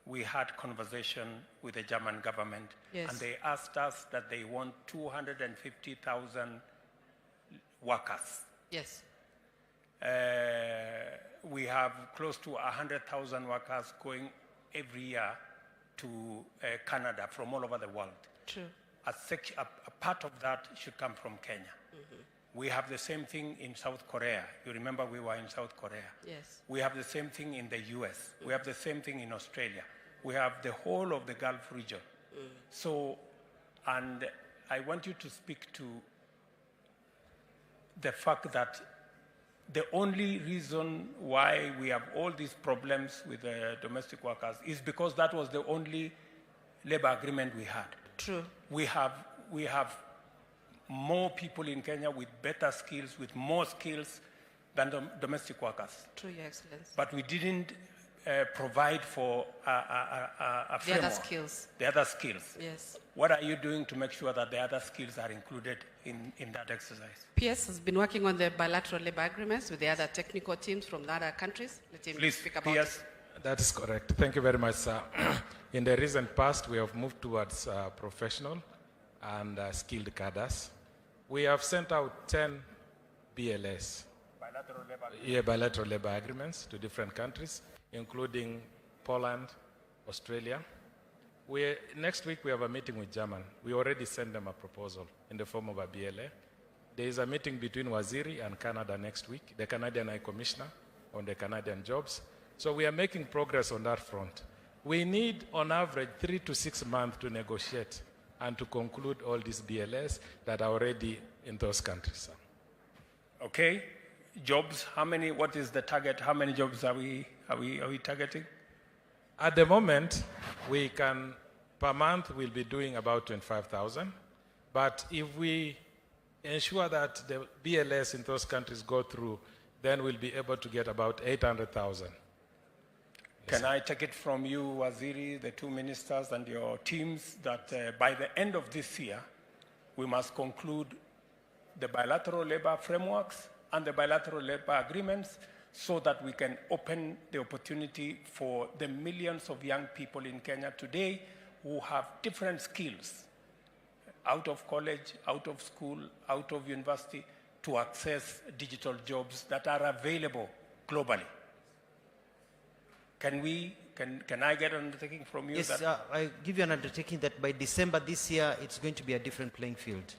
we had conversation with the German government, Yes. and they asked us that they want 250,000 workers. Yes. We have close to 100,000 workers going every year to Canada from all over the world. True. A part of that should come from Kenya. We have the same thing in South Korea. You remember we were in South Korea. Yes. We have the same thing in the US. We have the same thing in Australia. We have the whole of the Gulf region. So, and I want you to speak to the fact that the only reason why we have all these problems with the domestic workers is because that was the only labor agreement we had. True. We have more people in Kenya with better skills, with more skills than domestic workers. True, Your Excellency. But we didn't provide for a The framework. other skills. The other skills. Yes. What are you doing to make sure that the other skills are included in that exercise? PS has been working on the bilateral labor agreements with the other technical teams from the other countries. Let him Please, speak about PS. it. That is correct. Thank you very much, sir. In the recent past, we have moved towards professional and skilled cadres. We have sent out 10 BLS, bilateral labor agreements to different countries, including Poland, Australia. Next week, we have a meeting with Germany. We already sent them a proposal in the form of a BLA. There is a meeting between Waziri and Canada next week, the Canadian High Commissioner on the Canadian jobs. So we are making progress on that front. We need, on average, 3 to 6 months to negotiate and to conclude all these BLS that are already in those countries. Okay. Jobs, what is the target? How many jobs are we targeting? At the moment, per month, we'll be doing about 25,000. But if we ensure that the BLS in those countries go through, then we'll be able to get about 800,000. Can I take it from you, Waziri, the two ministers and your teams, that by the end of this year, we must conclude the bilateral labor frameworks and the bilateral labor agreements so that we can open the opportunity for the millions of young people in Kenya today who have different skills out of college, out of school, out of university to access digital jobs that are available globally. Can I get an undertaking from you? Yes, I give you an undertaking that by December this year, it's going to be a different playing field.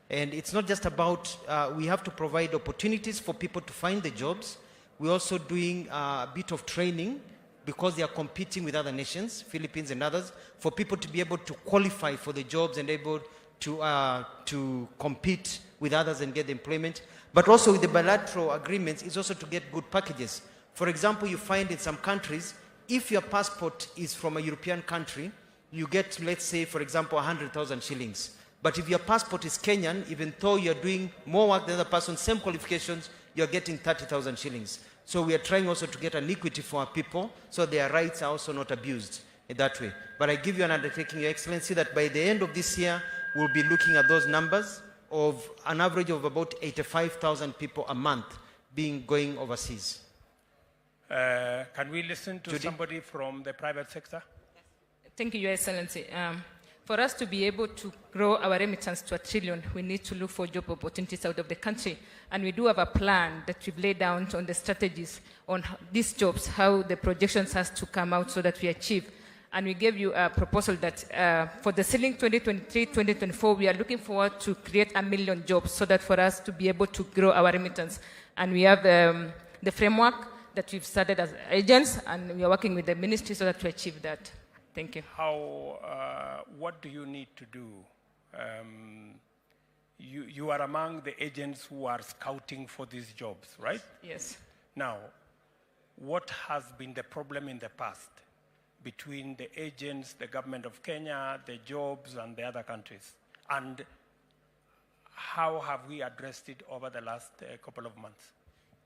And it's not just about, we have to provide opportunities for people to find the jobs. We're also doing a bit of training because they are competing with other nations, Philippines and others, for people to be able to qualify for the jobs and able to compete with others and get employment. But also with the bilateral agreements, it's also to get good packages. For example, you find in some countries, if your passport is from a European country, you get, let's say, for example, 100,000 shillings. But if your passport is Kenyan, even though you're doing more work than the person, same qualifications, you're getting 30,000 shillings. So we are trying also to get an equity for our people so their rights are also not abused in that way. But I give you an undertaking, Your Excellency, that by the end of this year, we'll be looking at those numbers of an average of about 85,000 people a month going overseas. Can we listen to somebody from the private sector? Thank you, Your Excellency. For us to be able to grow our remittance to $1 trillion, we need to look for job opportunities out of the country. And we do have a plan that we've laid down on the strategies on these jobs, how the projections has to come out so that we achieve. And we gave you a proposal that for the ceiling 2023-2024, we are looking forward to create 1 million jobs so that for us to be able to grow our remittance. And we have the framework that we've started as agents, and we are working with the ministry so that we achieve that. Thank you. What do you need to do? You are among the agents who are scouting for these jobs, right? Yes. Now, what has been the problem in the past between the agents, the government of Kenya, the jobs, and the other countries? And how have we addressed it over the last couple of months?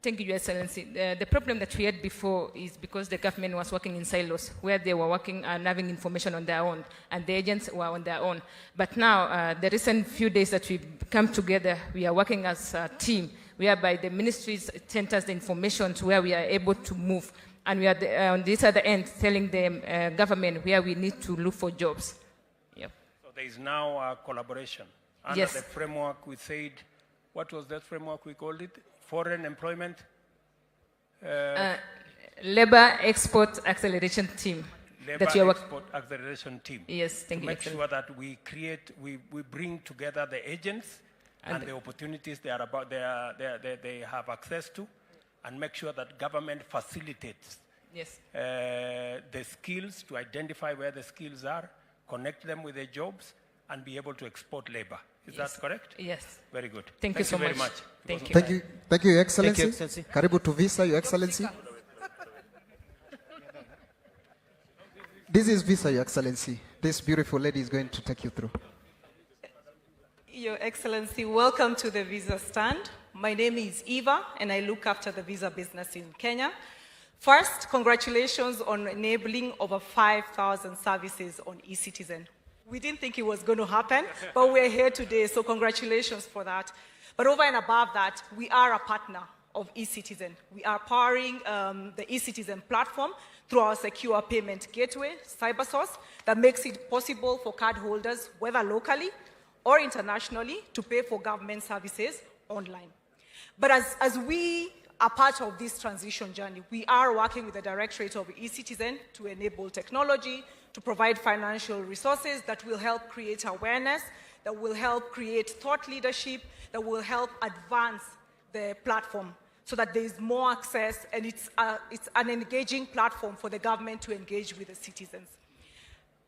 Thank you, Your Excellency. The problem that we had before is because the government was working in silos, where they were working and having information on their own, and the agents were on their own. But now, the recent few days that we've come together, we are working as a team, whereby the ministries sent us the information to where we are able to move. And we are on this other end telling the government where we need to look for jobs. Yep. So there is now a collaboration. Under Yes. the framework we said, what was that framework we called it? Foreign employment? Labor Export Acceleration Team. Labor that you are Export Acceleration Team. Yes, thank you. To make sure that we create, we bring together the agents and the opportunities they have access to, and make sure that government facilitates Yes. the skills, to identify where the skills are, connect them with the jobs, and be able to export labor. Is Yes. that correct? Yes. Very good. Thank you so very much. much. Thank you. Thank you. Thank you, Your Excellency. Thank you, Excellency. Karibu to Visa, Your Excellency. This is Visa, Your Excellency. This beautiful lady is going to take you through. Your Excellency, welcome to the Visa stand. My name is Eva, and I look after the Visa business in Kenya. First, congratulations on enabling over 5,000 services on eCitizen. We didn't think it was going to happen, but we're here today, so congratulations for that. But over and above that, we are a partner of eCitizen. We are powering the eCitizen platform through our secure payment gateway, CyberSource, that makes it possible for cardholders, whether locally or internationally, to pay for government services online. But as we are part of this transition journey, we are working with the Directorate of eCitizen to enable technology, to provide financial resources that will help create awareness, that will help create thought leadership, that will help advance the platform so that there is more access, and it's an engaging platform for the government to engage with the citizens.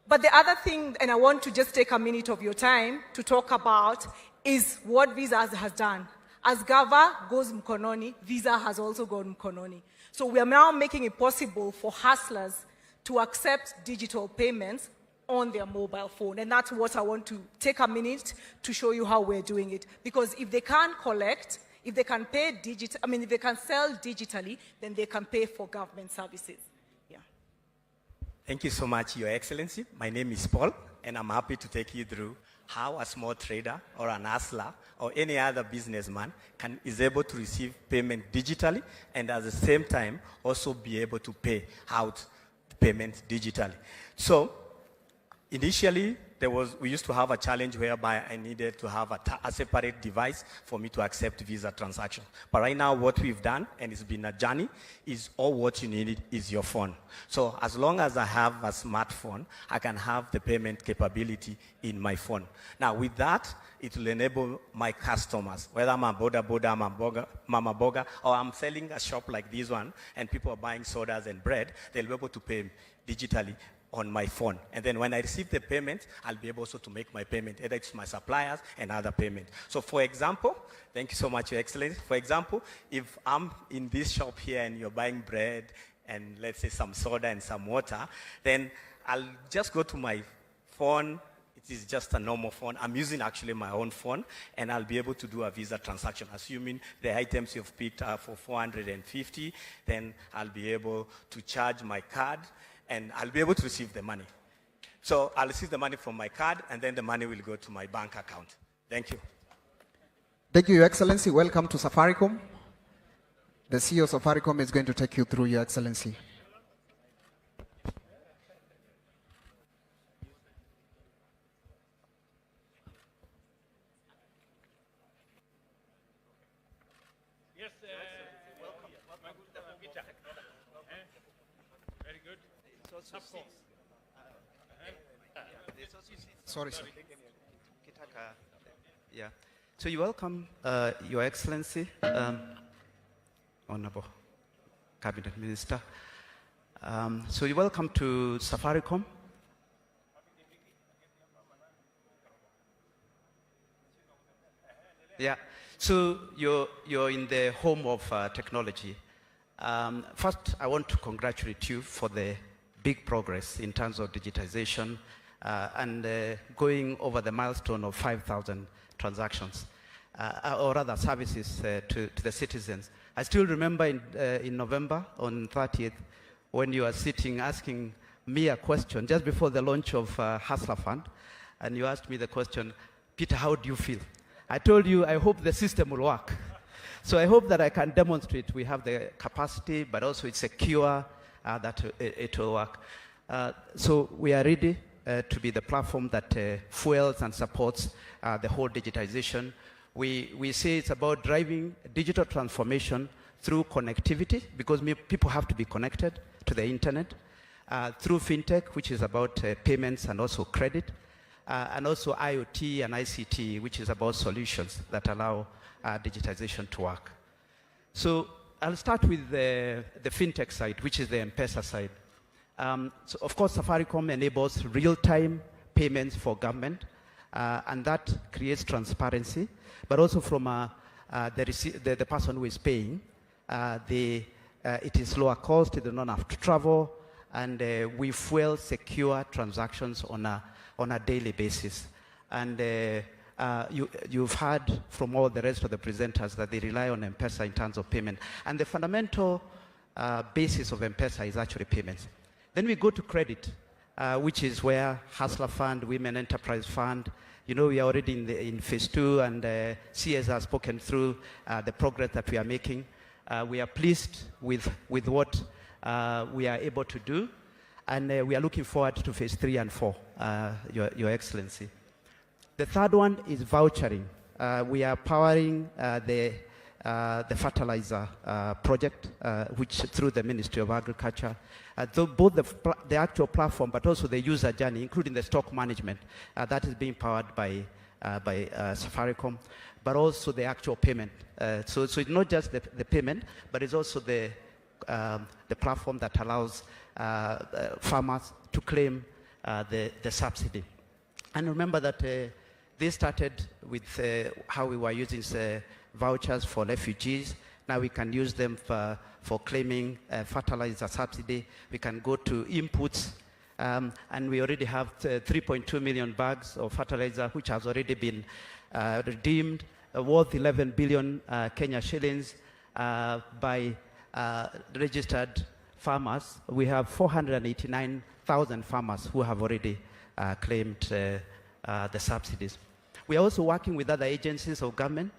But the other thing, and I want to just take a minute of your time to talk about, is what Visa has done. As Gava goes mkononi, Visa has also gone mkononi. So we are now making it possible for hustlers to accept digital payments on their mobile phone. And that's what I want to take a minute to show you how we're doing it. Because if they can't collect, if they can pay if they can sell digitally, then they can pay for government services. Yeah. Thank you so much, Your Excellency. My name is Paul, and I'm happy to take you through how a small trader or an hustler or any other businessman is able to receive payment digitally, and at the same time also be able to pay out the payment digitally. So initially, we used to have a challenge whereby I needed to have a separate device for me to accept Visa transactions. But right now, what we've done, and it's been a journey, is all what you need is your phone. So as long as I have a smartphone, I can have the payment capability in my phone. Now, with that, it will enable my customers, whether I'm a mama boga, or I'm selling a shop like this one, and people are buying sodas and bread, they'll be able to pay digitally on my phone. And then when I receive the payment, I'll be able also to make my payment, either to my suppliers and other payment. So for example, thank you so much, Your Excellency. For example, if I'm in this shop here and you're buying bread and let's say some soda and some water, then I'll just go to my phone. It is just a normal phone. I'm using actually my own phone, and I'll be able to do a Visa transaction. Assuming the items you've picked are for 450, then I'll be able to charge my card, and I'll be able to receive the money. So I'll receive the money from my card, and then the money will go to my bank account. Thank you. Thank you, Your Excellency. Welcome to Safaricom. The CEO of Safaricom is going to take you through, Your Excellency. Yes, welcome. Very good. Sorry, sir. Yeah. So you welcome, Your Excellency, Honorable Cabinet Minister. So you welcome to Safaricom. Yeah. So you're in the home of technology, First, I want to congratulate you for the big progress in terms of digitization and going over the milestone of 5,000 transactions, or rather services to the citizens. I still remember in November on 30th when you were sitting asking me a question just before the launch of Hustler Fund, and you asked me the question, Peter, how do you feel? I told you, I hope the system will work. So I hope that I can demonstrate we have the capacity, but also it's secure, that it will work. So we are ready to be the platform that fuels and supports the whole digitization. We say it's about driving digital transformation through connectivity, because people have to be connected to the internet, through fintech, which is about payments and also credit, and also IoT and ICT, which is about solutions that allow digitization to work. So I'll start with the fintech side, which is the M-Pesa side. So of course, Safaricom enables real-time payments for government, and that creates transparency, but also from the person who is paying, it is lower cost, they do not have to travel, and we fuel secure transactions on a daily basis. And you've heard from all the rest of the presenters that they rely on M-Pesa in terms of payment. And the fundamental basis of M-Pesa is actually payments. Then we go to credit, which is where Hustler Fund, Women Enterprise Fund, you know, we are already in phase 2, and CS has spoken through the progress that we are making. We are pleased with what we are able to do, and we are looking forward to phase 3 and 4, Your Excellency. The third one is vouchering. We are powering the Fertilizer project, which through the Ministry of Agriculture, both the actual platform, but also the user journey, including the stock management, that is being powered by Safaricom, but also the actual payment. So it's not just the payment, but it's also the platform that allows farmers to claim the subsidy. And remember that they started with how we were using vouchers for refugees. Now we can use them for claiming fertilizer subsidy. We can go to inputs, and we already have 3.2 million bags of fertilizer, which has already been redeemed, worth 11 billion Kenya shillings by registered farmers. We have 489,000 farmers who have already claimed the subsidies. We are also working with other agencies of government,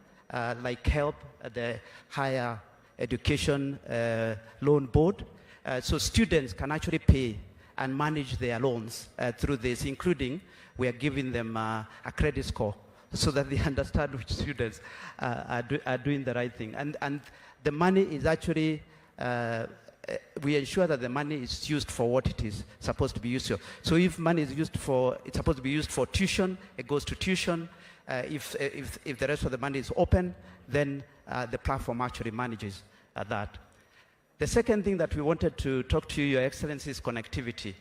like HELP, the Higher Education Loan Board. So students can actually pay and manage their loans through this, including we are giving them a credit score so that they understand which students are doing the right thing. And the money is actually, we ensure that the money is used for what it is supposed to be used for. So if money is used for, it's supposed to be used for tuition, it goes to tuition. If the rest of the money is open, then the platform actually manages that. The second thing that we wanted to talk to you, Your Excellency, is connectivity.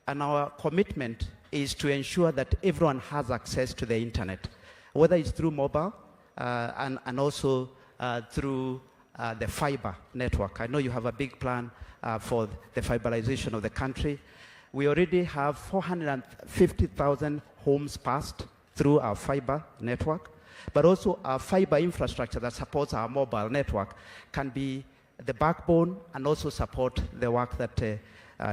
And our commitment is to ensure that everyone has access to the internet, whether it's through mobile and also through the fiber network. I know you have a big plan for the fiberization of the country. We already have 450,000 homes passed through our fiber network, but also our fiber infrastructure that supports our mobile network can be the backbone and also support the work that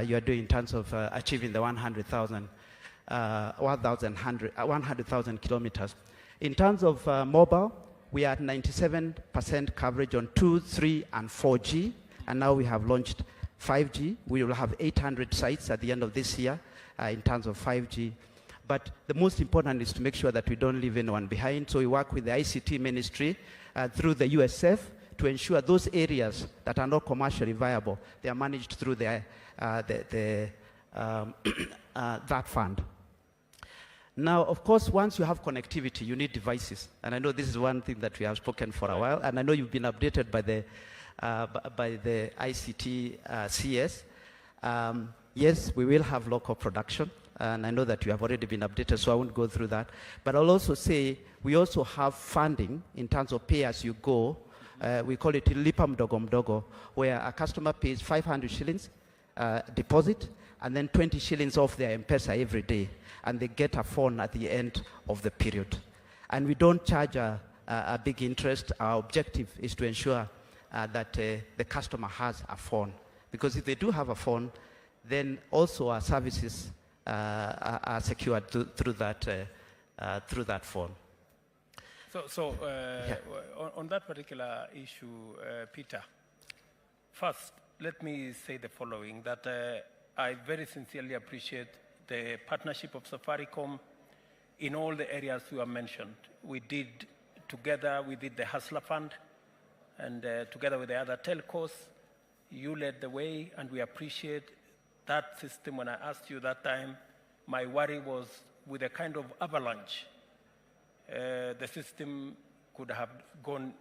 you are doing in terms of achieving the 100,000 kilometers. In terms of mobile, we are at 97% coverage on 2, 3, and 4G, and now we have launched 5G. We will have 800 sites at the end of this year in terms of 5G. But the most important is to make sure that we don't leave anyone behind. So we work with the ICT ministry through the USF to ensure those areas that are not commercially viable, they are managed through that fund. Now, of course, once you have connectivity, you need devices. And I know this is one thing that we have spoken for a while, and I know you've been updated by the ICT CS. Yes, we will have local production. And I know that you have already been updated, so I won't go through that. But I'll also say we also have funding in terms of pay-as-you-go We call it lipa mdogo mdogo, where a customer pays 500 shillings deposit and then 20 shillings off their M-Pesa every day, and they get a phone at the end of the period. And we don't charge a big interest. Our objective is to ensure that the customer has a phone, because if they do have a phone, then also our services are secured through that phone. So on that particular issue, Peter, first, let me say the following, that I very sincerely appreciate the partnership of Safaricom in all the areas you have mentioned. We did the Hustler Fund, and together with the other telcos, you led the way, and we appreciate that system. When I asked you that time, my worry was with a kind of avalanche, the system could have gone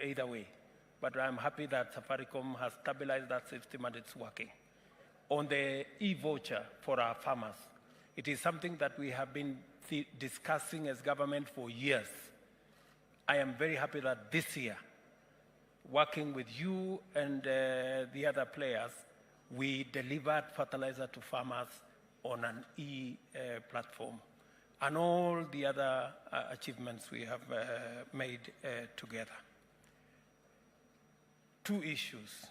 either way. But I'm happy that Safaricom has stabilized that system and it's working. On the e-voucher for our farmers, it is something that we have been discussing as government for years. I am very happy that this year, working with you and the other players, we delivered fertilizer to farmers on an e-platform, and all the other achievements we have made together. Two issues,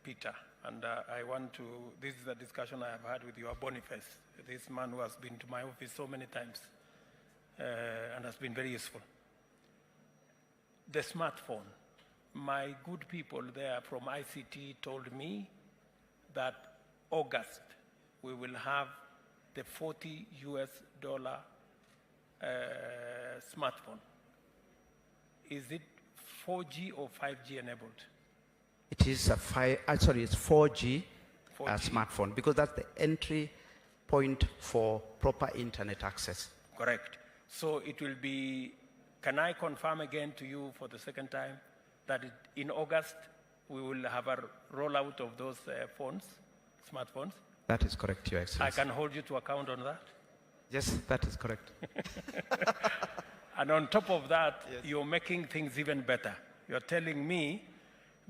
Peter, and I want to, this is a discussion I have had with your Boniface, this man who has been to my office so many times and has been very useful. The smartphone. My good people there from ICT told me that August we will have the $40 smartphone. Is it 4G or 5G enabled? It is it's 4G, 4G. Smartphone, because that's the entry point for proper internet access. Correct. So it will be, can I confirm again to you for the second time that in August we will have a rollout of those smartphones? That is correct, Your Excellency. I can hold you to account on that? Yes, that is correct. And on top of that, yes, you're making things even better. You're telling me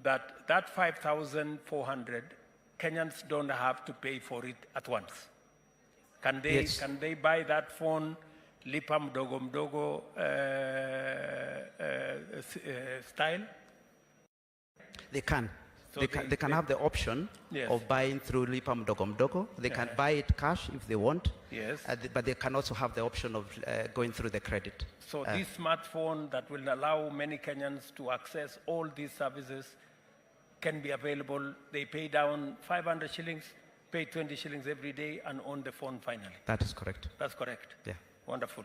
that 5,400 Kenyans don't have to pay for it at once. Can they, yes, can they buy that phone lipa mdogo mdogo style? They can. So they can have the option, yes, of buying through lipa mdogo mdogo. They can buy it cash if they want, yes, but they can also have the option of going through the credit. So this smartphone that will allow many Kenyans to access all these services can be available. They pay down 500 shillings, pay 20 shillings every day, and own the phone finally. That is correct. That's correct. Yeah. Wonderful.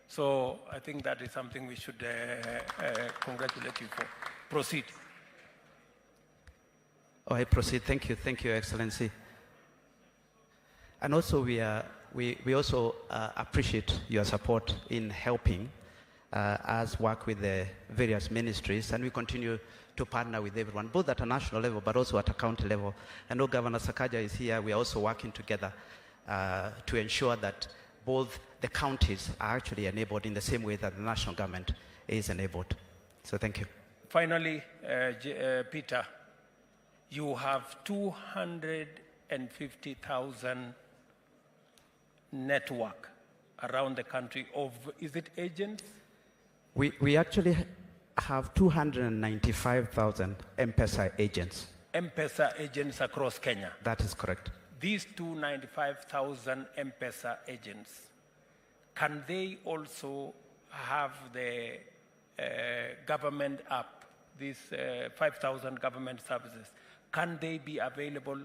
So I think that is something we should congratulate you for. Proceed. Oh, I proceed. Thank you, Your Excellency. And also, we also appreciate your support in helping us work with the various ministries, and we continue to partner with everyone, both at a national level, but also at a county level. I know Governor Sakaja is here. We are also working together to ensure that both the counties are actually enabled in the same way that the national government is enabled. So thank you. Finally, Peter, you have 250,000 network around the country of, is it agents? We actually have 295,000 M-Pesa agents. M-Pesa agents across Kenya? That is correct. These 295,000 M-Pesa agents, can they also have the government app, these 5,000 government services? Can they be available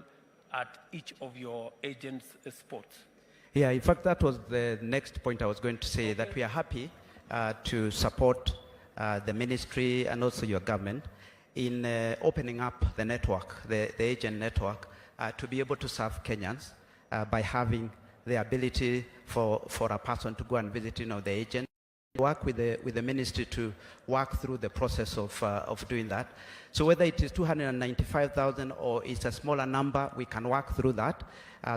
at each of your agents' spots? Yeah, in fact, that was the next point I was going to say, that we are happy to support the ministry and also your government in opening up the network, the agent network, to be able to serve Kenyans by having the ability for a person to go and visit, the agent. Work with the ministry to work through the process of doing that. So whether it is 295,000 or it's a smaller number, we can work through that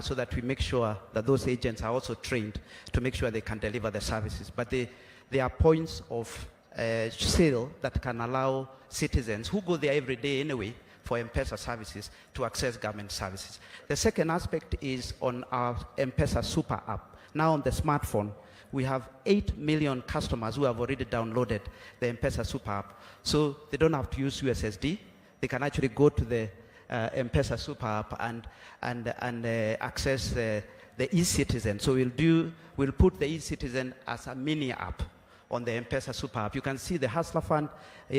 so that we make sure that those agents are also trained to make sure they can deliver the services. But there are points of sale that can allow citizens who go there every day anyway for M-Pesa services to access government services. The second aspect is on our M-Pesa Super App. Now on the smartphone, we have 8 million customers who have already downloaded the M-Pesa Super App. So they don't have to use USSD. They can actually go to the M-Pesa Super App and access the e-citizen. So we'll put the e-citizen as a mini app on the M-Pesa Super App. You can see the Hustler Fund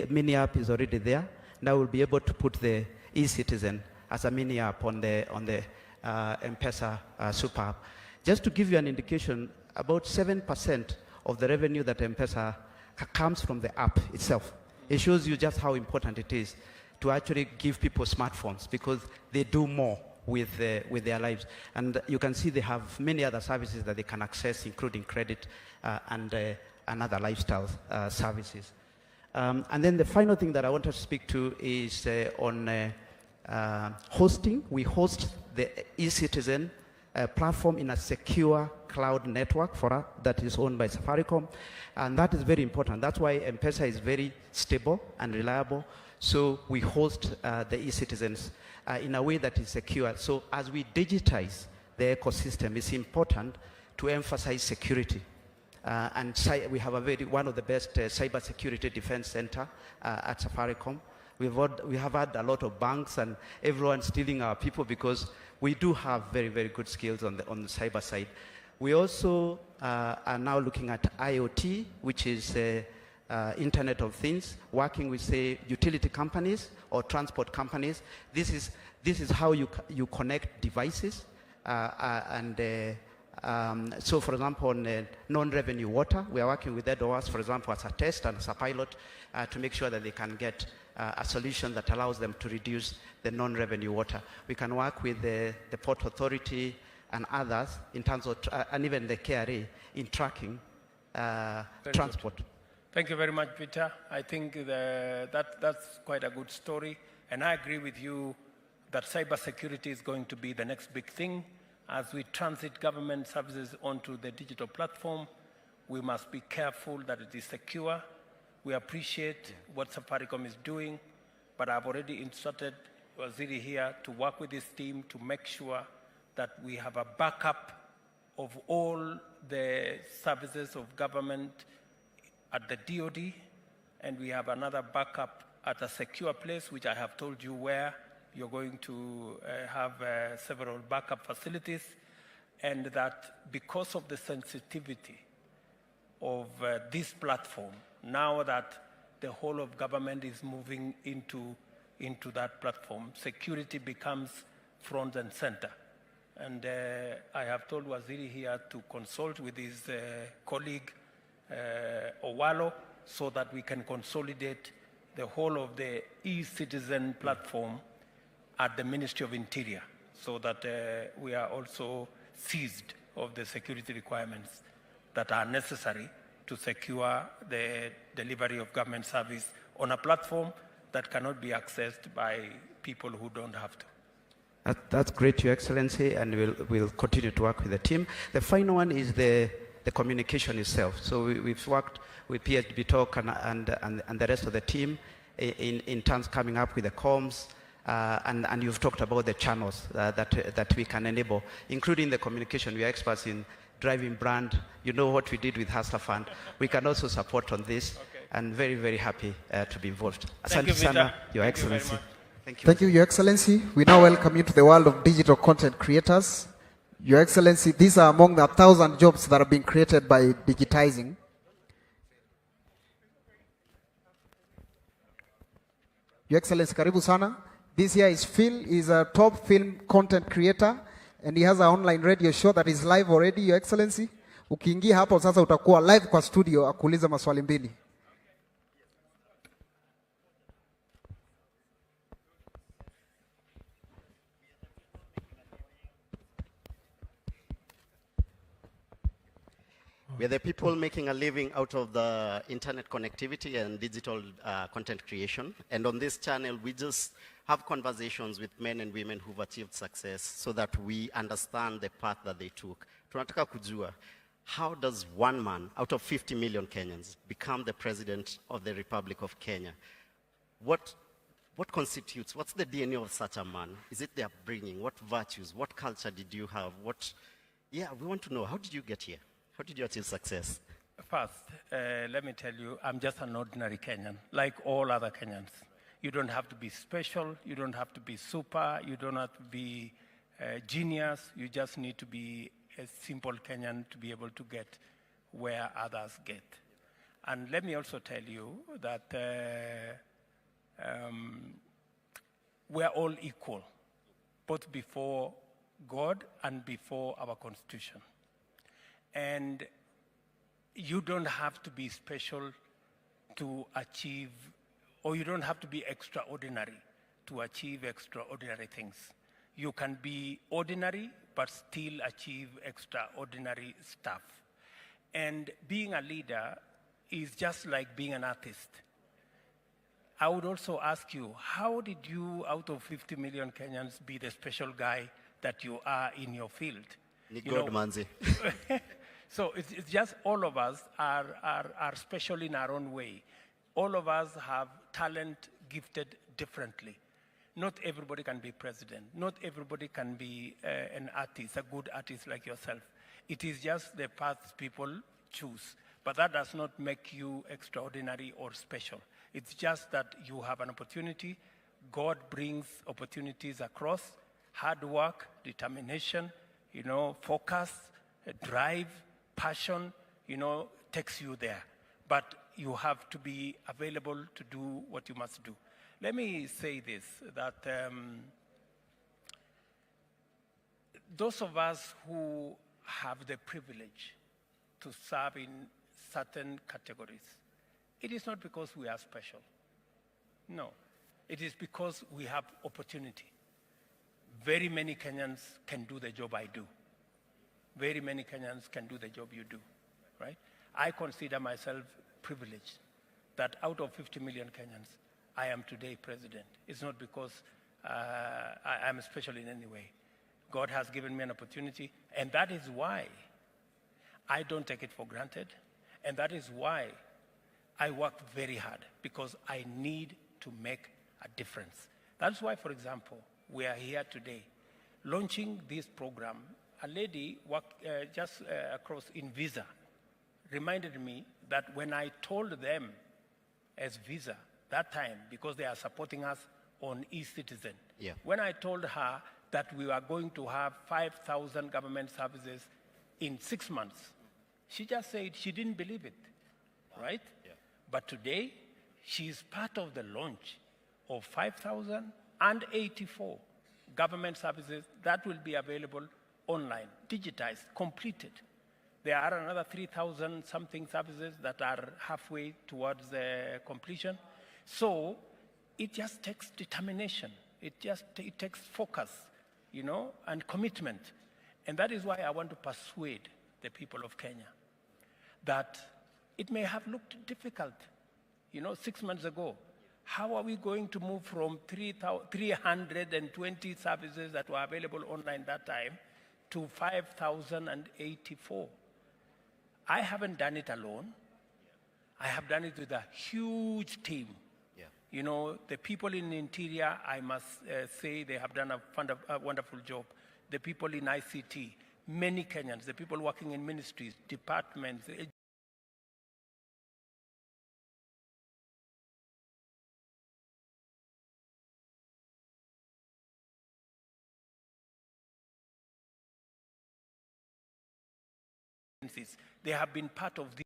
mini app is already there. Now we'll be able to put the e-citizen as a mini app on the M-Pesa Super App. Just to give you an indication, about 7% of the revenue that M-Pesa comes from the app itself. It shows you just how important it is to actually give people smartphones, because they do more with their lives. And you can see they have many other services that they can access, including credit and other lifestyle services. And then the final thing that I want to speak to is on hosting. We host the e-citizen platform in a secure cloud network for us that is owned by Safaricom, and that is very important. That's why M-Pesa is very stable and reliable. So we host the e-citizens in a way that is secure. So as we digitize the ecosystem, it's important to emphasize security. And we have one of the best cyber security defense center at Safaricom. We have had a lot of banks and everyone stealing our people because we do have very, very good skills on the cyber side. We also are now looking at IoT, which is Internet of Things, working with, say, utility companies or transport companies. This is how you connect devices. So, for example, on non-revenue water, we are working with EDOAS, for example, as a test and as a pilot to make sure that they can get a solution that allows them to reduce the non-revenue water. We can work with the Port Authority and others in terms of, and even the KRA in tracking transport. Good. Thank you very much, Peter. I think that's quite a good story. And I agree with you that cybersecurity is going to be the next big thing. As we transit government services onto the digital platform, we must be careful that it is secure. We appreciate what Safaricom is doing, but I've already instructed Waziri here to work with his team to make sure that we have a backup of all the services of government at the DOD, and we have another backup at a secure place, which I have told you where you're going to have several backup facilities, and that because of the sensitivity of this platform, now that the whole of government is moving into that platform, security becomes front and center. And I have told Waziri here to consult with his colleague, Owalo, so that we can consolidate the whole of the e-citizen platform at the Ministry of Interior, so that we are also seized of the security requirements that are necessary to secure the delivery of government service on a platform that cannot be accessed by people who don't have to. That's great, Your Excellency, and we'll continue to work with the team. The final one is the communication itself. So we've worked with PHB Talk and the rest of the team in terms of coming up with the comms, and you've talked about the channels that we can enable, including the communication. We are experts in driving brand. You know what we did with Hustler Fund. We can also support on this, and very, very happy to be involved. Thank you, Peter. Your Excellency. Thank you, Your Excellency. We now welcome you to the world of digital content creators. Your Excellency, these are among the 1,000 jobs that are being created by digitizing. Your Excellency, karibu sana. This here is Phil. He's a top film content creator, and he has an online radio show that is live already, Your Excellency. Ukiingia hapo sasa utakuwa live kwa studio akuuliza maswali mbili. We are the people making a living out of the internet connectivity and digital content creation. And on this channel, we just have conversations with men and women who've achieved success so that we understand the path that they took. Tunataka kujua, How does one man out of 50 million Kenyans become the president of the Republic of Kenya? What constitutes, what's the DNA of such a man? Is it the upbringing? What virtues? What culture did you have? Yeah, we want to know, how did you get here? How did you achieve success? First, let me tell you, I'm just an ordinary Kenyan, like all other Kenyans. You don't have to be special, you don't have to be super, you don't have to be genius, you just need to be a simple Kenyan to be able to get where others get. And let me also tell you that we're all equal, both before God and before our Constitution. And you don't have to be special to achieve, or you don't have to be extraordinary to achieve extraordinary things. You can be ordinary, but still achieve extraordinary stuff. And being a leader is just like being an artist. I would also ask you, how did you, out of 50 million Kenyans, be the special guy that you are in your field? Manzi. So it's just all of us are special in our own way. All of us have talent gifted differently. Not everybody can be president. Not everybody can be an artist, a good artist like yourself. It is just the paths people choose. But that does not make you extraordinary or special. It's just that you have an opportunity. God brings opportunities across. Hard work, determination, focus, drive, passion, takes you there. But you have to be available to do what you must do. Let me say this, that those of us who have the privilege to serve in certain categories, it is not because we are special. No, it is because we have opportunity. Very many Kenyans can do the job I do. Very many Kenyans can do the job you do, right? I consider myself privileged that out of 50 million Kenyans, I am today president. It's not because I am special in any way. God has given me an opportunity, and that is why I don't take it for granted, and that is why I work very hard, because I need to make a difference. That's why, for example, we are here today launching this program. A lady just across in Visa reminded me that when I told them as Visa that time, because they are supporting us on e-citizen, when I told her that we are going to have 5,000 government services in 6 months, she just said she didn't believe it, right? But today, she is part of the launch of 5,084 government services that will be available online, digitized, completed. There are another 3,000 something services that are halfway towards completion. So it just takes determination. It takes focus, and commitment. And that is why I want to persuade the people of Kenya that it may have looked difficult, 6 months ago. How are we going to move from 320 services that were available online that time to 5,084? I haven't done it alone. I have done it with a huge team. The people in the interior, I must say, they have done a wonderful job. The people in ICT, many Kenyans, the people working in ministries, departments, they have been part of this.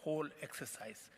whole exercise.